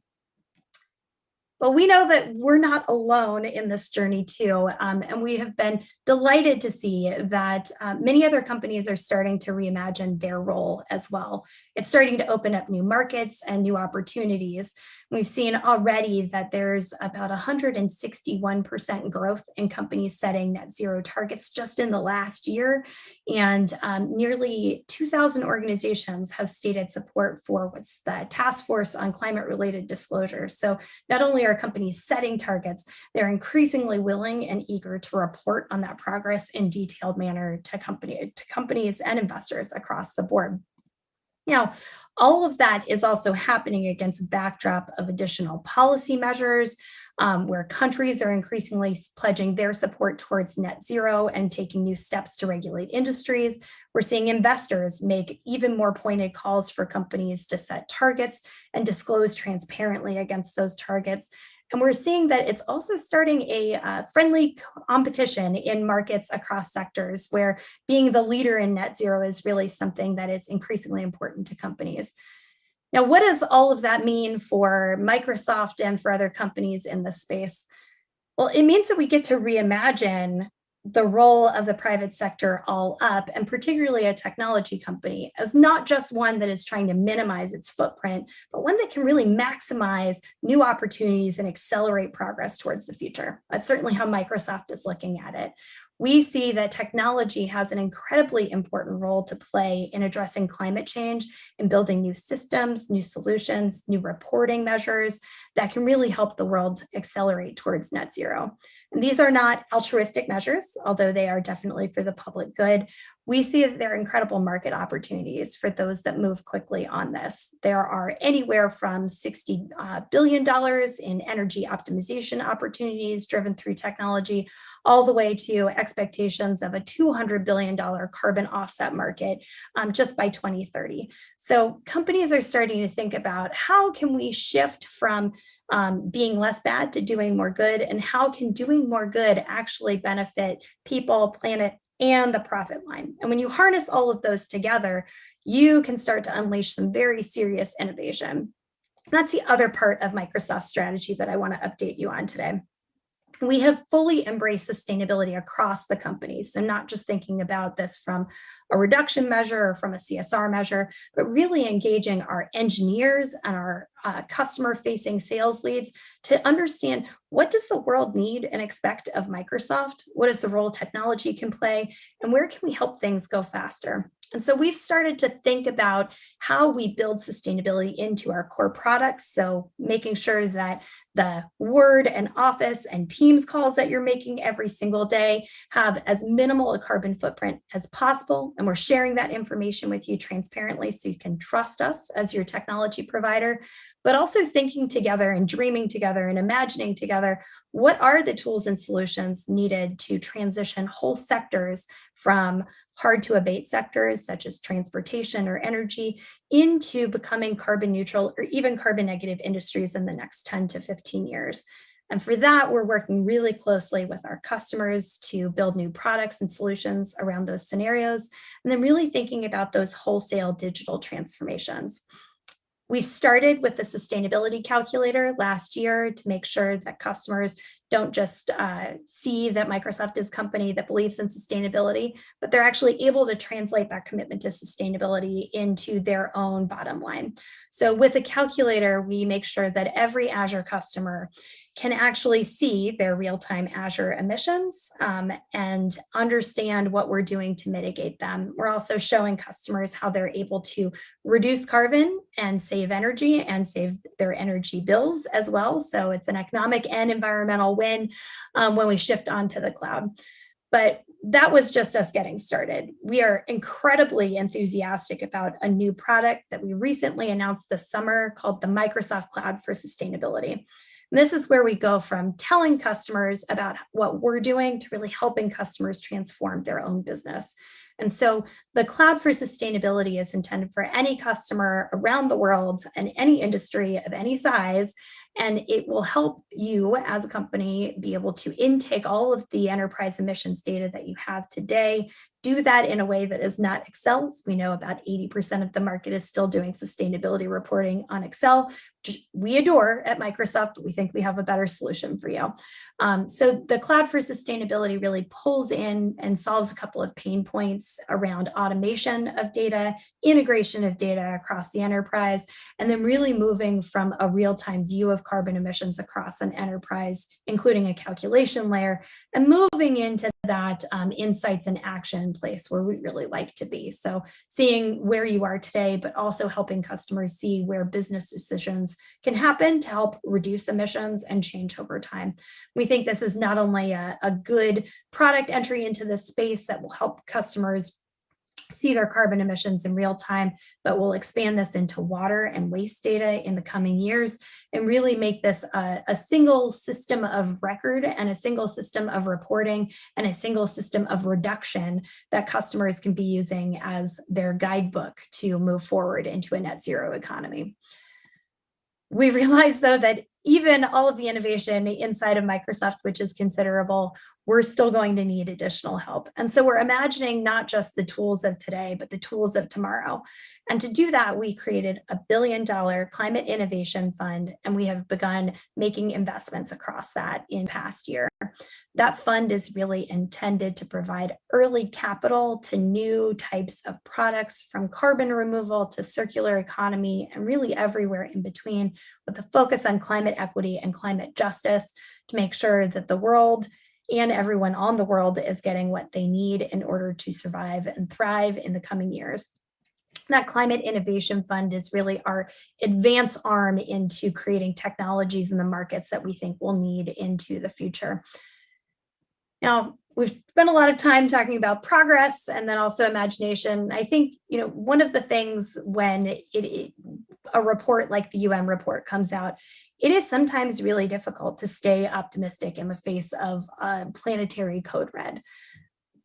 But we know that we're not alone in this journey too, and we have been delighted to see that many other companies are starting to reimagine their role as well. It's starting to open up new markets and new opportunities. We've seen already that there's about 161% growth in companies setting net zero targets just in the last year, and nearly 2,000 organizations have stated support for what's the Task Force on Climate-Related Disclosures. So not only are companies setting targets, they're increasingly willing and eager to report on that progress in detailed manner to companies and investors across the board. Now, all of that is also happening against a backdrop of additional policy measures where countries are increasingly pledging their support towards net zero and taking new steps to regulate industries. We're seeing investors make even more pointed calls for companies to set targets and disclose transparently against those targets. And we're seeing that it's also starting a friendly competition in markets across sectors where being the leader in net zero is really something that is increasingly important to companies. Now, what does all of that mean for Microsoft and for other companies in this space? Well, it means that we get to reimagine the role of the private sector all up, and particularly a technology company, as not just one that is trying to minimize its footprint, but one that can really maximize new opportunities and accelerate progress towards the future. That's certainly how Microsoft is looking at it. We see that technology has an incredibly important role to play in addressing climate change and building new systems, new solutions, new reporting measures that can really help the world accelerate towards net zero. And these are not altruistic measures, although they are definitely for the public good. We see that there are incredible market opportunities for those that move quickly on this. There are anywhere from $60 billion in energy optimization opportunities driven through technology, all the way to expectations of a $200 billion carbon offset market just by 2030. So companies are starting to think about how can we shift from being less bad to doing more good, and how can doing more good actually benefit people, planet, and the profit line. And when you harness all of those together, you can start to unleash some very serious innovation. That's the other part of Microsoft's strategy that I want to update you on today. We have fully embraced sustainability across the company. So not just thinking about this from a reduction measure or from a CSR measure, but really engaging our engineers and our customer-facing sales leads to understand, what does the world need and expect of Microsoft? What is the role technology can play? And where can we help things go faster? And so we've started to think about how we build sustainability into our core products. So making sure that the Word and Office and Teams calls that you're making every single day have as minimal a carbon footprint as possible. And we're sharing that information with you transparently so you can trust us as your technology provider, but also thinking together and dreaming together and imagining together, what are the tools and solutions needed to transition whole sectors from hard to abate sectors such as transportation or energy into becoming carbon neutral or even carbon negative industries in the next 10 to 15 years. And for that, we're working really closely with our customers to build new products and solutions around those scenarios, and then really thinking about those wholesale digital transformations. We started with the sustainability calculator last year to make sure that customers don't just see that Microsoft is a company that believes in sustainability, but they're actually able to translate that commitment to sustainability into their own bottom line. So with the calculator, we make sure that every Azure customer can actually see their real-time Azure emissions and understand what we're doing to mitigate them. We're also showing customers how they're able to reduce carbon and save energy and save their energy bills as well. So it's an economic and environmental win when we shift onto the cloud. But that was just us getting started. We are incredibly enthusiastic about a new product that we recently announced this summer called the Microsoft Cloud for Sustainability. And this is where we go from telling customers about what we're doing to really helping customers transform their own business. And so the Cloud for Sustainability is intended for any customer around the world and any industry of any size. And it will help you as a company be able to intake all of the enterprise emissions data that you have today, do that in a way that is not Excel. We know about 80% of the market is still doing sustainability reporting on Excel, which we adore at Microsoft, but we think we have a better solution for you. So the Cloud for Sustainability really pulls in and solves a couple of pain points around automation of data, integration of data across the enterprise, and then really moving from a real-time view of carbon emissions across an enterprise, including a calculation layer, and moving into that insights and action place where we really like to be. So seeing where you are today, but also helping customers see where business decisions can happen to help reduce emissions and change over time. We think this is not only a good product entry into this space that will help customers see their carbon emissions in real time, but we'll expand this into water and waste data in the coming years and really make this a single system of record and a single system of reporting and a single system of reduction that customers can be using as their guidebook to move forward into a net zero economy. We realize, though, that even all of the innovation inside of Microsoft, which is considerable, we're still going to need additional help. And so we're imagining not just the tools of today, but the tools of tomorrow. And to do that, we created a $1 billion climate innovation fund, and we have begun making investments across that in past year. That fund is really intended to provide early capital to new types of products, from carbon removal to circular economy and really everywhere in between, with a focus on climate equity and climate justice to make sure that the world and everyone on the world is getting what they need in order to survive and thrive in the coming years. That Climate Innovation Fund is really our advance arm into creating technologies in the markets that we think we'll need into the future. Now, we've spent a lot of time talking about progress and then also imagination. I think, one of the things when a report like the UN report comes out, it is sometimes really difficult to stay optimistic in the face of planetary code red.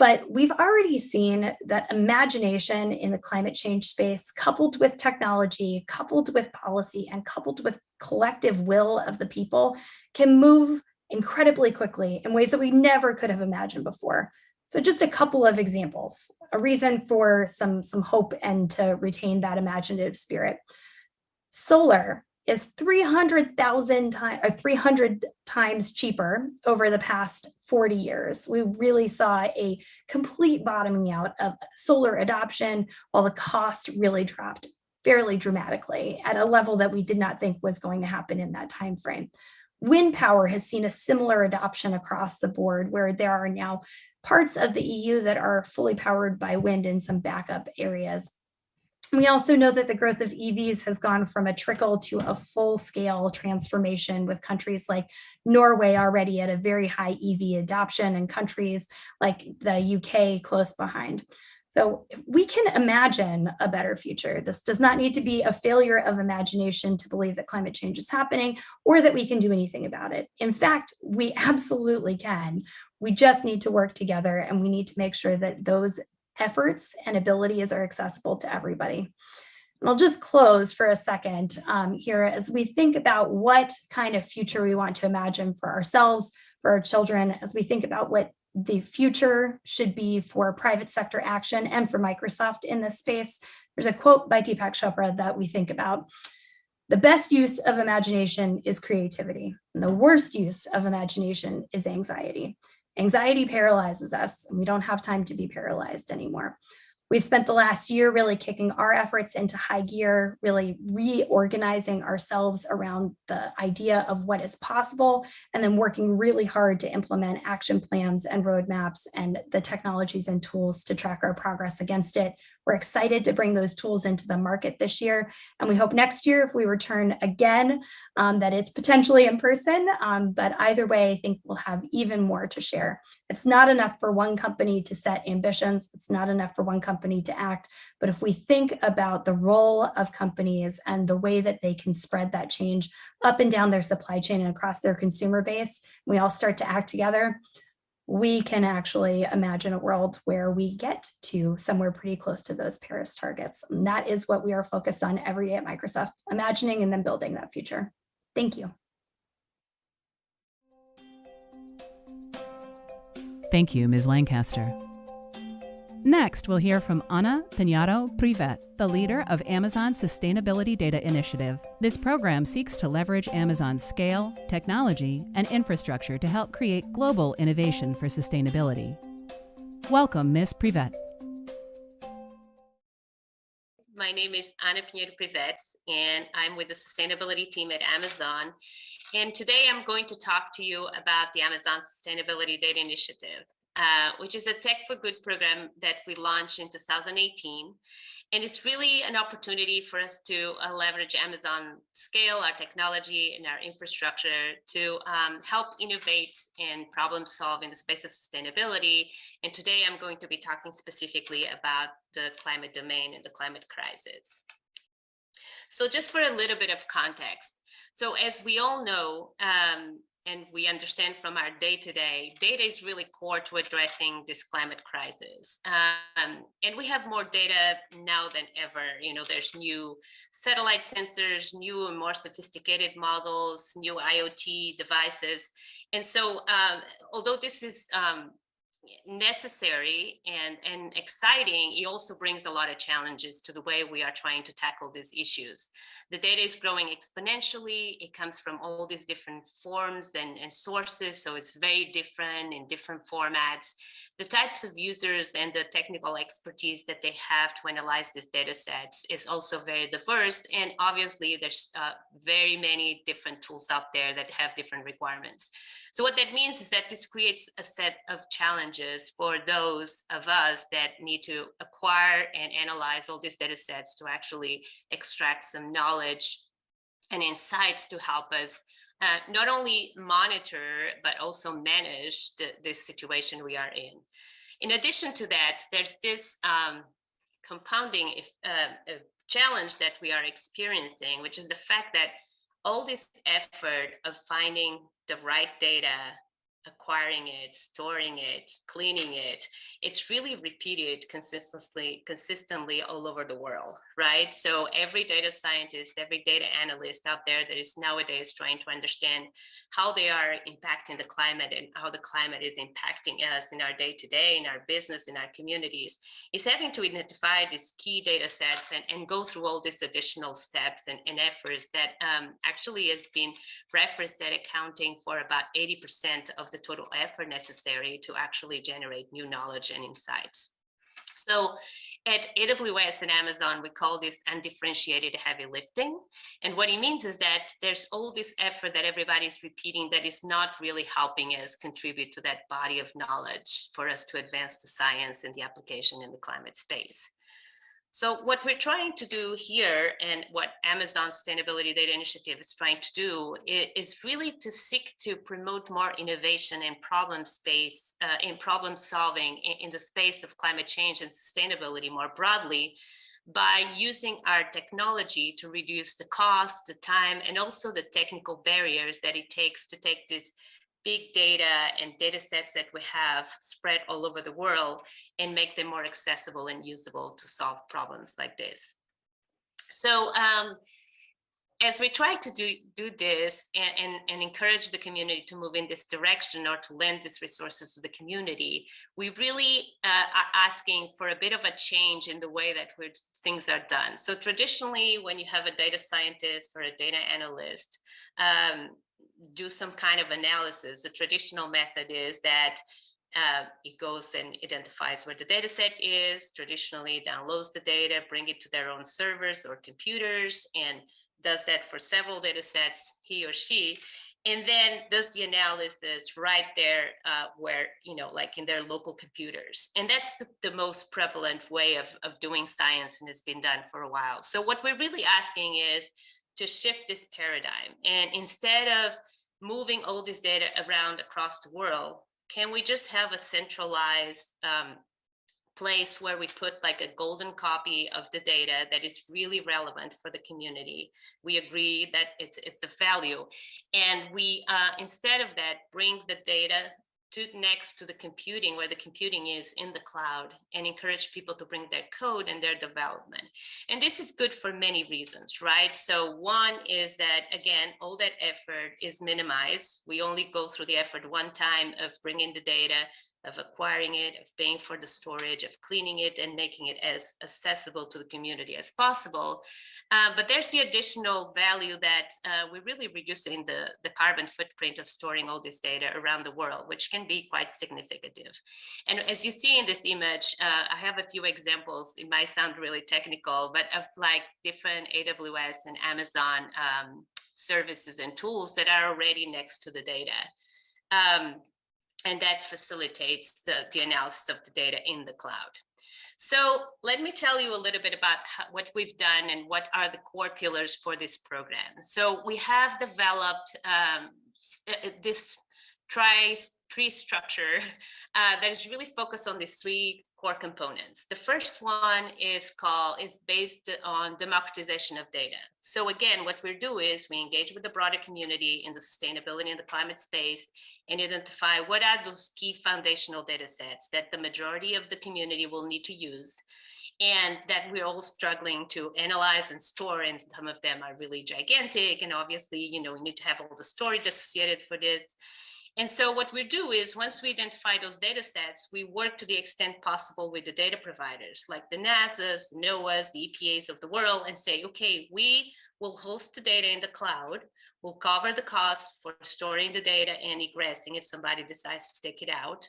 But we've already seen that imagination in the climate change space, coupled with technology, coupled with policy, and coupled with collective will of the people, can move incredibly quickly in ways that we never could have imagined before. So just a couple of examples, a reason for some hope and to retain that imaginative spirit. Solar is 300,000 times or 300 times cheaper over the past 40 years. We really saw a complete bottoming out of solar adoption while the cost really dropped fairly dramatically at a level that we did not think was going to happen in that time frame. Wind power has seen a similar adoption across the board, where there are now parts of the EU that are fully powered by wind in some backup areas. We also know that the growth of EVs has gone from a trickle to a full-scale transformation, with countries like Norway already at a very high EV adoption and countries like the UK close behind. So we can imagine a better future. This does not need to be a failure of imagination to believe that climate change is happening or that we can do anything about it. In fact, we absolutely can. We just need to work together, and we need to make sure that those efforts and abilities are accessible to everybody. And I'll just close for a second here as we think about what kind of future we want to imagine for ourselves, for our children, as we think about what the future should be for private sector action and for Microsoft in this space. There's a quote by Deepak Chopra that we think about. The best use of imagination is creativity, and the worst use of imagination is anxiety. Anxiety paralyzes us, and we don't have time to be paralyzed anymore. We've spent the last year really kicking our efforts into high gear, really reorganizing ourselves around the idea of what is possible, and then working really hard to implement action plans and roadmaps and the technologies and tools to track our progress against it. We're excited to bring those tools into the market this year, and we hope next year, if we return again, that it's potentially in person, but either way, I think we'll have even more to share. It's not enough for one company to set ambitions. It's not enough for one company to act. But if we think about the role of companies and the way that they can spread that change up and down their supply chain and across their consumer base, we all start to act together, we can actually imagine a world where we get to somewhere pretty close to those Paris targets. And that is what we are focused on every day at Microsoft, imagining and then building that future. Thank you. Thank you, Ms. Lancaster. Next, we'll hear from Ana Piñado-Privet, the leader of Amazon's Sustainability Data Initiative. This program seeks to leverage Amazon's scale, technology, and infrastructure to help create global innovation for sustainability. Welcome, Ms. Privet. My name is Ana Piñado-Privet, and I'm with the sustainability team at Amazon. And today I'm going to talk to you about the Amazon Sustainability Data Initiative, which is a Tech for Good program that we launched in 2018. And it's really an opportunity for us to leverage Amazon scale, our technology, and our infrastructure to help innovate and problem solve in the space of sustainability. And today I'm going to be talking specifically about the climate domain and the climate crisis. So just for a little bit of context. So as we all know, and we understand from our day-to-day, data is really core to addressing this climate crisis. And we have more data now than ever. You know, there's new satellite sensors, new and more sophisticated models, new IoT devices. And so although this is necessary and exciting, it also brings a lot of challenges to the way we are trying to tackle these issues. The data is growing exponentially. It comes from all these different forms and sources, so it's very different in different formats. The types of users and the technical expertise that they have to analyze these data sets is also very diverse, and obviously there's very many different tools out there that have different requirements. So what that means is that this creates a set of challenges for those of us that need to acquire and analyze all these data sets to actually extract some knowledge and insights to help us not only monitor, but also manage this situation we are in. In addition to that, there's this compounding challenge that we are experiencing, which is the fact that all this effort of finding the right data acquiring it, storing it, cleaning it. It's really repeated consistently all over the world, right? So every data scientist, every data analyst out there that is nowadays trying to understand how they are impacting the climate and how the climate is impacting us in our day-to-day, in our business, in our communities, is having to identify these key data sets and go through all these additional steps and efforts that actually has been referenced at accounting for about 80% of the total effort necessary to actually generate new knowledge and insights. So at AWS and Amazon, we call this undifferentiated heavy lifting. And what it means is that there's all this effort that everybody's repeating that is not really helping us contribute to that body of knowledge for us to advance the science and the application in the climate space. So what we're trying to do here, and what Amazon Sustainability Data Initiative is trying to do, is really to seek to promote more innovation and problem solving in the space of climate change and sustainability more broadly, by using our technology to reduce the cost, the time, and also the technical barriers that it takes to take this big data and data sets that we have spread all over the world and make them more accessible and usable to solve problems like this. So as we try to do this and encourage the community to move in this direction, or to lend these resources to the community, we really are asking for a bit of a change in the way that things are done. So traditionally, when you have a data scientist or a data analyst do some kind of analysis, the traditional method is that it goes and identifies where the data set is, traditionally downloads the data, bring it to their own servers or computers, and does that for several data sets, he or she, and then does the analysis right there where, like in their local computers. And that's the most prevalent way of doing science, and it's been done for a while. So what we're really asking is to shift this paradigm. And instead of moving all this data around across the world, can we just have a centralized place where we put like a golden copy of the data that is really relevant for the community? We agree that it's the value. And we, instead of that, bring the data next to the computing, where the computing is in the cloud, and encourage people to bring their code and their development. And this is good for many reasons, right? So one is that, again, all that effort is minimized. We only go through the effort one time of bringing the data, of acquiring it, of paying for the storage, of cleaning it, and making it as accessible to the community as possible. But there's the additional value that we're really reducing the carbon footprint of storing all this data around the world, which can be quite significant. And as you see in this image, I have a few examples. It might sound really technical, but of like different AWS and Amazon services and tools that are already next to the data. And that facilitates the analysis of the data in the cloud. So let me tell you a little bit about what we've done and what are the core pillars for this program. So we have developed this tree structure that is really focused on these three core components. The first one is based on democratization of data. So again, what we do is we engage with the broader community in the sustainability and the climate space and identify what are those key foundational data sets that the majority of the community will need to use, and that we're all struggling to analyze and store, and some of them are really gigantic, and obviously, we need to have all the storage associated for this. And so what we do is, once we identify those data sets, we work to the extent possible with the data providers, like the NASA's, NOAA's, the EPA's of the world, and say, okay, we will host the data in the cloud, we'll cover the cost for storing the data and egressing if somebody decides to take it out.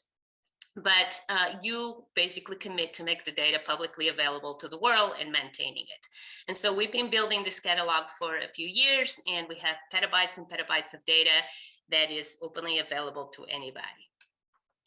But you basically commit to make the data publicly available to the world and maintaining it. And so we've been building this catalog for a few years, and we have petabytes and petabytes of data that is openly available to anybody.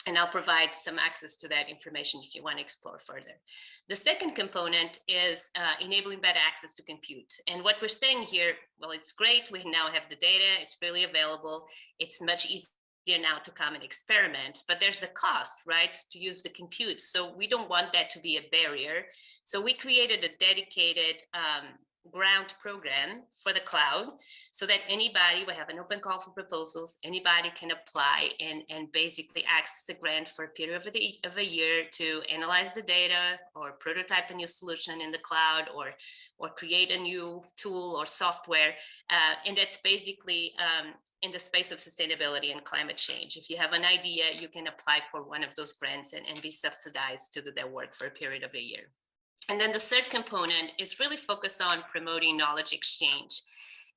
And I'll provide some access to that information if you want to explore further. The second component is enabling better access to compute. And what we're saying here, well, it's great. We now have the data, it's freely available. It's much easier now to come and experiment, but there's a cost, right, to use the compute. So we don't want that to be a barrier. So we created a dedicated grant program for the cloud so that anybody, we have an open call for proposals, anybody can apply and basically access the grant for a period of a year to analyze the data or prototype a new solution in the cloud or create a new tool or software. And that's basically in the space of sustainability and climate change. If you have an idea, you can apply for one of those grants and be subsidized to do that work for a period of a year. And then the third component is really focused on promoting knowledge exchange.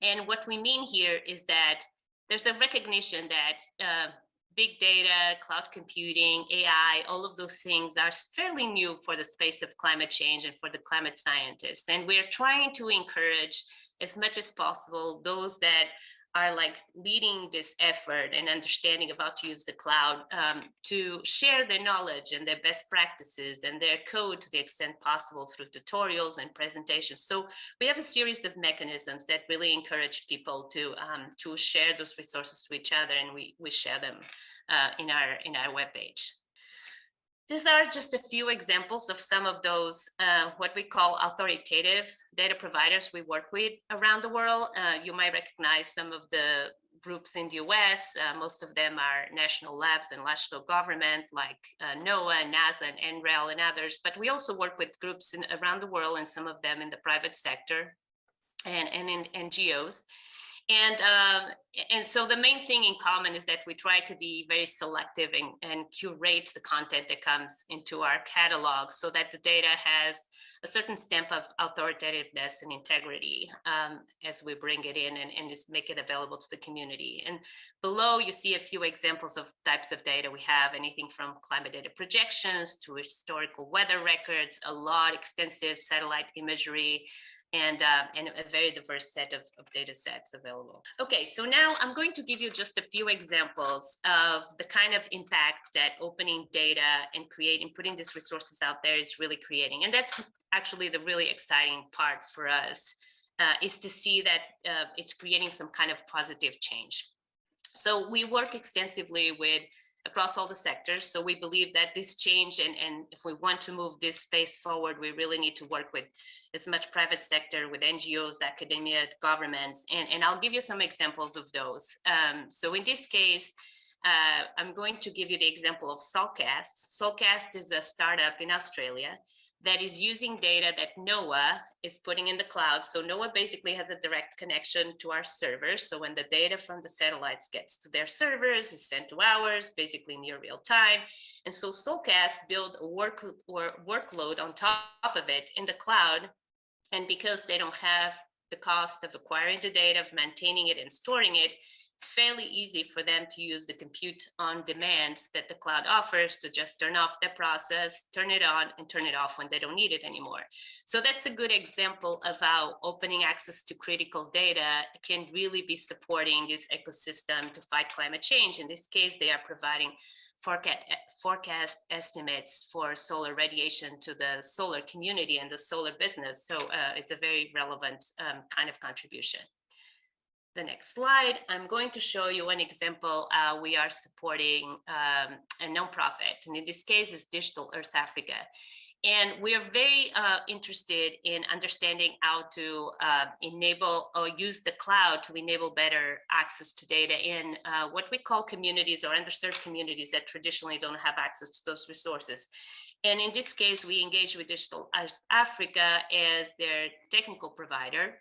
And what we mean here is that there's a recognition that big data, cloud computing, AI, all of those things are fairly new for the space of climate change and for the climate scientists. And we're trying to encourage as much as possible those that are like leading this effort and understanding of how to use the cloud to share their knowledge and their best practices and their code to the extent possible through tutorials and presentations. So we have a series of mechanisms that really encourage people to share those resources to each other, and we share them in our webpage. These are just a few examples of some of those what we call authoritative data providers we work with around the world. You might recognize some of the groups in the US. Most of them are national labs and national government like NOAA, NASA, and NREL and others. But we also work with groups around the world, and some of them in the private sector and in NGOs. And so the main thing in common is that we try to be very selective and curate the content that comes into our catalog so that the data has a certain stamp of authoritativeness and integrity as we bring it in and just make it available to the community. And below you see a few examples of types of data we have, anything from climate data projections to historical weather records, a lot extensive satellite imagery, and a very diverse set of data sets available. Okay, so now I'm going to give you just a few examples of the kind of impact that opening data and putting these resources out there is really creating. And that's actually the really exciting part for us, is to see that it's creating some kind of positive change. So we work extensively across all the sectors. So we believe that this change, and if we want to move this space forward, we really need to work with as much private sector, with NGOs, academia, governments, and I'll give you some examples of those. So in this case, I'm going to give you the example of Solcast. Solcast is a startup in Australia that is using data that NOAA is putting in the cloud. So NOAA basically has a direct connection to our servers. So when the data from the satellites gets to their servers, is sent to ours, basically near real time. And so Solcast built a workload on top of it in the cloud. And because they don't have the cost of acquiring the data, of maintaining it and storing it, it's fairly easy for them to use the compute on demand that the cloud offers to just turn off their process, turn it on, and turn it off when they don't need it anymore. So that's a good example of how opening access to critical data can really be supporting this ecosystem to fight climate change. In this case, they are providing forecast estimates for solar radiation to the solar community and the solar business. So it's a very relevant kind of contribution. The next slide, I'm going to show you an example. We are supporting a nonprofit, and in this case, it's Digital Earth Africa. And we are very interested in understanding how to enable or use the cloud to enable better access to data in what we call communities or underserved communities that traditionally don't have access to those resources. And in this case, we engage with Digital Earth Africa as their technical provider,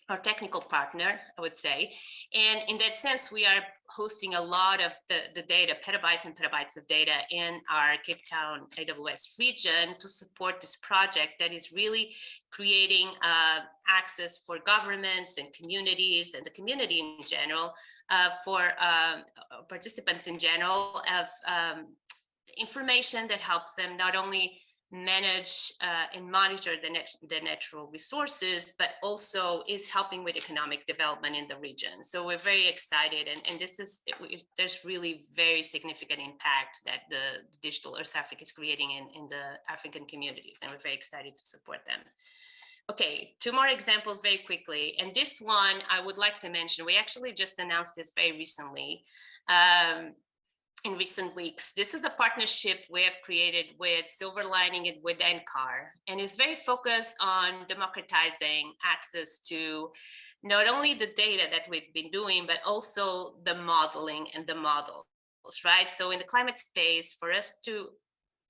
our technical partner, I would say. And in that sense, we are hosting a lot of the data, petabytes and petabytes of data in our Cape Town AWS region to support this project that is really creating access for governments and communities and the community in general, for participants in general, of information that helps them not only manage and monitor the natural resources, but also is helping with economic development in the region. So we're very excited, and there's really very significant impact that the Digital Earth Africa is creating in the African communities, and we're very excited to support them. Okay, two more examples very quickly, and this one I would like to mention. We actually just announced this very recently. in recent weeks. This is a partnership we have created with Silver Lining and with NCAR, and is very focused on democratizing access to not only the data that we've been doing, but also the modeling and the models, right? So in the climate space, for us to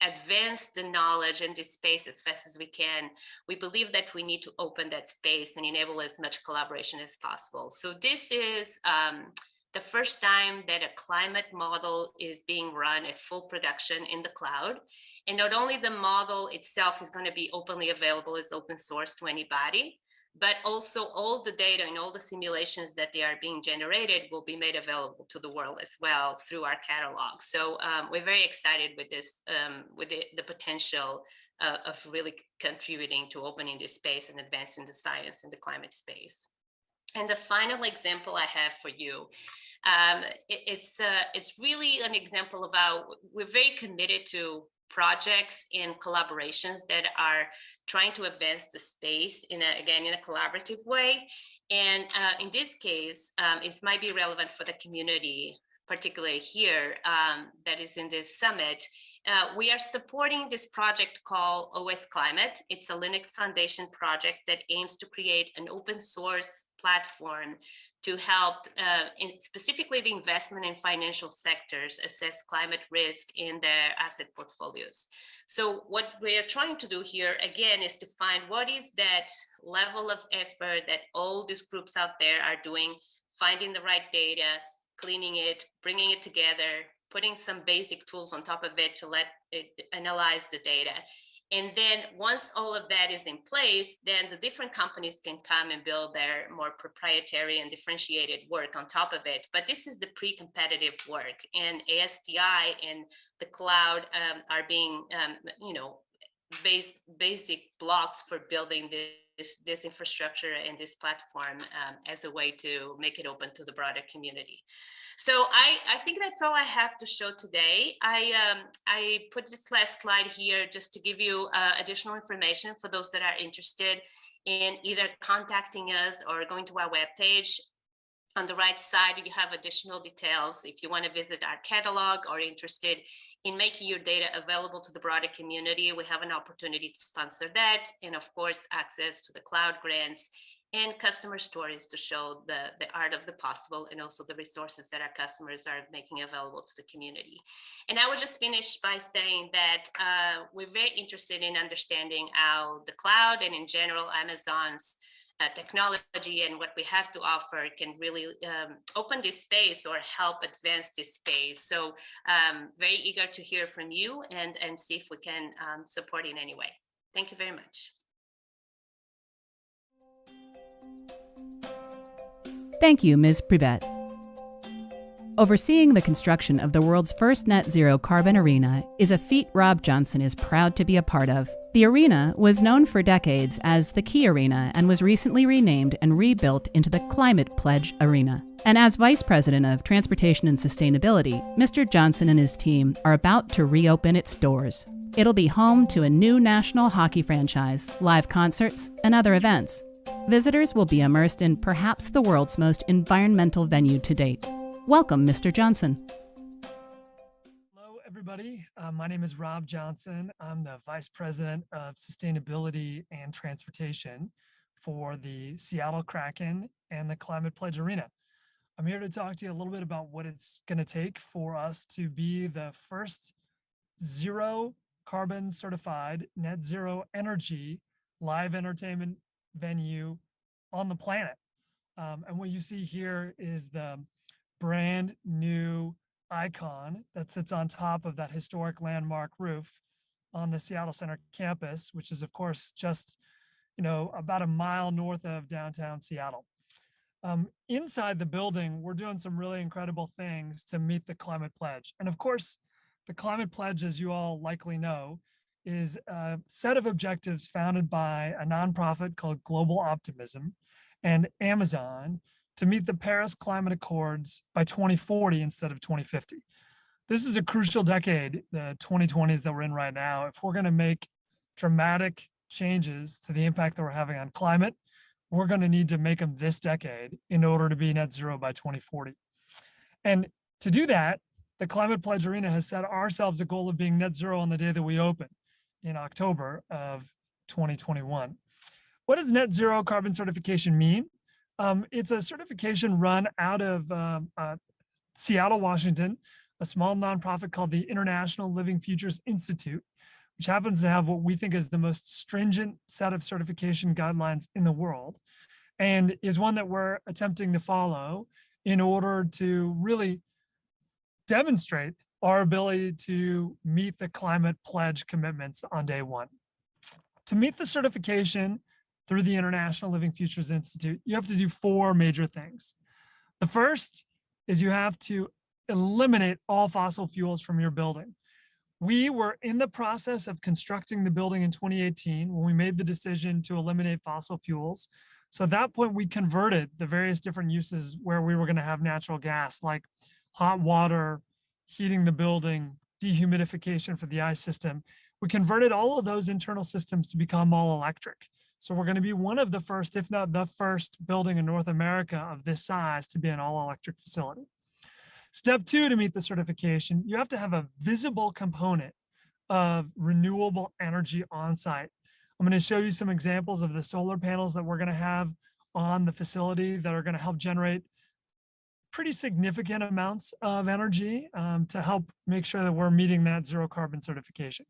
advance the knowledge in this space as fast as we can, we believe that we need to open that space and enable as much collaboration as possible. So this is the first time that a climate model is being run at full production in the cloud. And not only the model itself is going to be openly available as open source to anybody, but also all the data and all the simulations that they are being generated will be made available to the world as well through our catalog. So we're very excited with this, with the potential of really contributing to opening this space and advancing the science in the climate space. And the final example I have for you, it's really an example of how we're very committed to projects and collaborations that are trying to advance the space in a collaborative way. And in this case, it might be relevant for the community, particularly here, that is in this summit. We are supporting this project called OS Climate. It's a Linux Foundation project that aims to create an open source platform to help specifically the investment and financial sectors assess climate risk in their asset portfolios. So what we are trying to do here, again, is to find what is that level of effort that all these groups out there are doing, finding the right data, cleaning it, bringing it together, putting some basic tools on top of it to let it analyze the data. And then once all of that is in place, then the different companies can come and build their more proprietary and differentiated work on top of it. But this is the pre-competitive work, and ASTI and the cloud are being, basic blocks for building this infrastructure and this platform as a way to make it open to the broader community. So I think that's all I have to show today. I put this last slide here just to give you additional information for those that are interested in either contacting us or going to our webpage. On the right side, you have additional details if you want to visit our catalog or interested in making your data available to the broader community. We have an opportunity to sponsor that, and of course, access to the cloud grants and customer stories to show the art of the possible, and also the resources that our customers are making available to the community. And I will just finish by saying that we're very interested in understanding how the cloud and in general Amazon's technology and what we have to offer can really open this space or help advance this space. So very eager to hear from you and see if we can support in any way. Thank you very much. Thank you, Ms. Privet. Overseeing the construction of the world's first net zero carbon arena is a feat Rob Johnson is proud to be a part of. The arena was known for decades as the Key Arena and was recently renamed and rebuilt into the Climate Pledge Arena. And as Vice President of Transportation and Sustainability, Mr. Johnson and his team are about to reopen its doors. It'll be home to a new national hockey franchise, live concerts, and other events. Visitors will be immersed in perhaps the world's most environmental venue to date. Welcome, Mr. Johnson. Hello, everybody. My name is Rob Johnson. I'm the Vice President of Sustainability and Transportation for the Seattle Kraken and the Climate Pledge Arena. I'm here to talk to you a little bit about what it's going to take for us to be the first zero carbon certified net zero energy live entertainment venue on the planet. And what you see here is the brand new icon that sits on top of that historic landmark roof on the Seattle Center campus, which is of course just, about a mile north of downtown Seattle. Inside the building, we're doing some really incredible things to meet the climate pledge. And of course, the climate pledge, as you all likely know, is a set of objectives founded by a nonprofit called Global Optimism and Amazon to meet the Paris Climate Accords by 2040 instead of 2050. This is a crucial decade, the 2020s that we're in right now. If we're going to make dramatic changes to the impact that we're having on climate, we're going to need to make them this decade in order to be net zero by 2040. And to do that, the Climate Pledge Arena has set ourselves a goal of being net zero on the day that we open in October of 2021. What does net zero carbon certification mean? It's a certification run out of Seattle, Washington, a small nonprofit called the International Living Futures Institute, which happens to have what we think is the most stringent set of certification guidelines in the world, and is one that we're attempting to follow in order to really demonstrate our ability to meet the climate pledge commitments on day one. To meet the certification through the International Living Futures Institute, you have to do 4 major things. The first is you have to eliminate all fossil fuels from your building. We were in the process of constructing the building in 2018 when we made the decision to eliminate fossil fuels. So at that point, we converted the various different uses where we were going to have natural gas, like hot water, heating the building, dehumidification for the ice system. We converted all of those internal systems to become all electric. So we're going to be one of the first, if not the first building in North America of this size to be an all electric facility. Step 2, to meet the certification, you have to have a visible component of renewable energy on site. I'm going to show you some examples of the solar panels that we're going to have on the facility that are going to help generate pretty significant amounts of energy to help make sure that we're meeting that zero carbon certification.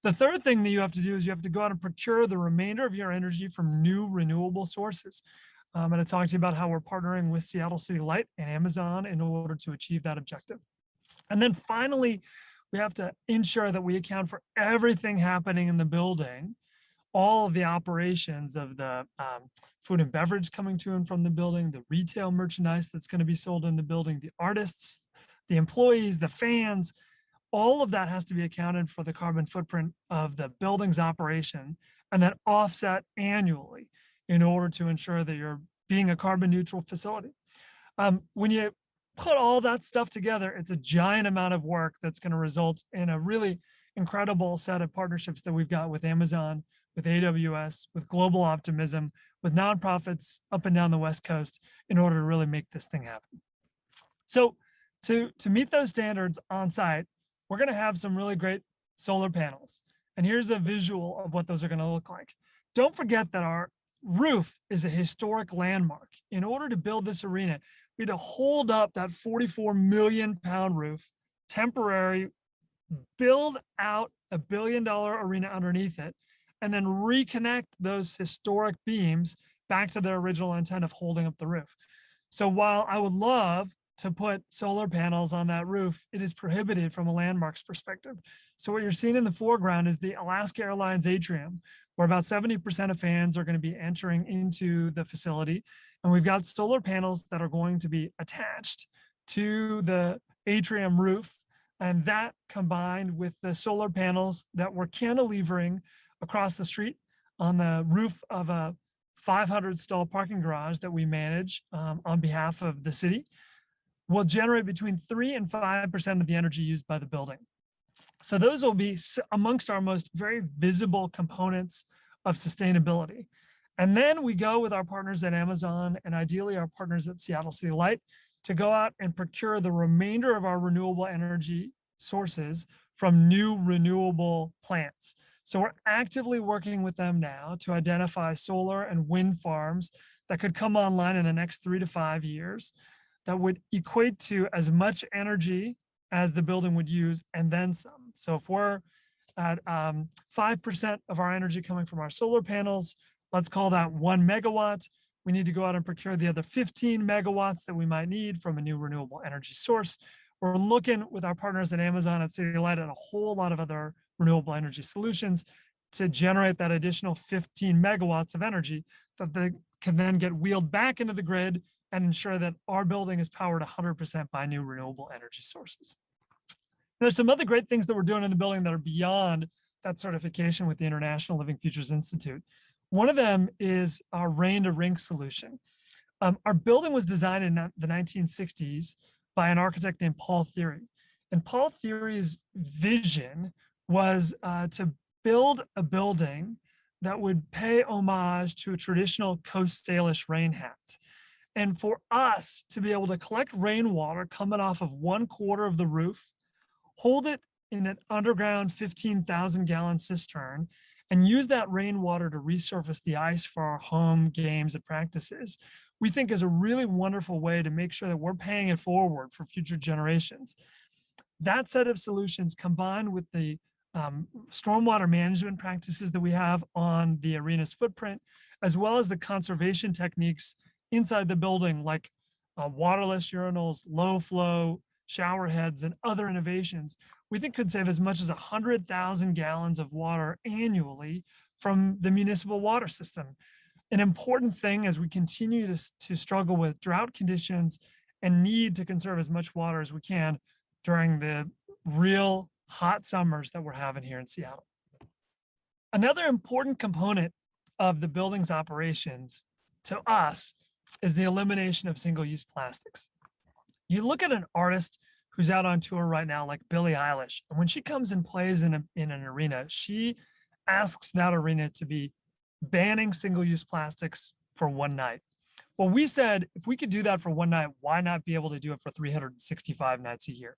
The third thing that you have to do is you have to go out and procure the remainder of your energy from new renewable sources. I'm going to talk to you about how we're partnering with Seattle City Light and Amazon in order to achieve that objective. And then finally, we have to ensure that we account for everything happening in the building, all of the operations of the food and beverage coming to and from the building, the retail merchandise that's going to be sold in the building, the artists, the employees, the fans. All of that has to be accounted for the carbon footprint of the building's operation and then offset annually in order to ensure that you're being a carbon neutral facility. When you put all that stuff together, it's a giant amount of work that's going to result in a really incredible set of partnerships that we've got with Amazon, with AWS, with Global Optimism, with nonprofits up and down the West Coast in order to really make this thing happen. So to meet those standards on site, we're going to have some really great solar panels. And here's a visual of what those are going to look like. Don't forget that our roof is a historic landmark. In order to build this arena, we had to hold up that 44 million pound roof, temporary, build out a $1 billion arena underneath it, and then reconnect those historic beams back to their original intent of holding up the roof. So while I would love to put solar panels on that roof, it is prohibited from a landmarks perspective. So what you're seeing in the foreground is the Alaska Airlines atrium, where about 70% of fans are going to be entering into the facility. And we've got solar panels that are going to be attached to the atrium roof. And that combined with the solar panels that we're cantilevering across the street on the roof of a 500 stall parking garage that we manage on behalf of the city, will generate between 3 and 5% of the energy used by the building. So those will be amongst our most very visible components of sustainability. And then we go with our partners at Amazon and ideally our partners at Seattle City Light to go out and procure the remainder of our renewable energy sources from new renewable plants. So we're actively working with them now to identify solar and wind farms that could come online in the next 3 to 5 years that would equate to as much energy as the building would use and then some. So if we're at 5% of our energy coming from our solar panels, let's call that 1 megawatt. We need to go out and procure the other 15 megawatts that we might need from a new renewable energy source. We're looking with our partners at Amazon at City Light at a whole lot of other renewable energy solutions to generate that additional 15 megawatts of energy that they can then get wheeled back into the grid and ensure that our building is powered 100% by new renewable energy sources. There's some other great things that we're doing in the building that are beyond that certification with the International Living Futures Institute. One of them is our rain to rink solution. Our building was designed in the 1960s by an architect named Paul Thiry. And Paul Thiry's vision was to build a building that would pay homage to a traditional Coast Salish rain hat. And for us to be able to collect rainwater coming off of 1/4 of the roof, hold it in an underground 15,000 gallon cistern, and use that rainwater to resurface the ice for our home games and practices, we think is a really wonderful way to make sure that we're paying it forward for future generations. That set of solutions combined with the stormwater management practices that we have on the arena's footprint, as well as the conservation techniques inside the building, like waterless urinals, low flow shower heads, and other innovations, we think could save as much as 100,000 gallons of water annually from the municipal water system. An important thing as we continue to struggle with drought conditions and need to conserve as much water as we can during the real hot summers that we're having here in Seattle. Another important component of the building's operations to us is the elimination of single-use plastics. You look at an artist who's out on tour right now, like Billie Eilish, and when she comes and plays in an arena, she asks that arena to be banning single-use plastics for one night. Well, we said, if we could do that for one night, why not be able to do it for 365 nights a year?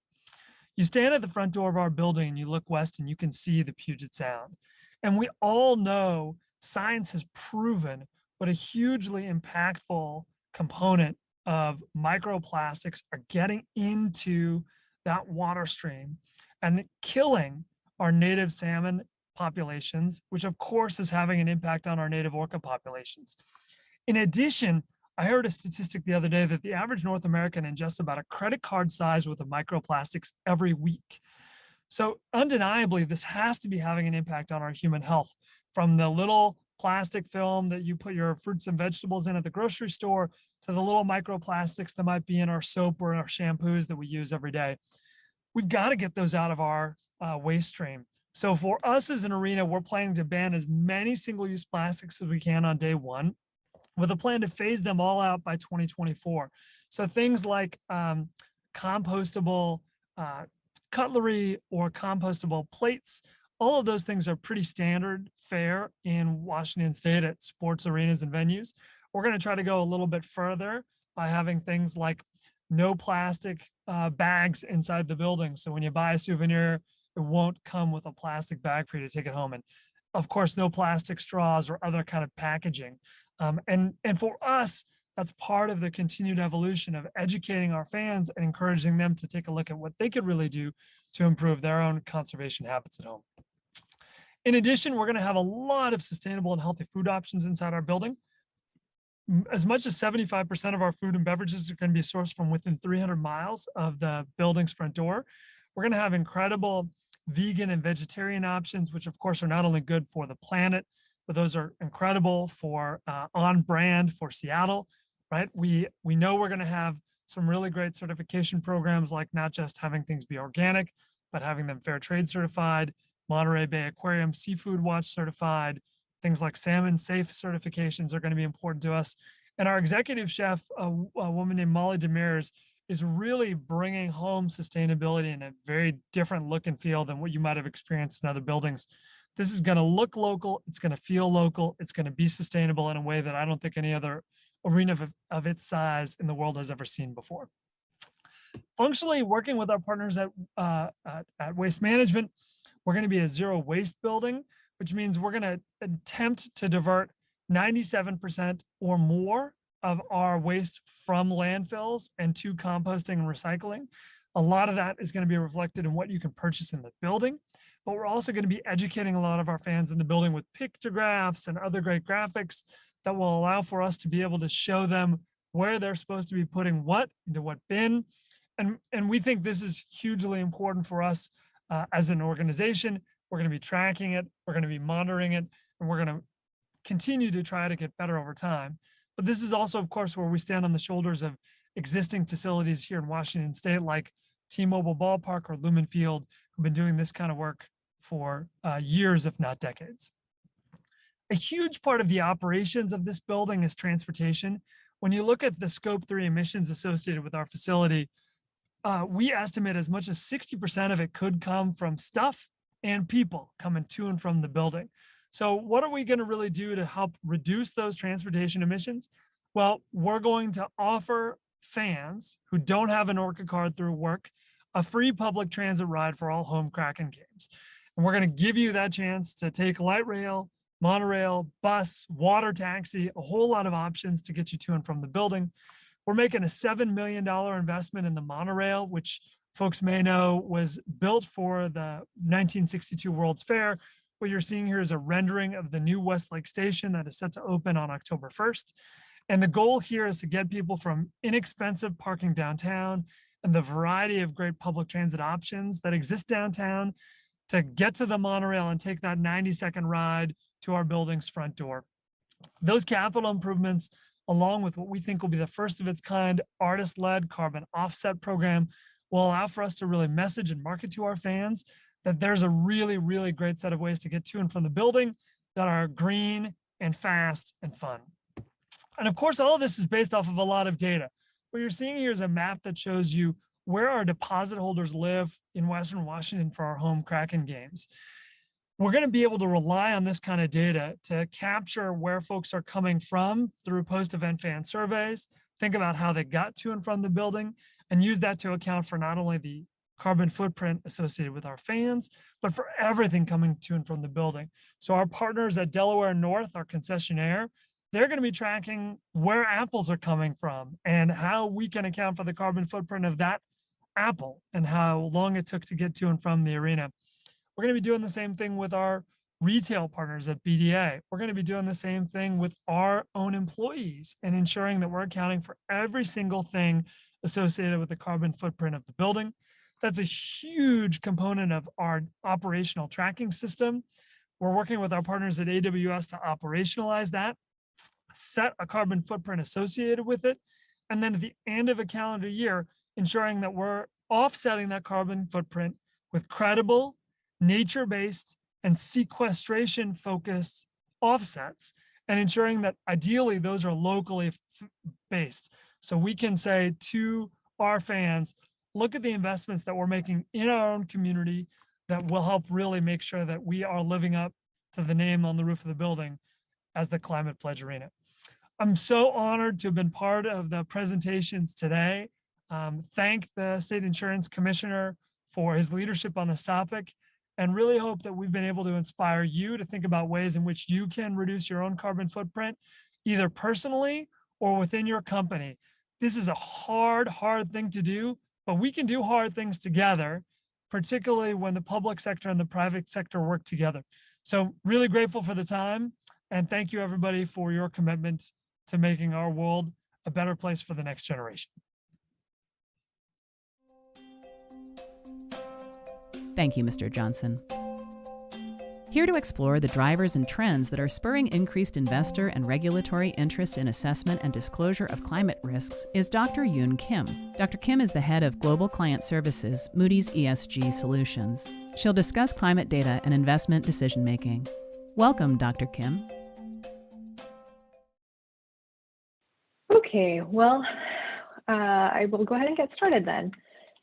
You stand at the front door of our building and you look west and you can see the Puget Sound. And we all know science has proven what a hugely impactful component of microplastics are getting into that water stream and killing our native salmon populations, which of course is having an impact on our native orca populations. In addition, I heard a statistic the other day that the average North American ingests about a credit card size worth of microplastics every week. So undeniably, this has to be having an impact on our human health, from the little plastic film that you put your fruits and vegetables in at the grocery store to the little microplastics that might be in our soap or our shampoos that we use every day. We've got to get those out of our waste stream. So for us as an arena, we're planning to ban as many single-use plastics as we can on day one, with a plan to phase them all out by 2024. So things like compostable cutlery or compostable plates, all of those things are pretty standard fare in Washington State at sports arenas and venues. We're going to try to go a little bit further by having things like no plastic bags inside the building. So when you buy a souvenir, it won't come with a plastic bag for you to take it home. And of course, no plastic straws or other kind of packaging. And for us, that's part of the continued evolution of educating our fans and encouraging them to take a look at what they could really do to improve their own conservation habits at home. In addition, we're going to have a lot of sustainable and healthy food options inside our building. As much as 75% of our food and beverages are going to be sourced from within 300 miles of the building's front door. We're going to have incredible vegan and vegetarian options, which of course are not only good for the planet, but those are incredible for on brand for Seattle, right? We know we're going to have some really great certification programs, like not just having things be organic, but having them fair trade certified, Monterey Bay Aquarium Seafood Watch certified. Things like salmon safe certifications are going to be important to us. And our executive chef, a woman named Molly Demers, is really bringing home sustainability in a very different look and feel than what you might have experienced in other buildings. This is going to look local. It's going to feel local. It's going to be sustainable in a way that I don't think any other arena of its size in the world has ever seen before. Functionally, working with our partners at Waste Management, we're going to be a zero waste building, which means we're going to attempt to divert 97% or more of our waste from landfills and to composting and recycling. A lot of that is going to be reflected in what you can purchase in the building, but we're also going to be educating a lot of our fans in the building with pictographs and other great graphics that will allow for us to be able to show them where they're supposed to be putting what into what bin. And we think this is hugely important for us as an organization. We're going to be tracking it, we're going to be monitoring it, and we're going to continue to try to get better over time. But this is also, of course, where we stand on the shoulders of existing facilities here in Washington State, like T-Mobile Ballpark or Lumen Field, who've been doing this kind of work for years, if not decades. A huge part of the operations of this building is transportation. When you look at the Scope 3 emissions associated with our facility, we estimate as much as 60% of it could come from stuff and people coming to and from the building. So what are we going to really do to help reduce those transportation emissions? Well, we're going to offer fans who don't have an ORCA card through work a free public transit ride for all home Kraken games. And we're going to give you that chance to take light rail, monorail, bus, water taxi, a whole lot of options to get you to and from the building. We're making a $7 million investment in the monorail, which folks may know was built for the 1962 World's Fair. What you're seeing here is a rendering of the new Westlake Station that is set to open on October 1st. And the goal here is to get people from inexpensive parking downtown and the variety of great public transit options that exist downtown to get to the monorail and take that 90-second ride to our building's front door. Those capital improvements, along with what we think will be the first of its kind artist-led carbon offset program, will allow for us to really message and market to our fans that there's a really, really great set of ways to get to and from the building that are green and fast and fun. And of course, all of this is based off of a lot of data. What you're seeing here is a map that shows you where our deposit holders live in Western Washington for our home Kraken games. We're going to be able to rely on this kind of data to capture where folks are coming from through post-event fan surveys, think about how they got to and from the building, and use that to account for not only the carbon footprint associated with our fans, but for everything coming to and from the building. So our partners at Delaware North, our concessionaire, they're going to be tracking where apples are coming from and how we can account for the carbon footprint of that apple and how long it took to get to and from the arena. We're going to be doing the same thing with our retail partners at BDA. We're going to be doing the same thing with our own employees and ensuring that we're accounting for every single thing associated with the carbon footprint of the building. That's a huge component of our operational tracking system. We're working with our partners at AWS to operationalize that, set a carbon footprint associated with it, and then at the end of a calendar year, ensuring that we're offsetting that carbon footprint with credible, nature-based, and sequestration-focused offsets, and ensuring that ideally those are locally based. So we can say to our fans, look at the investments that we're making in our own community that will help really make sure that we are living up to the name on the roof of the building as the Climate Pledge Arena. I'm so honored to have been part of the presentations today. Thank the State Insurance Commissioner for his leadership on this topic, and really hope that we've been able to inspire you to think about ways in which you can reduce your own carbon footprint, either personally or within your company. This is a hard thing to do, but we can do hard things together, particularly when the public sector and the private sector work together. So really grateful for the time, and thank you everybody for your commitment to making our world a better place for the next generation. Thank you, Mr. Johnson. Here to explore the drivers and trends that are spurring increased investor and regulatory interest in assessment and disclosure of climate risks is Dr. Yoon Kim. Dr. Kim is the head of Global Client Services, Moody's ESG Solutions. She'll discuss climate data and investment decision-making. Welcome, Dr. Kim. Okay, well, I will go ahead and get started then.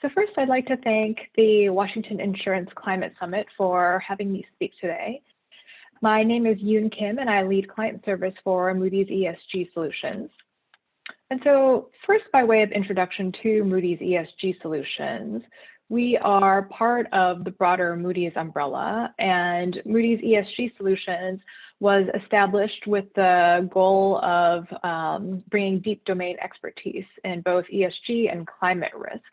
So first, I'd like to thank the Washington Insurance Climate Summit for having me speak today. My name is Yoon Kim, and I lead client service for Moody's ESG Solutions. And so first, by way of introduction to Moody's ESG Solutions, we are part of the broader Moody's umbrella, and Moody's ESG Solutions was established with the goal of bringing deep domain expertise in both ESG and climate risk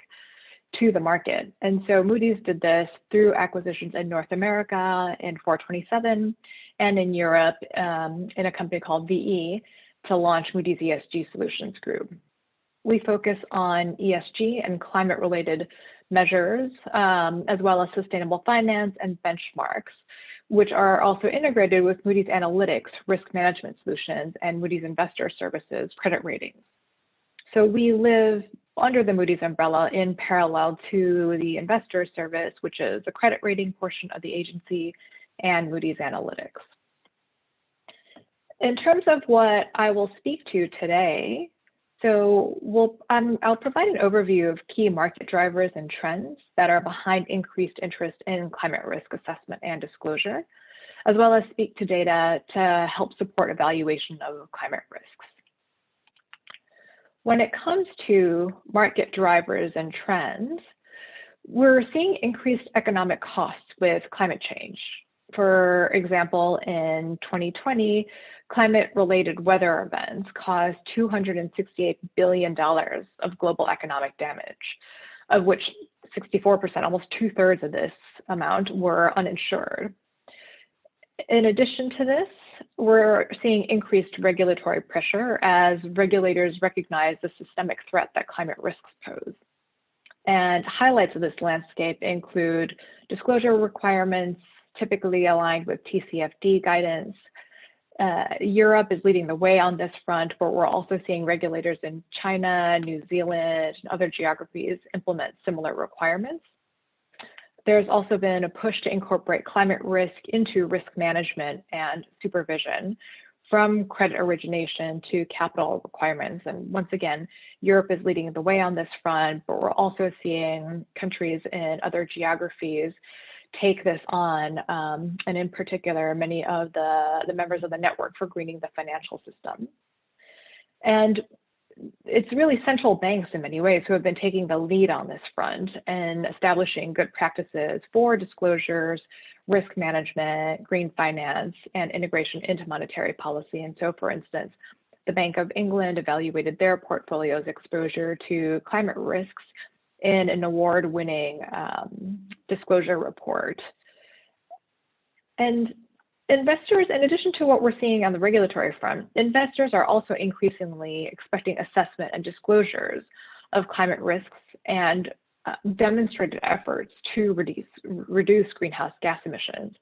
to the market. And so Moody's did this through acquisitions in North America in 427 and in Europe in a company called VE to launch Moody's ESG Solutions Group. We focus on ESG and climate related measures, as well as sustainable finance and benchmarks, which are also integrated with Moody's Analytics, risk management solutions, and Moody's Investor Services credit ratings. So we live under the Moody's umbrella in parallel to the Investor Service, which is the credit rating portion of the agency, and Moody's Analytics. In terms of what I will speak to today, so I'll provide an overview of key market drivers and trends that are behind increased interest in climate risk assessment and disclosure, as well as speak to data to help support evaluation of climate risks. When it comes to market drivers and trends, we're seeing increased economic costs with climate change. For example, in 2020, climate-related weather events caused $268 billion of global economic damage, of which 64%, almost 2/3 of this amount, were uninsured. In addition to this, we're seeing increased regulatory pressure as regulators recognize the systemic threat that climate risks pose. And highlights of this landscape include disclosure requirements, typically aligned with TCFD guidance. Europe is leading the way on this front, but we're also seeing regulators in China, New Zealand, and other geographies implement similar requirements. There's also been a push to incorporate climate risk into risk management and supervision, from credit origination to capital requirements. And once again, Europe is leading the way on this front, but we're also seeing countries in other geographies take this on, and in particular, many of the members of the Network for Greening the Financial System. And it's really central banks in many ways who have been taking the lead on this front and establishing good practices for disclosures, risk management, green finance, and integration into monetary policy. And so, for instance, the Bank of England evaluated their portfolio's exposure to climate risks in an award-winning disclosure report. And investors, in addition to what we're seeing on the regulatory front, investors are also increasingly expecting assessment and disclosures of climate risks and demonstrated efforts to reduce greenhouse gas emissions.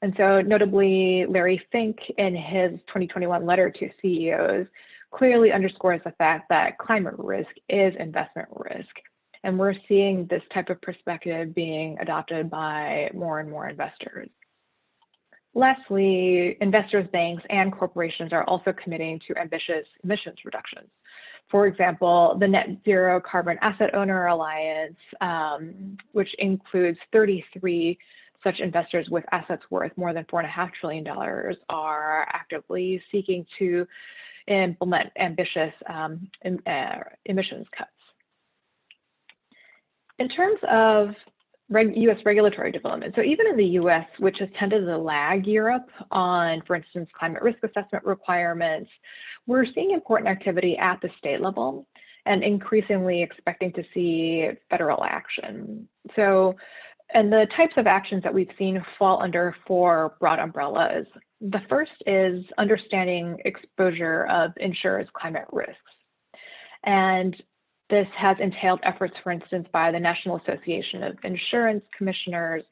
And so notably, Larry Fink, in his 2021 letter to CEOs, clearly underscores the fact that climate risk is investment risk. And we're seeing this type of perspective being adopted by more and more investors. Lastly, investors, banks, and corporations are also committing to ambitious emissions reductions. For example, the Net Zero Carbon Asset Owner Alliance, which includes 33 such investors with assets worth more than $4.5 trillion, are actively seeking to implement ambitious emissions cuts. In terms of U.S. regulatory development, so even in the U.S., which has tended to lag Europe on, for instance, climate risk assessment requirements, we're seeing important activity at the state level and increasingly expecting to see federal action. So, and the types of actions that we've seen fall under 4 broad umbrellas. The first is understanding exposure of insurers' climate risks. And this has entailed efforts, for instance, by the National Association of Insurance Commissioners,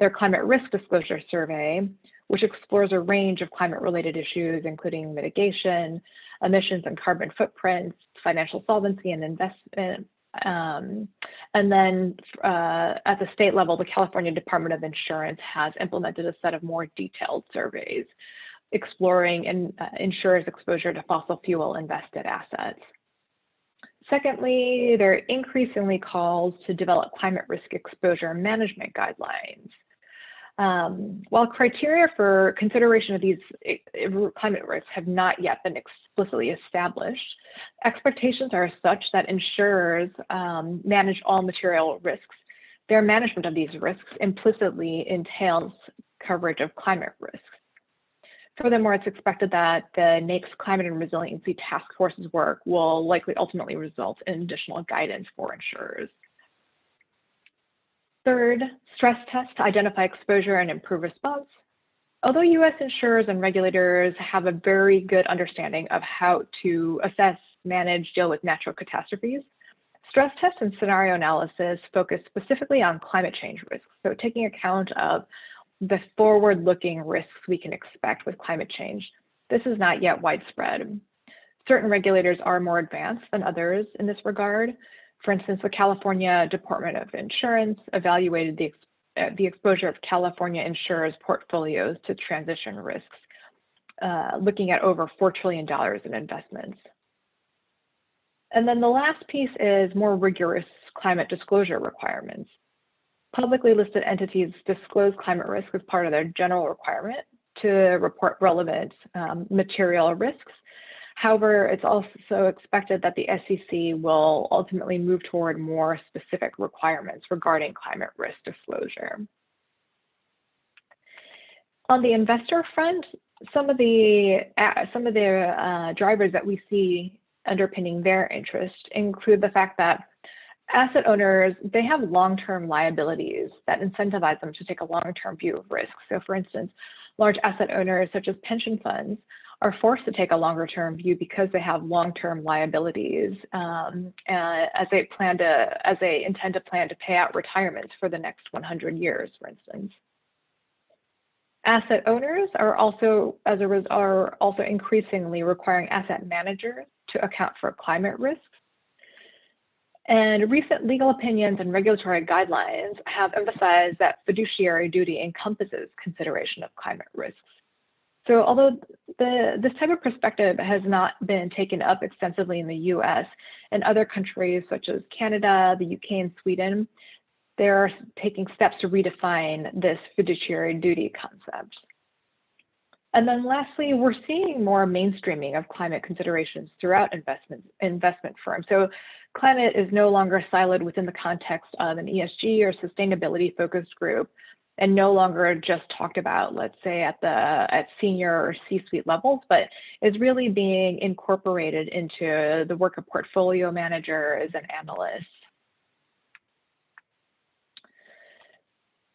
their Climate Risk Disclosure Survey, which explores a range of climate-related issues, including mitigation, emissions and carbon footprints, financial solvency and investment. And then at the state level, the California Department of Insurance has implemented a set of more detailed surveys exploring insurers' exposure to fossil fuel invested assets. Secondly, there are increasingly calls to develop climate risk exposure management guidelines. While criteria for consideration of these climate risks have not yet been explicitly established, expectations are such that insurers manage all material risks. Their management of these risks implicitly entails coverage of climate risks. Furthermore, it's expected that the NAICS Climate and Resiliency Task Force's work will likely ultimately result in additional guidance for insurers. Third, stress tests to identify exposure and improve response. Although U.S. insurers and regulators have a very good understanding of how to assess, manage, deal with natural catastrophes, stress tests and scenario analysis focus specifically on climate change risks, so taking account of the forward-looking risks we can expect with climate change. This is not yet widespread. Certain regulators are more advanced than others in this regard. For instance, the California Department of Insurance evaluated the exposure of California insurers' portfolios to transition risks, looking at over $4 trillion in investments. And then the last piece is more rigorous climate disclosure requirements. Publicly listed entities disclose climate risk as part of their general requirement to report relevant material risks. However, it's also expected that the SEC will ultimately move toward more specific requirements regarding climate risk disclosure. On the investor front, some of the drivers that we see underpinning their interest include the fact that asset owners, they have long-term liabilities that incentivize them to take a long-term view of risk. So for instance, large asset owners such as pension funds are forced to take a longer-term view because they have long-term liabilities as they intend to plan to pay out retirements for the next 100 years, for instance. Asset owners are also increasingly requiring asset managers to account for climate risks. And recent legal opinions and regulatory guidelines have emphasized that fiduciary duty encompasses consideration of climate risks. So although this type of perspective has not been taken up extensively in the US, and other countries such as Canada, the UK, and Sweden, they're taking steps to redefine this fiduciary duty concept. And then lastly, we're seeing more mainstreaming of climate considerations throughout investment firms. So climate is no longer siloed within the context of an ESG or sustainability focused group, and no longer just talked about, let's say, at senior or C-suite levels, but is really being incorporated into the work of portfolio managers and analysts.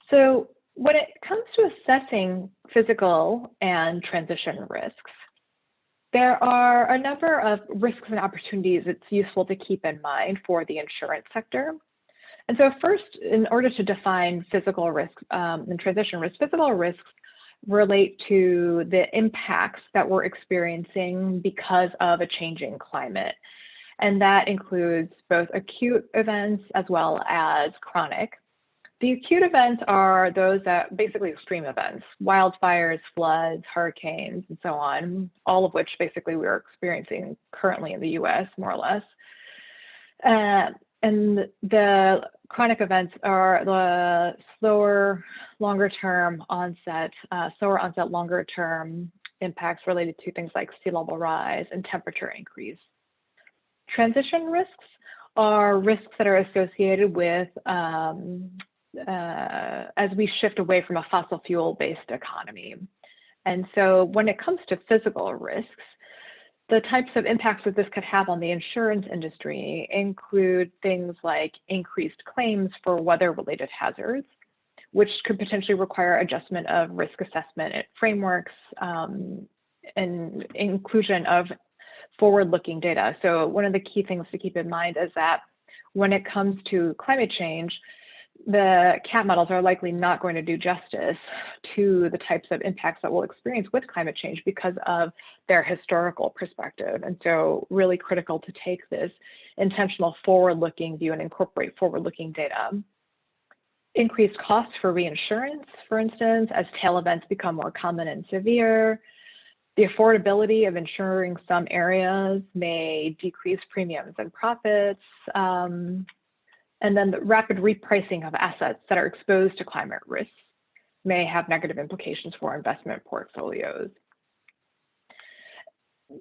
So when it comes to assessing physical and transition risks, there are a number of risks and opportunities it's useful to keep in mind for the insurance sector. And so first, in order to define physical risks and transition risks, physical risks relate to the impacts that we're experiencing because of a changing climate. And that includes both acute events as well as chronic. The acute events are those that basically extreme events, wildfires, floods, hurricanes, and so on, all of which basically we're experiencing currently in the US, more or less. And the chronic events are the slower, longer-term onset, longer-term impacts related to things like sea level rise and temperature increase. Transition risks are risks that are associated with as we shift away from a fossil fuel-based economy. And so when it comes to physical risks, the types of impacts that this could have on the insurance industry include things like increased claims for weather-related hazards, which could potentially require adjustment of risk assessment frameworks and inclusion of forward-looking data. So one of the key things to keep in mind is that when it comes to climate change, the CAT models are likely not going to do justice to the types of impacts that we'll experience with climate change because of their historical perspective. And so really critical to take this intentional forward-looking view and incorporate forward-looking data. Increased costs for reinsurance, for instance, as tail events become more common and severe. The affordability of insuring some areas may decrease premiums and profits. And then the rapid repricing of assets that are exposed to climate risks may have negative implications for investment portfolios.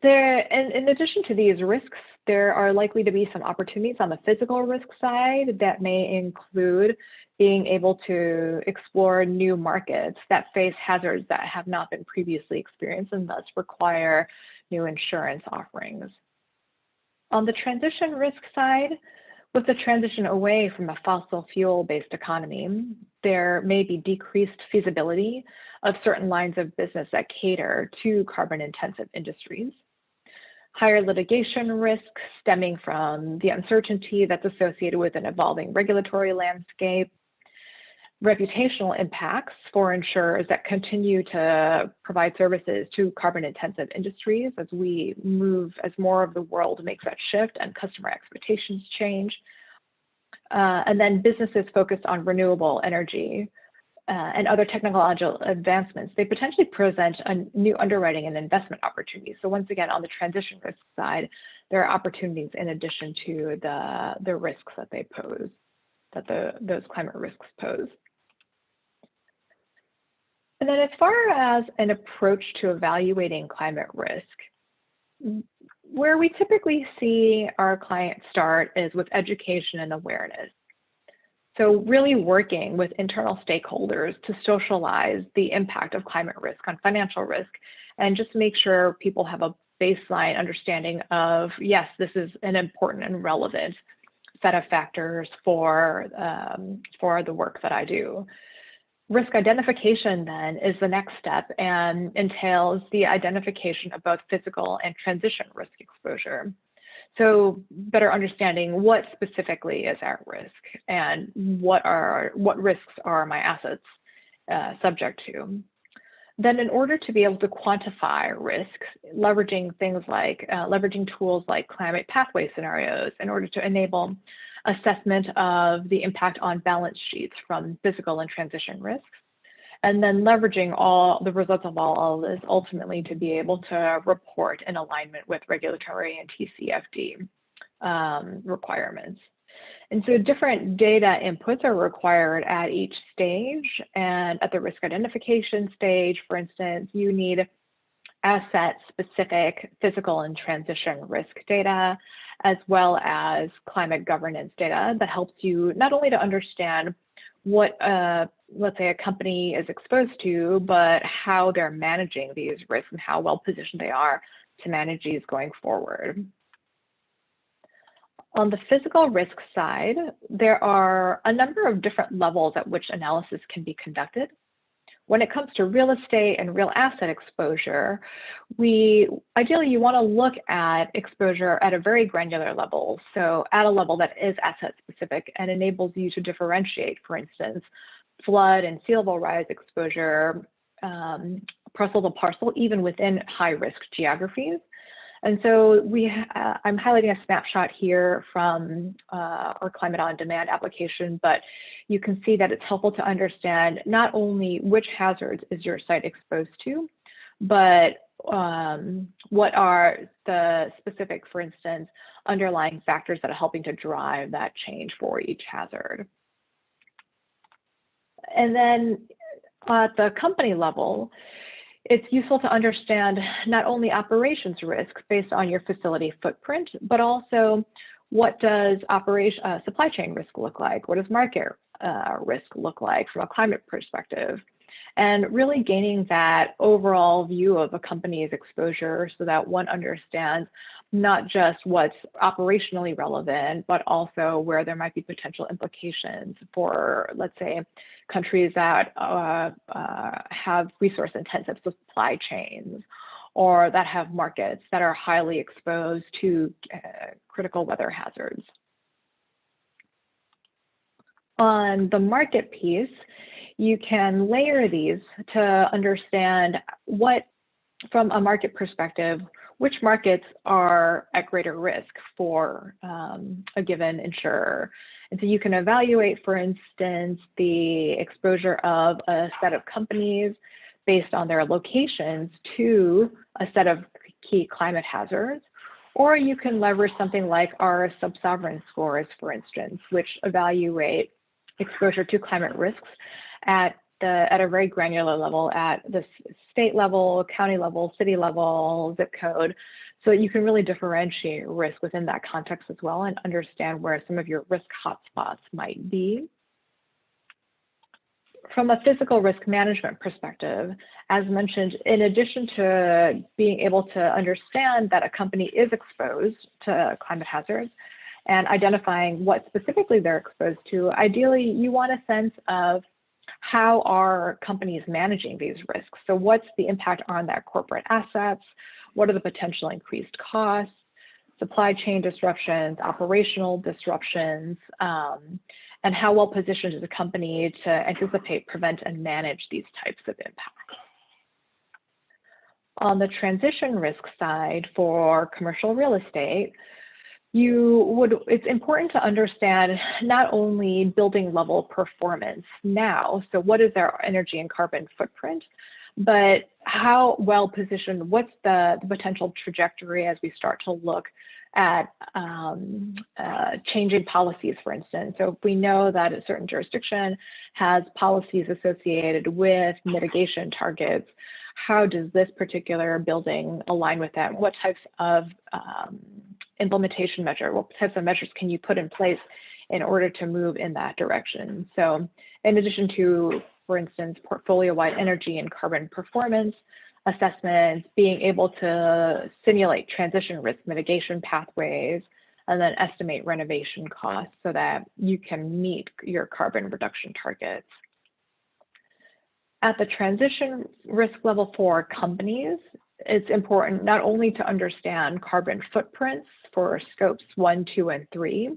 In addition to these risks, there are likely to be some opportunities on the physical risk side that may include being able to explore new markets that face hazards that have not been previously experienced and thus require new insurance offerings. On the transition risk side, with the transition away from a fossil fuel-based economy, there may be decreased feasibility of certain lines of business that cater to carbon-intensive industries. Higher litigation risks stemming from the uncertainty that's associated with an evolving regulatory landscape. Reputational impacts for insurers that continue to provide services to carbon-intensive industries as more of the world makes that shift and customer expectations change. And then businesses focused on renewable energy and other technological advancements, they potentially present a new underwriting and investment opportunities. So once again, on the transition risk side, there are opportunities in addition to the risks that they pose, that those climate risks pose. And then as far as an approach to evaluating climate risk, where we typically see our clients start is with education and awareness. So really working with internal stakeholders to socialize the impact of climate risk on financial risk, and just make sure people have a baseline understanding of, yes, this is an important and relevant set of factors for the work that I do. Risk identification then is the next step and entails the identification of both physical and transition risk exposure. So better understanding what specifically is at risk and what risks are my assets subject to. Then in order to be able to quantify risk, leveraging tools like climate pathway scenarios in order to enable assessment of the impact on balance sheets from physical and transition risks, and then leveraging all the results of all of this ultimately to be able to report in alignment with regulatory and TCFD requirements. And so different data inputs are required at each stage. And at the risk identification stage, for instance, you need asset-specific physical and transition risk data, as well as climate governance data that helps you not only to understand what, let's say, a company is exposed to, but how they're managing these risks and how well positioned they are to manage these going forward. On the physical risk side, there are a number of different levels at which analysis can be conducted. When it comes to real estate and real asset exposure, ideally you want to look at exposure at a very granular level. So at a level that is asset specific and enables you to differentiate, for instance, flood and sea level rise exposure, parcel to parcel, even within high risk geographies. And so I'm highlighting a snapshot here from our Climate on Demand application, but you can see that it's helpful to understand not only which hazards is your site exposed to, but what are the specific, for instance, underlying factors that are helping to drive that change for each hazard. And then at the company level, it's useful to understand not only operations risk based on your facility footprint, but also what does supply chain risk look like? What does market risk look like from a climate perspective? And really gaining that overall view of a company's exposure so that one understands not just what's operationally relevant, but also where there might be potential implications for, let's say, countries that have resource-intensive supply chains, or that have markets that are highly exposed to critical weather hazards. On the market piece, you can layer these to understand what, from a market perspective, which markets are at greater risk for a given insurer. And so you can evaluate, for instance, the exposure of a set of companies based on their locations to a set of key climate hazards, or you can leverage something like our sub-sovereign scores, for instance, which evaluate exposure to climate risks at a very granular level, at the state level, county level, city level, zip code, so that you can really differentiate risk within that context as well and understand where some of your risk hotspots might be. From a physical risk management perspective, as mentioned, in addition to being able to understand that a company is exposed to climate hazards and identifying what specifically they're exposed to, ideally you want a sense of how are companies managing these risks? So what's the impact on their corporate assets? What are the potential increased costs, supply chain disruptions, operational disruptions, and how well positioned is the company to anticipate, prevent, and manage these types of impacts? On the transition risk side for commercial real estate, it's important to understand not only building level performance now, so what is their energy and carbon footprint, but how well positioned, what's the potential trajectory as we start to look at changing policies, for instance. So if we know that a certain jurisdiction has policies associated with mitigation targets, how does this particular building align with that? What types of implementation measure, what types of measures can you put in place in order to move in that direction? So in addition to, for instance, portfolio-wide energy and carbon performance assessments, being able to simulate transition risk mitigation pathways, and then estimate renovation costs so that you can meet your carbon reduction targets. At the transition risk level for companies, it's important not only to understand carbon footprints for scopes 1, 2, and 3,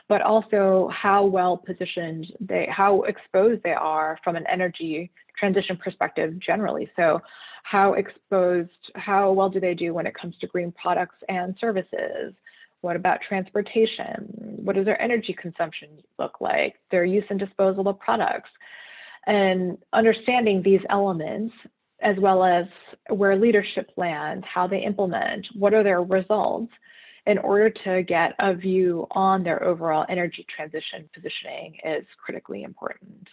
but also how well positioned how exposed they are from an energy transition perspective generally. So how well do they do when it comes to green products and services? What about transportation? What does their energy consumption look like? Their use and disposal of products? And understanding these elements, as well as where leadership lands, how they implement, what are their results, in order to get a view on their overall energy transition positioning is critically important.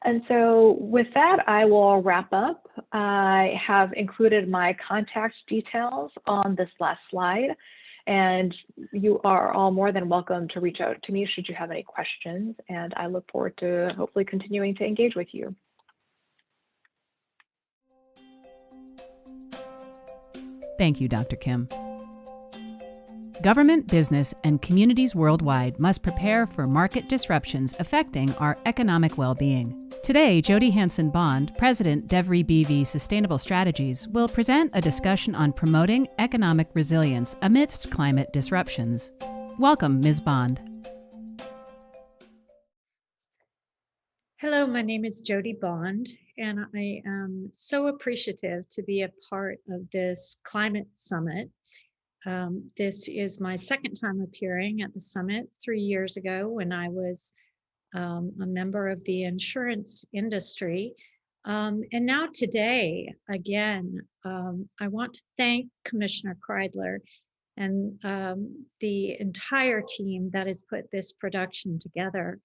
And so with that, I will wrap up. I have included my contact details on this last slide, and you are all more than welcome to reach out to me should you have any questions, and I look forward to hopefully continuing to engage with you. Thank you, Dr. Kim. Government, business, and communities worldwide must prepare for market disruptions affecting our economic well-being. Today, Jody Hanson-Bond, President, DEVRI BV Sustainable Strategies, will present a discussion on promoting economic resilience amidst climate disruptions. Welcome, Ms. Bond. Hello, my name is Jody Bond, and I am so appreciative to be a part of this climate summit. This is my second time appearing at the summit 3 years ago when I was a member of the insurance industry. And now today, again, I want to thank Commissioner Kreidler and the entire team that has put this production together.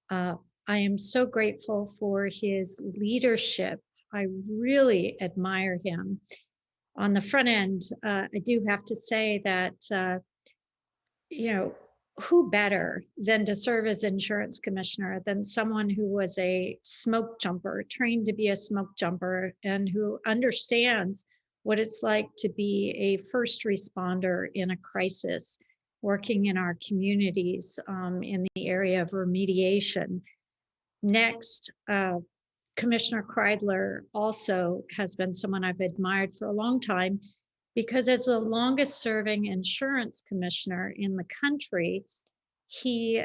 I am so grateful for his leadership. I really admire him. On the front end, I do have to say that, who better than to serve as insurance commissioner than someone who was a smoke jumper, trained to be a smoke jumper, and who understands what it's like to be a first responder in a crisis, working in our communities in the area of remediation. Next, Commissioner Kreidler also has been someone I've admired for a long time because as the longest serving insurance commissioner in the country, he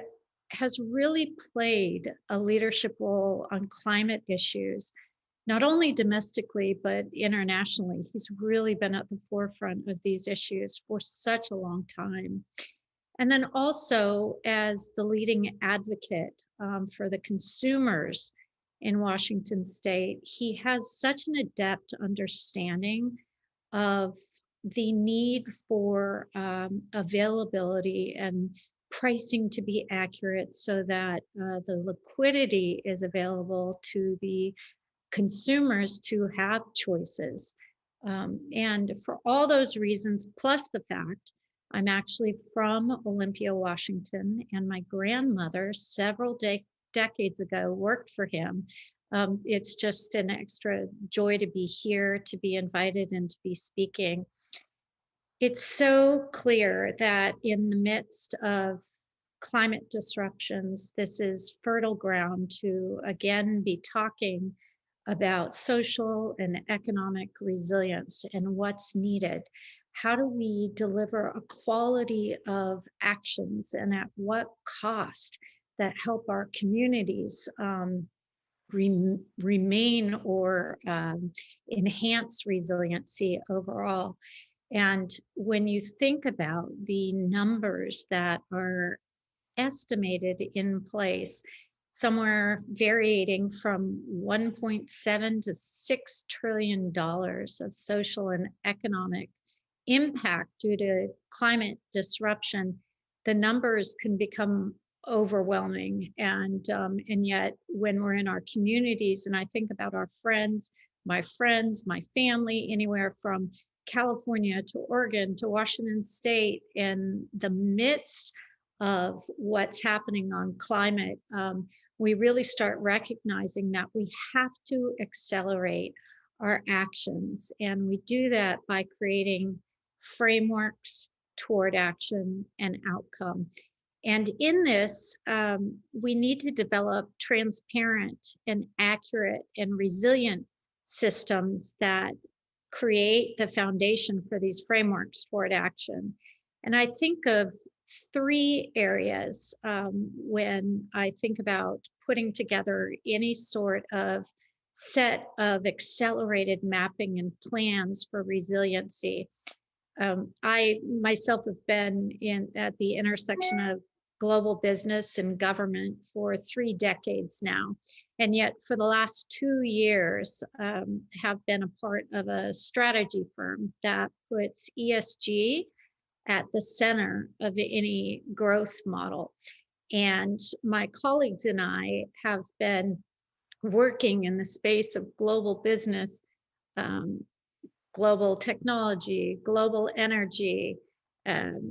has really played a leadership role on climate issues, not only domestically, but internationally. He's really been at the forefront of these issues for such a long time. And then also as the leading advocate for the consumers in Washington State, he has such an adept understanding of the need for availability and pricing to be accurate so that the liquidity is available to the consumers to have choices. And for all those reasons, plus the fact I'm actually from Olympia, Washington, and my grandmother several decades ago worked for him. It's just an extra joy to be here, to be invited, and to be speaking. It's so clear that in the midst of climate disruptions, this is fertile ground to again be talking about social and economic resilience and what's needed. How do we deliver a quality of actions and at what cost that help our communities remain or enhance resiliency overall? And when you think about the numbers that are estimated in place, somewhere varying from 1.7 to $6 trillion of social and economic impact due to climate disruption, the numbers can become overwhelming. And yet when we're in our communities, and I think about our friends, my family, anywhere from California to Oregon to Washington State, in the midst of what's happening on climate, we really start recognizing that we have to accelerate our actions. And we do that by creating frameworks toward action and outcome. And in this, we need to develop transparent and accurate and resilient systems that create the foundation for these frameworks toward action. And I think of 3 areas when I think about putting together any sort of set of accelerated mapping and plans for resiliency. I myself have been at the intersection of global business and government for 3 decades now. And yet for the last 2 years, have been a part of a strategy firm that puts ESG at the center of any growth model. And my colleagues and I have been working in the space of global business, global technology, global energy,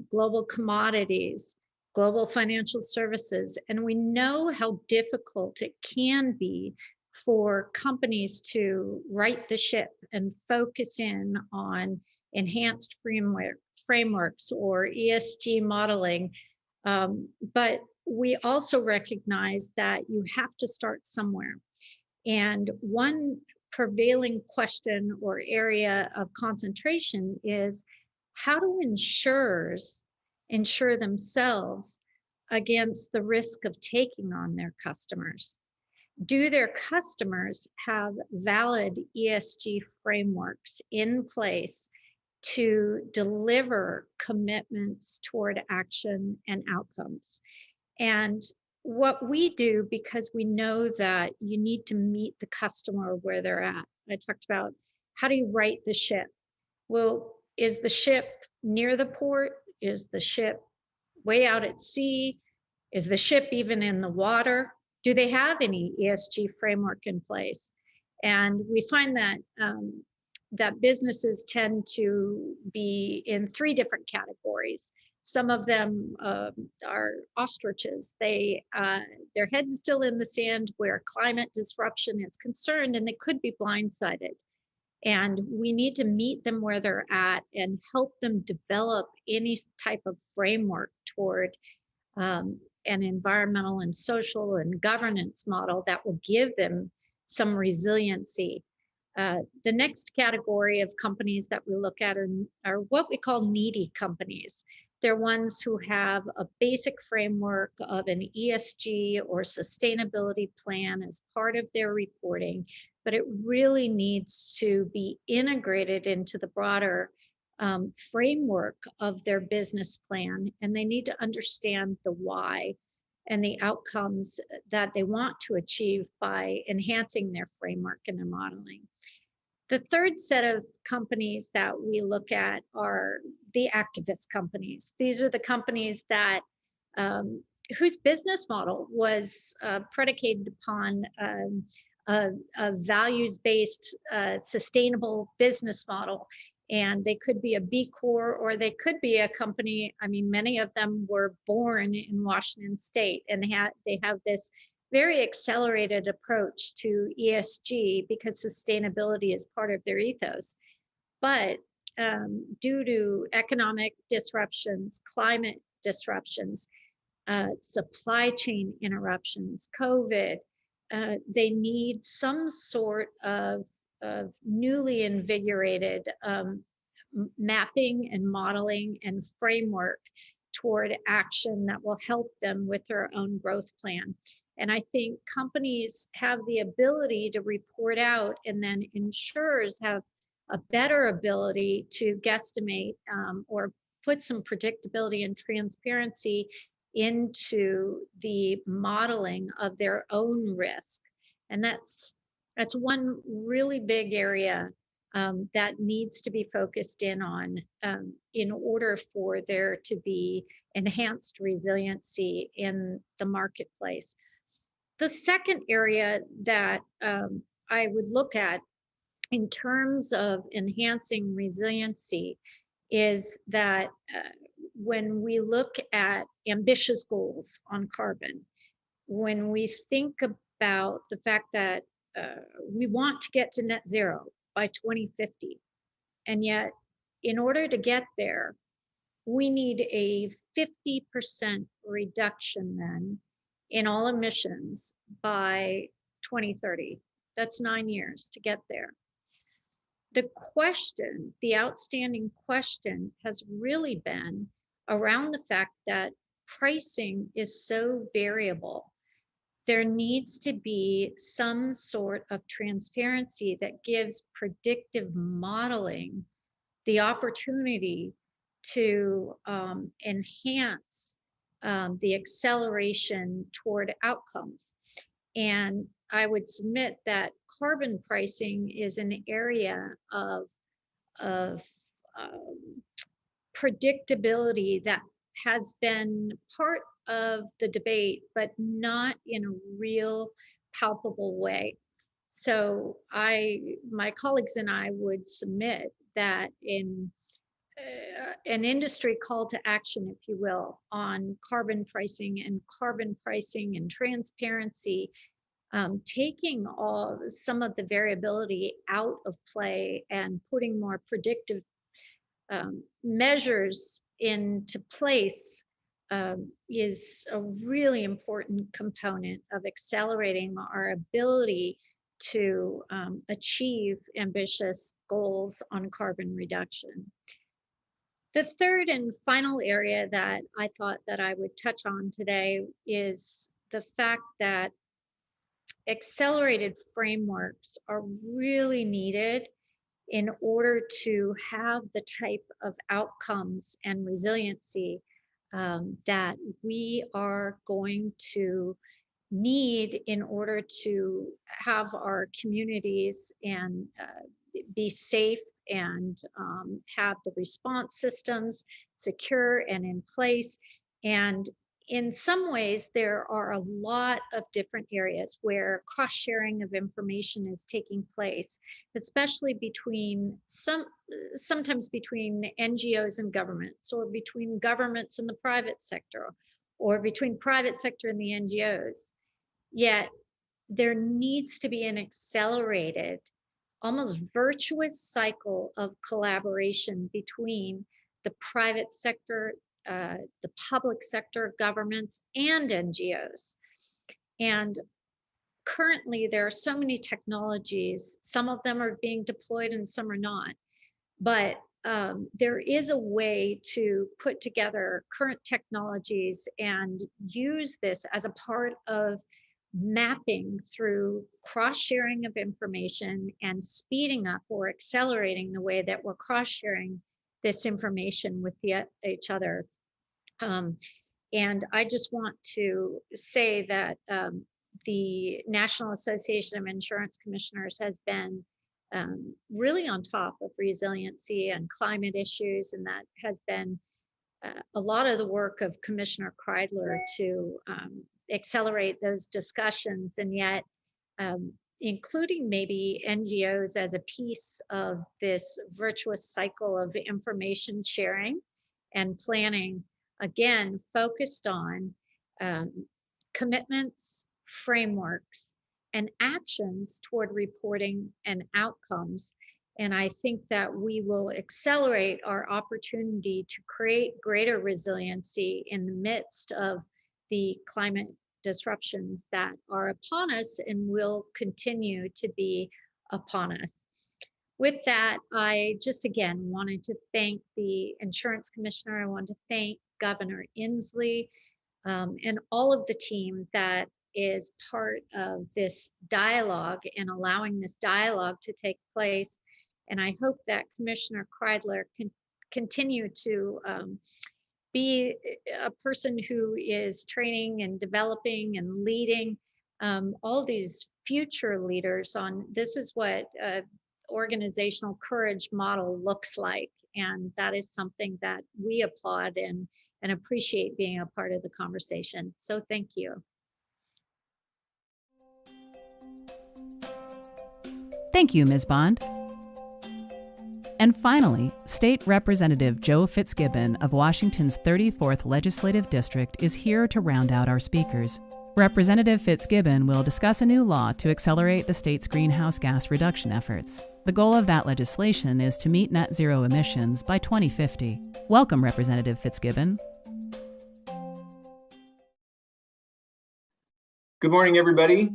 global commodities, global financial services. And we know how difficult it can be for companies to right the ship and focus in on enhanced frameworks or ESG modeling. But we also recognize that you have to start somewhere. And one prevailing question or area of concentration is, how do insurers insure themselves against the risk of taking on their customers? Do their customers have valid ESG frameworks in place to deliver commitments toward action and outcomes? And what we do, because we know that you need to meet the customer where they're at. I talked about, how do you right the ship? Well, is the ship near the port? Is the ship way out at sea? Is the ship even in the water? Do they have any ESG framework in place? And we find that that businesses tend to be in 3 different categories. Some of them are ostriches. Their head's still in the sand where climate disruption is concerned, and they could be blindsided. And we need to meet them where they're at and help them develop any type of framework toward an environmental and social and governance model that will give them some resiliency. The next category of companies that we look at are what we call needy companies. They're ones who have a basic framework of an ESG or sustainability plan as part of their reporting, but it really needs to be integrated into the broader framework of their business plan. And they need to understand the why and the outcomes that they want to achieve by enhancing their framework and their modeling. The third set of companies that we look at are the activist companies. These are the companies that whose business model was predicated upon a values-based sustainable business model. And they could be a B Corp, or they could be a company. I mean, many of them were born in Washington State, and they have this very accelerated approach to ESG because sustainability is part of their ethos. But due to economic disruptions, climate disruptions, supply chain interruptions, COVID, they need some sort of newly invigorated mapping and modeling and framework toward action that will help them with their own growth plan. And I think companies have the ability to report out, and then insurers have a better ability to guesstimate or put some predictability and transparency into the modeling of their own risk. And that's one really big area that needs to be focused in on in order for there to be enhanced resiliency in the marketplace. The second area that I would look at in terms of enhancing resiliency is that when we look at ambitious goals on carbon, when we think about the fact that we want to get to net zero by 2050, and yet in order to get there, we need a 50% reduction then in all emissions by 2030. That's 9 years to get there. The question, the outstanding question, has really been around the fact that pricing is so variable. There needs to be some sort of transparency that gives predictive modeling the opportunity to enhance the acceleration toward outcomes. And I would submit that carbon pricing is an area of predictability that has been part of the debate, but not in a real palpable way. So my colleagues and I would submit that in an industry call to action, if you will, on carbon pricing and transparency, taking some of the variability out of play and putting more predictive measures into place is a really important component of accelerating our ability to achieve ambitious goals on carbon reduction. The third and final area that I thought that I would touch on today is the fact that accelerated frameworks are really needed in order to have the type of outcomes and resiliency that we are going to need in order to have our communities and be safe and have the response systems secure and in place. And in some ways, there are a lot of different areas where cross-sharing of information is taking place, especially between sometimes between NGOs and governments, or between governments and the private sector, or between private sector and the NGOs. Yet there needs to be an accelerated, almost virtuous cycle of collaboration between the private sector, the public sector, governments, and NGOs. And currently there are so many technologies, some of them are being deployed and some are not, but there is a way to put together current technologies and use this as a part of mapping through cross-sharing of information and speeding up or accelerating the way that we're cross-sharing this information with each other. And I just want to say that the National Association of Insurance Commissioners has been really on top of resiliency and climate issues, and that has been a lot of the work of Commissioner Kreidler to accelerate those discussions, and yet including maybe NGOs as a piece of this virtuous cycle of information sharing and planning, again, focused on commitments, frameworks, and actions toward reporting and outcomes. And I think that we will accelerate our opportunity to create greater resiliency in the midst of the climate disruptions that are upon us and will continue to be upon us. With that, I just again wanted to thank the Insurance Commissioner. I want to thank Governor Inslee and all of the team that is part of this dialogue and allowing this dialogue to take place. And I hope that Commissioner Kreidler can continue to be a person who is training and developing and leading all these future leaders on this is what organizational courage model looks like. And that is something that we applaud and appreciate being a part of the conversation. So thank you. Thank you, Ms. Bond. And finally, State Representative Joe Fitzgibbon of Washington's 34th Legislative District is here to round out our speakers. Representative Fitzgibbon will discuss a new law to accelerate the state's greenhouse gas reduction efforts. The goal of that legislation is to meet net zero emissions by 2050. Welcome, Representative Fitzgibbon. Good morning, everybody.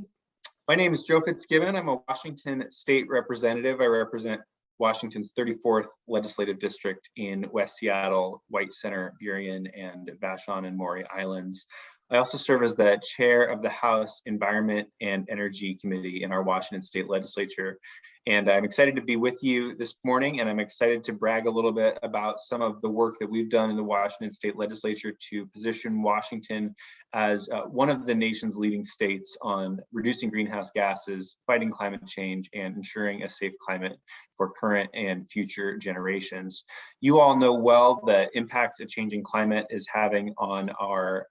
My name is Joe Fitzgibbon. I'm a Washington State Representative. I represent Washington's 34th Legislative District in West Seattle, White Center, Burien, and Vashon and Maury Islands. I also serve as the chair of the House Environment and Energy Committee in our Washington State Legislature. And I'm excited to be with you this morning, and I'm excited to brag a little bit about some of the work that we've done in the Washington State Legislature to position Washington as one of the nation's leading states on reducing greenhouse gases, fighting climate change, and ensuring a safe climate for current and future generations. You all know well the impacts a changing climate is having on our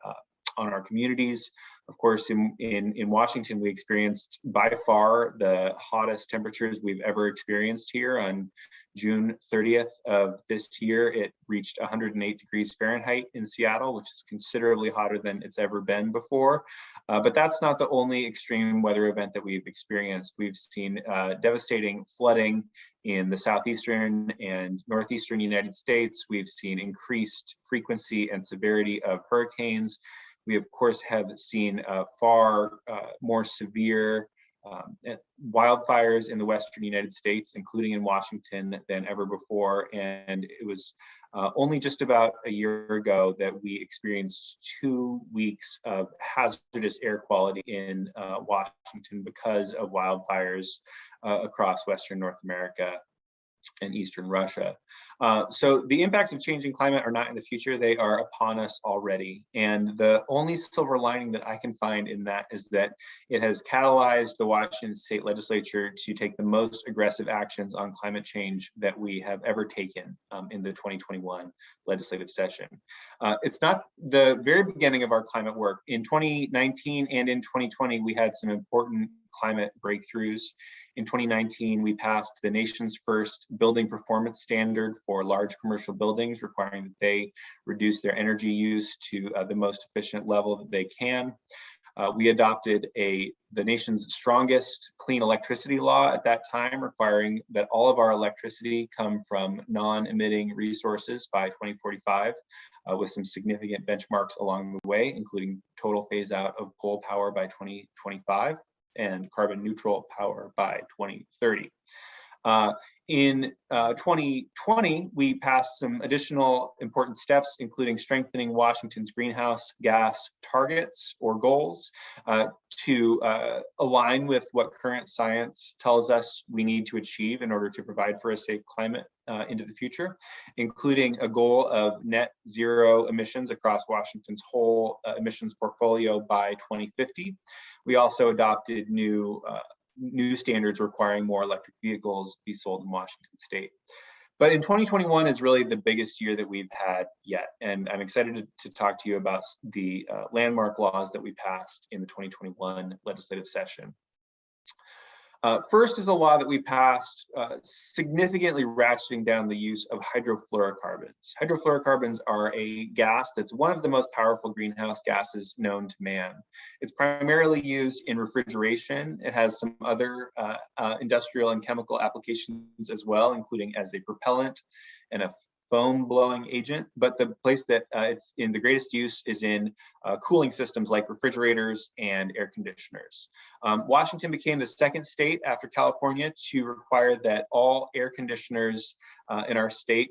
communities. Of course, in Washington, we experienced by far the hottest temperatures we've ever experienced here. On June 30th of this year, it reached 108 degrees Fahrenheit in Seattle, which is considerably hotter than it's ever been before. But that's not the only extreme weather event that we've experienced. We've seen devastating flooding in the southeastern and northeastern United States. We've seen increased frequency and severity of hurricanes. We, of course, have seen far more severe wildfires in the western United States, including in Washington, than ever before. And it was only just about a year ago that we experienced 2 weeks of hazardous air quality in Washington because of wildfires across Western North America and Eastern Russia. So the impacts of changing climate are not in the future, they are upon us already. And the only silver lining that I can find in that is that it has catalyzed the Washington State Legislature to take the most aggressive actions on climate change that we have ever taken in the 2021 legislative session. It's not the very beginning of our climate work. In 2019 and in 2020, we had some important climate breakthroughs. In 2019, we passed the nation's first building performance standard for large commercial buildings, requiring that they reduce their energy use to the most efficient level that they can. We adopted the nation's strongest clean electricity law at that time, requiring that all of our electricity come from non-emitting resources by 2045, with some significant benchmarks along the way, including total phase out of coal power by 2025. And carbon neutral power by 2030. In 2020, we passed some additional important steps, including strengthening Washington's greenhouse gas targets or goals to align with what current science tells us we need to achieve in order to provide for a safe climate into the future, including a goal of net zero emissions across Washington's whole emissions portfolio by 2050. We also adopted new standards requiring more electric vehicles be sold in Washington State. But in 2021 is really the biggest year that we've had yet. And I'm excited to talk to you about the landmark laws that we passed in the 2021 legislative session. First is a law that we passed significantly ratcheting down the use of hydrofluorocarbons. Hydrofluorocarbons are a gas that's one of the most powerful greenhouse gases known to man. It's primarily used in refrigeration. It has some other industrial and chemical applications as well, including as a propellant and a foam blowing agent, but the place that it's in the greatest use is in cooling systems like refrigerators and air conditioners. Washington became the second state after California to require that all air conditioners in our state,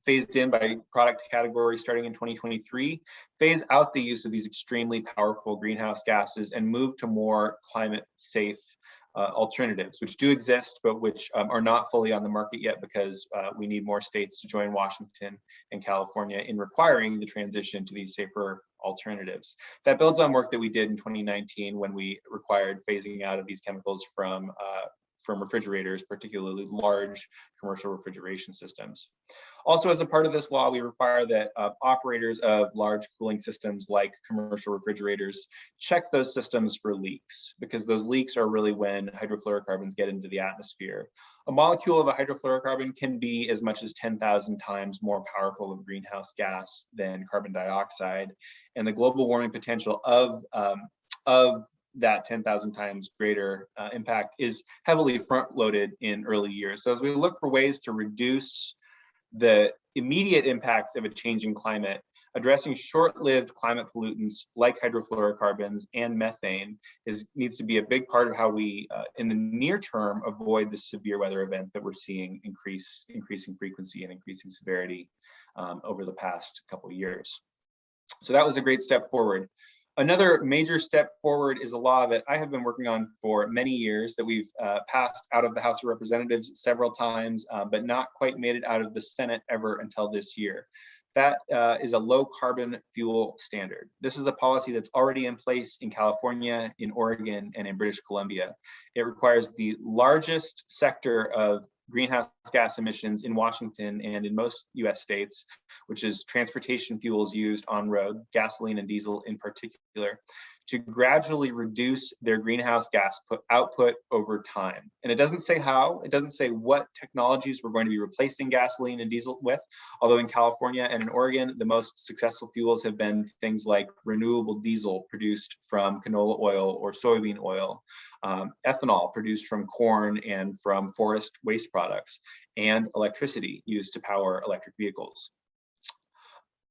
phased in by product category starting in 2023, phase out the use of these extremely powerful greenhouse gases and move to more climate safe alternatives, which do exist, but which are not fully on the market yet because we need more states to join Washington and California in requiring the transition to these safer alternatives. That builds on work that we did in 2019 when we required phasing out of these chemicals from from refrigerators, particularly large commercial refrigeration systems. Also, as a part of this law, we require that operators of large cooling systems like commercial refrigerators check those systems for leaks, because those leaks are really when hydrofluorocarbons get into the atmosphere. A molecule of a hydrofluorocarbon can be as much as 10,000 times more powerful of greenhouse gas than carbon dioxide, and the global warming potential of that 10,000 times greater impact is heavily front-loaded in early years. So as we look for ways to reduce the immediate impacts of a changing climate, addressing short-lived climate pollutants like hydrofluorocarbons and methane needs to be a big part of how we, in the near term, avoid the severe weather events that we're seeing increasing frequency and increasing severity over the past couple of years. So that was a great step forward. Another major step forward is a law that I have been working on for many years that we've passed out of the House of Representatives several times, but not quite made it out of the Senate ever until this year. That is a low carbon fuel standard. This is a policy that's already in place in California, in Oregon, and in British Columbia. It requires the largest sector of greenhouse gas emissions in Washington and in most US states, which is transportation fuels used on road, gasoline and diesel in particular, to gradually reduce their greenhouse gas output over time. And it doesn't say how, it doesn't say what technologies we're going to be replacing gasoline and diesel with, although in California and in Oregon, the most successful fuels have been things like renewable diesel produced from canola oil or soybean oil, ethanol produced from corn and from forest waste products, and electricity used to power electric vehicles.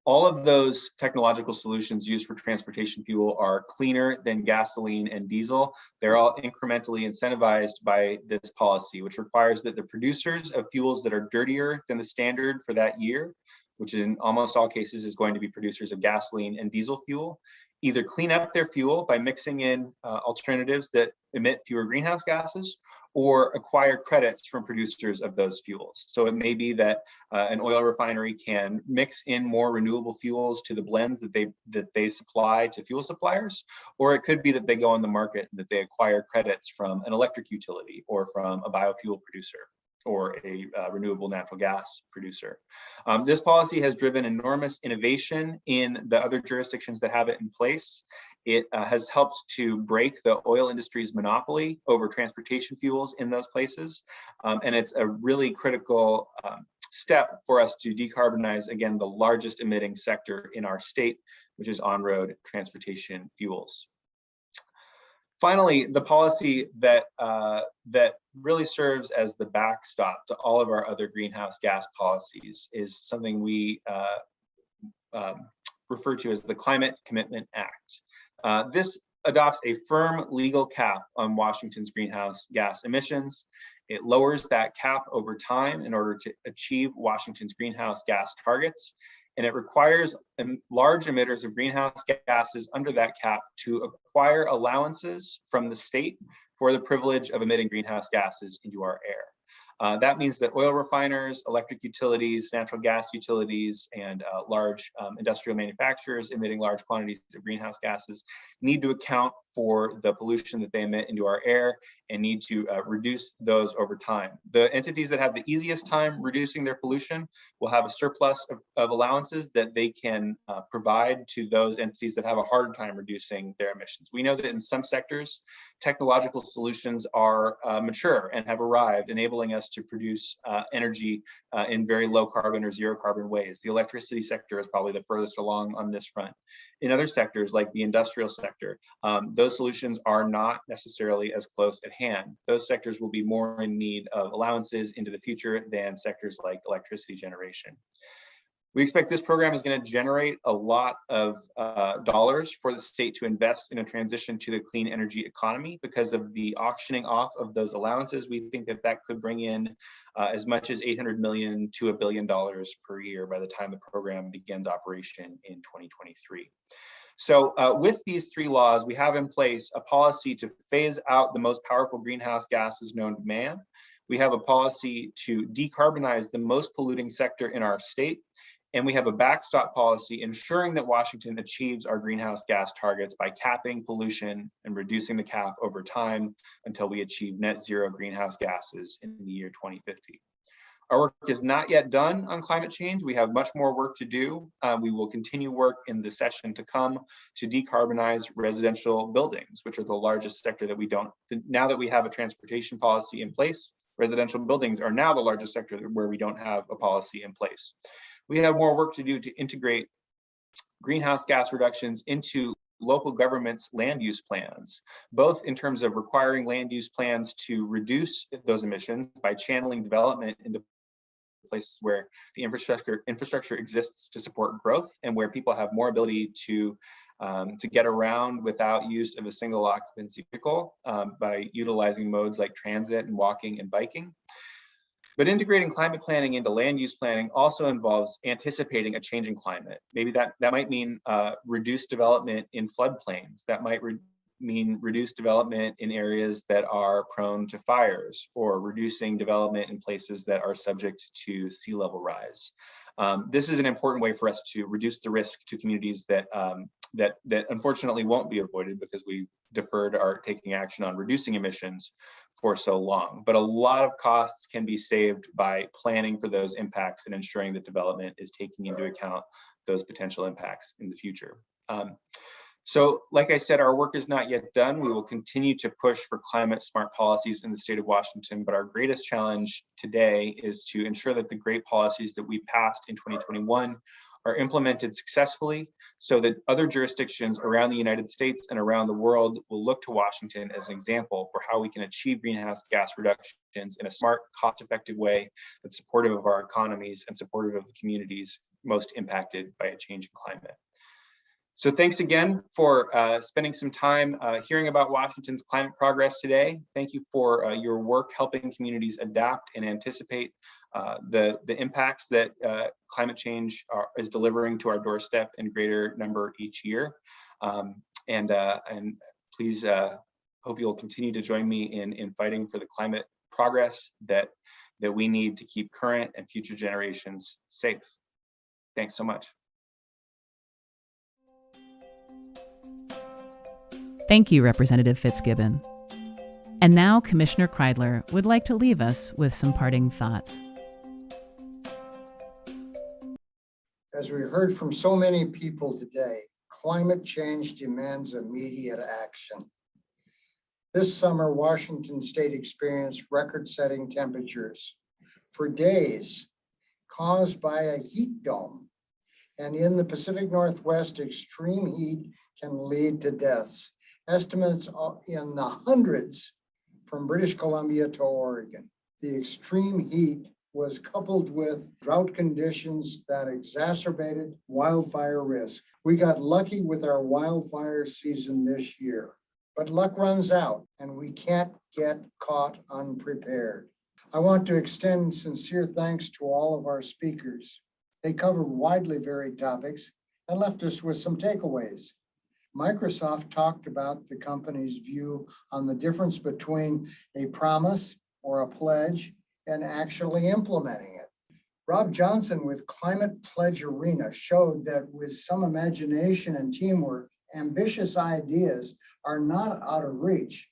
All of those technological solutions used for transportation fuel are cleaner than gasoline and diesel. They're all incrementally incentivized by this policy, which requires that the producers of fuels that are dirtier than the standard for that year, which in almost all cases is going to be producers of gasoline and diesel fuel, either clean up their fuel by mixing in alternatives that emit fewer greenhouse gases, or acquire credits from producers of those fuels. So it may be that an oil refinery can mix in more renewable fuels to the blends that they supply to fuel suppliers, or it could be that they go on the market and that they acquire credits from an electric utility or from a biofuel producer or a renewable natural gas producer. This policy has driven enormous innovation in the other jurisdictions that have it in place. It has helped to break the oil industry's monopoly over transportation fuels in those places. And it's a really critical step for us to decarbonize, again, the largest emitting sector in our state, which is on-road transportation fuels. Finally, the policy that really serves as the backstop to all of our other greenhouse gas policies is something we refer to as the Climate Commitment Act. This adopts a firm legal cap on Washington's greenhouse gas emissions. It lowers that cap over time in order to achieve Washington's greenhouse gas targets. And it requires large emitters of greenhouse gases under that cap to acquire allowances from the state for the privilege of emitting greenhouse gases into our air. That means that oil refiners, electric utilities, natural gas utilities, and large industrial manufacturers emitting large quantities of greenhouse gases need to account for the pollution that they emit into our air and need to reduce those over time. The entities that have the easiest time reducing their pollution will have a surplus of allowances that they can provide to those entities that have a harder time reducing their emissions. We know that in some sectors, technological solutions are mature and have arrived, enabling us to produce energy in very low carbon or zero carbon ways. The electricity sector is probably the furthest along on this front. In other sectors, like the industrial sector, those solutions are not necessarily as close at hand. Those sectors will be more in need of allowances into the future than sectors like electricity generation. We expect this program is going to generate a lot of dollars for the state to invest in a transition to the clean energy economy. Because of the auctioning off of those allowances, we think that that could bring in as much as $800 million to $1 billion per year by the time the program begins operation in 2023. So with these three laws, we have in place a policy to phase out the most powerful greenhouse gases known to man. We have a policy to decarbonize the most polluting sector in our state. And we have a backstop policy ensuring that Washington achieves our greenhouse gas targets by capping pollution and reducing the cap over time until we achieve net zero greenhouse gases in the year 2050. Our work is not yet done on climate change. We have much more work to do. We will continue work in the session to come to decarbonize residential buildings, which are the largest sector that we don't. Now that we have a transportation policy in place, residential buildings are now the largest sector where we don't have a policy in place. We have more work to do to integrate greenhouse gas reductions into local governments' land use plans, both in terms of requiring land use plans to reduce those emissions by channeling development into places where the infrastructure exists to support growth and where people have more ability to get around without use of a single occupancy vehicle by utilizing modes like transit and walking and biking. But integrating climate planning into land use planning also involves anticipating a changing climate. Maybe that might mean reduced development in floodplains. That might mean reduced development in areas that are prone to fires, or reducing development in places that are subject to sea level rise. This is an important way for us to reduce the risk to communities that unfortunately won't be avoided because we deferred our taking action on reducing emissions for so long. But a lot of costs can be saved by planning for those impacts and ensuring that development is taking into account those potential impacts in the future. So like I said, our work is not yet done. We will continue to push for climate smart policies in the state of Washington, but our greatest challenge today is to ensure that the great policies that we passed in 2021 are implemented successfully so that other jurisdictions around the United States and around the world will look to Washington as an example for how we can achieve greenhouse gas reductions in a smart, cost-effective way that's supportive of our economies and supportive of the communities most impacted by a changing climate. So thanks again for spending some time hearing about Washington's climate progress today. Thank you for your work helping communities adapt and anticipate the impacts that climate change is delivering to our doorstep in greater number each year. And please hope you'll continue to join me in fighting for the climate progress that we need to keep current and future generations safe. Thanks so much. Thank you, Representative Fitzgibbon. And now Commissioner Kreidler would like to leave us with some parting thoughts. As we heard from so many people today, climate change demands immediate action. This summer, Washington State experienced record-setting temperatures for days caused by a heat dome. And in the Pacific Northwest, extreme heat can lead to deaths. Estimates are in the hundreds from British Columbia to Oregon. The extreme heat was coupled with drought conditions that exacerbated wildfire risk. We got lucky with our wildfire season this year, but luck runs out and we can't get caught unprepared. I want to extend sincere thanks to all of our speakers. They covered widely varied topics and left us with some takeaways. Microsoft talked about the company's view on the difference between a promise or a pledge and actually implementing it. Rob Johnson with Climate Pledge Arena showed that with some imagination and teamwork, ambitious ideas are not out of reach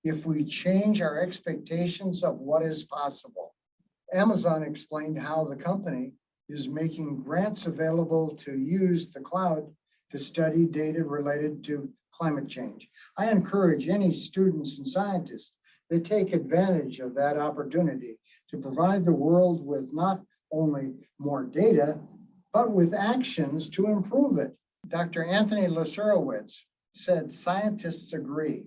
if we change our expectations of what is possible. Amazon explained how the company is making grants available to use the cloud to study data related to climate change. I encourage any students and scientists to take advantage of that opportunity to provide the world with not only more data, but with actions to improve it. Dr. Anthony Lesurowitz said, scientists agree.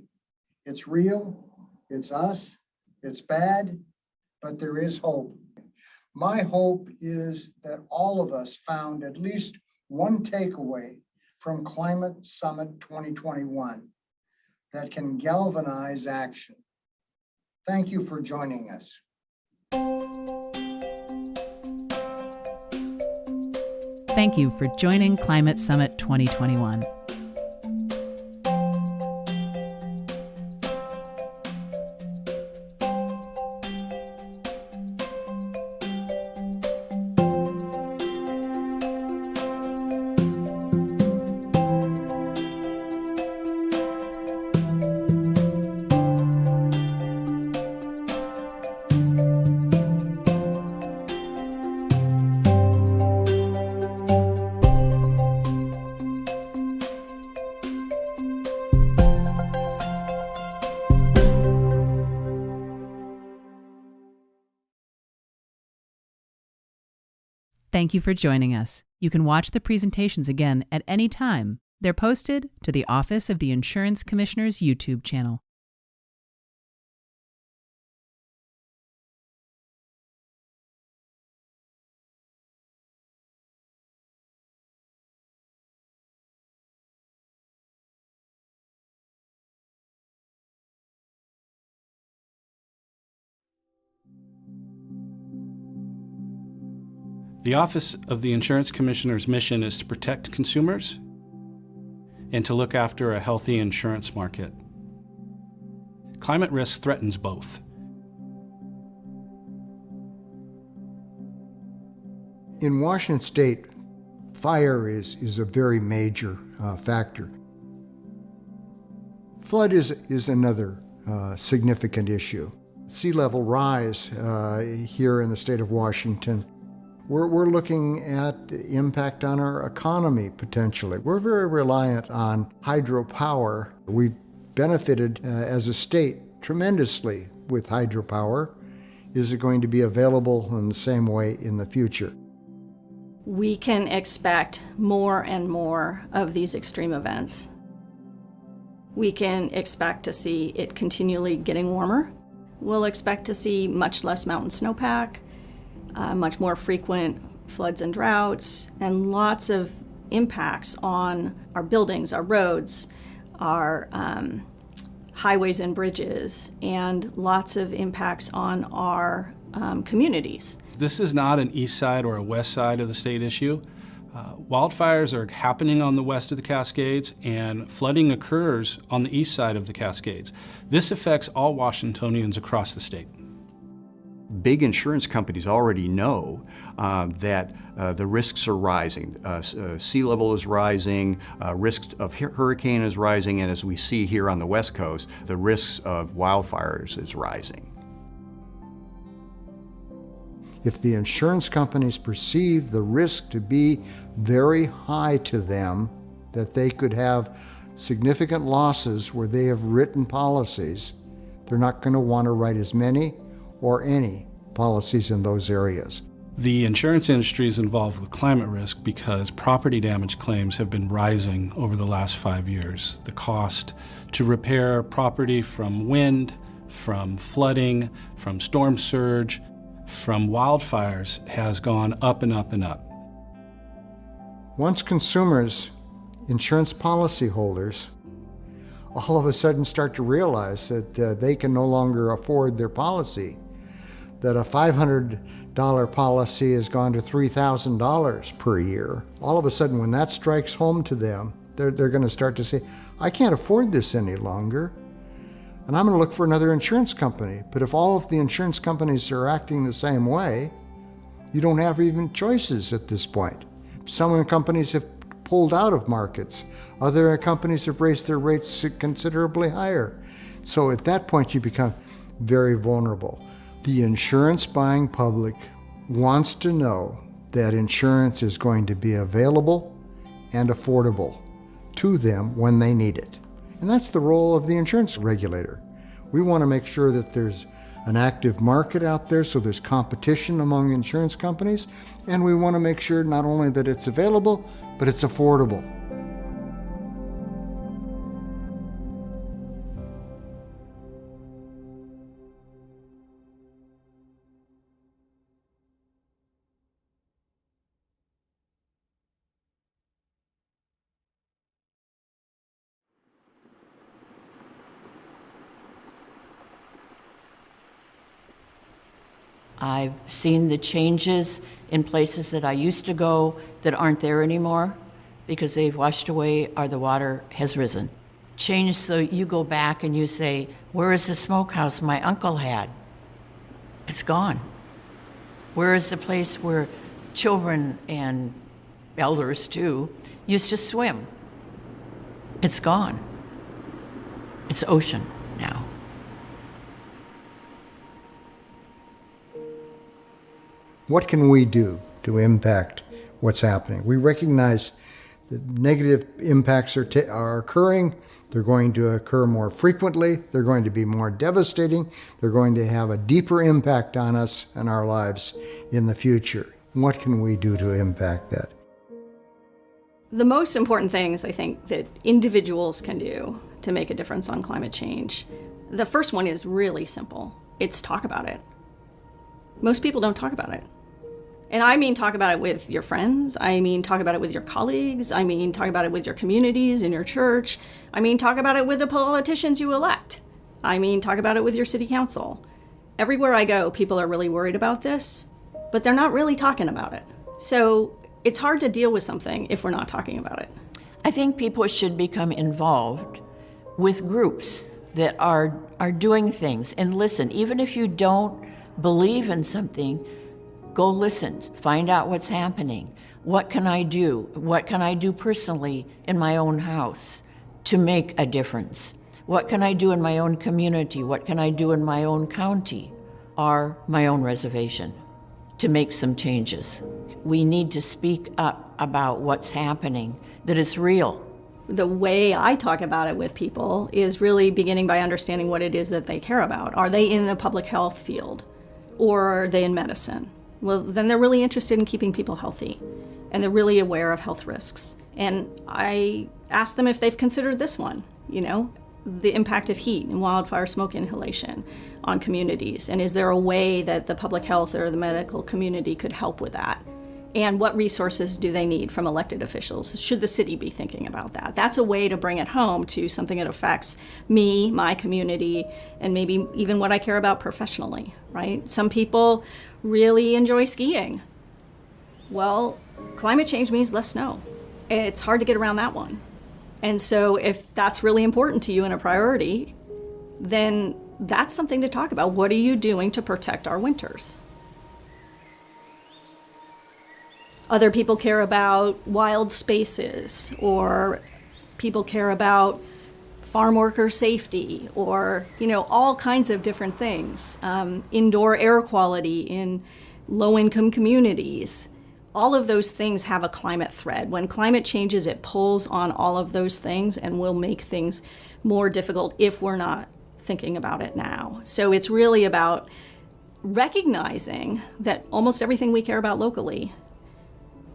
It's real, it's us, it's bad, but there is hope. My hope is that all of us found at least one takeaway from Climate Summit 2021 that can galvanize action. Thank you for joining us. Thank you for joining Climate Summit 2021. Thank you for joining us. You can watch the presentations again at any time. They're posted to the Office of the Insurance Commissioner's YouTube channel. The Office of the Insurance Commissioner's mission is to protect consumers and to look after a healthy insurance market. Climate risk threatens both. In Washington State, fire is a very major factor. Flood is another significant issue. Sea level rise here in the state of Washington. We're looking at the impact on our economy potentially. We're very reliant on hydropower. We've benefited as a state tremendously with hydropower. Is it going to be available in the same way in the future? We can expect more and more of these extreme events. We can expect to see it continually getting warmer. We'll expect to see much less mountain snowpack, much more frequent floods and droughts, and lots of impacts on our buildings, our roads, our highways and bridges, and lots of impacts on our communities. This is not an east side or a west side of the state issue. Wildfires are happening on the west of the Cascades, and flooding occurs on the east side of the Cascades. This affects all Washingtonians across the state. Big insurance companies already know that the risks are rising. Sea level is rising, risks of hurricane is rising, and as we see here on the West Coast, the risks of wildfires is rising. If the insurance companies perceive the risk to be very high to them, that they could have significant losses where they have written policies, they're not going to want to write as many or any policies in those areas. The insurance industry is involved with climate risk because property damage claims have been rising over the last 5 years. The cost to repair property from wind, from flooding, from storm surge, from wildfires has gone up and up and up. Once consumers, insurance policyholders, all of a sudden start to realize that they can no longer afford their policy, that a $500 policy has gone to $3,000 per year. All of a sudden, when that strikes home to them, they're going to start to say, I can't afford this any longer, and I'm going to look for another insurance company. But if all of the insurance companies are acting the same way, you don't have even choices at this point. Some companies have pulled out of markets. Other companies have raised their rates considerably higher. So at that point, you become very vulnerable. The insurance buying public wants to know that insurance is going to be available and affordable to them when they need it. And that's the role of the insurance regulator. We want to make sure that there's an active market out there, so there's competition among insurance companies, and we want to make sure not only that it's available, but it's affordable. I've seen the changes in places that I used to go that aren't there anymore because they've washed away or the water has risen. Change so you go back and you say, where is the smokehouse my uncle had? It's gone. Where is the place where children and elders too used to swim? It's gone. It's ocean now. What can we do to impact what's happening? We recognize that negative impacts are occurring. They're going to occur more frequently. They're going to be more devastating. They're going to have a deeper impact on us and our lives in the future. What can we do to impact that? The most important things I think that individuals can do to make a difference on climate change, the first one is really simple. It's talk about it. Most people don't talk about it. And I mean talk about it with your friends. I mean talk about it with your colleagues. I mean talk about it with your communities, in your church. I mean talk about it with the politicians you elect. I mean talk about it with your city council. Everywhere I go, people are really worried about this, but they're not really talking about it. So it's hard to deal with something if we're not talking about it. I think people should become involved with groups that are doing things and listen. Even if you don't believe in something, go listen, find out what's happening. What can I do? What can I do personally in my own house to make a difference? What can I do in my own community? What can I do in my own county or my own reservation to make some changes? We need to speak up about what's happening, that it's real. The way I talk about it with people is really beginning by understanding what it is that they care about. Are they in the public health field or are they in medicine? Well, then they're really interested in keeping people healthy and they're really aware of health risks. And I ask them if they've considered this one, the impact of heat and wildfire smoke inhalation on communities. And is there a way that the public health or the medical community could help with that? And what resources do they need from elected officials? Should the city be thinking about that? That's a way to bring it home to something that affects me, my community, and maybe even what I care about professionally, right? Some people really enjoy skiing. Well, climate change means less snow. It's hard to get around that one. And so if that's really important to you and a priority, then that's something to talk about. What are you doing to protect our winters? Other people care about wild spaces, or people care about farm worker safety, or all kinds of different things. Indoor air quality in low-income communities. All of those things have a climate thread. When climate changes, it pulls on all of those things and will make things more difficult if we're not thinking about it now. So it's really about recognizing that almost everything we care about locally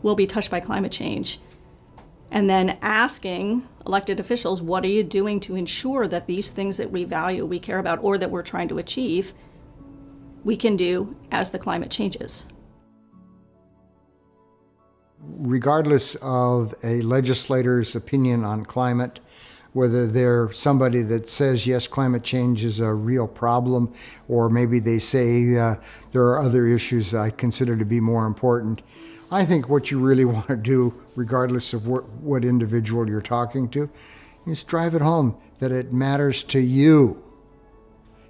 will be touched by climate change. And then asking elected officials, what are you doing to ensure that these things that we value, we care about, or that we're trying to achieve, we can do as the climate changes? Regardless of a legislator's opinion on climate, whether they're somebody that says, yes, climate change is a real problem, or maybe they say there are other issues I consider to be more important, I think what you really want to do, regardless of what individual you're talking to, is drive it home that it matters to you,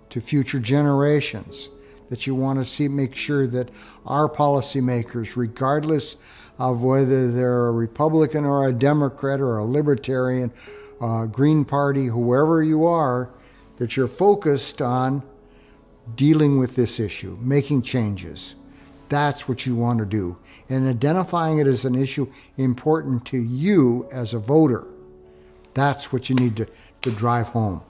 to future generations, that you want to make sure that our policymakers, regardless of whether they're a Republican or a Democrat or a Libertarian, Green Party, whoever you are, that you're focused on dealing with this issue, making changes. That's what you want to do. And identifying it as an issue important to you as a voter, that's what you need to drive home.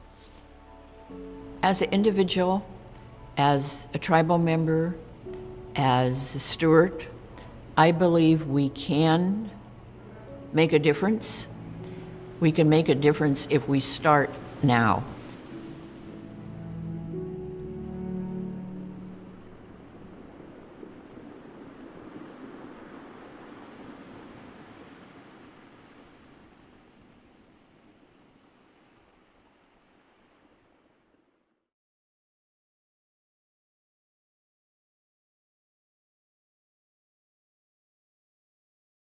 As an individual, as a tribal member, as a steward, I believe we can make a difference. We can make a difference if we start now.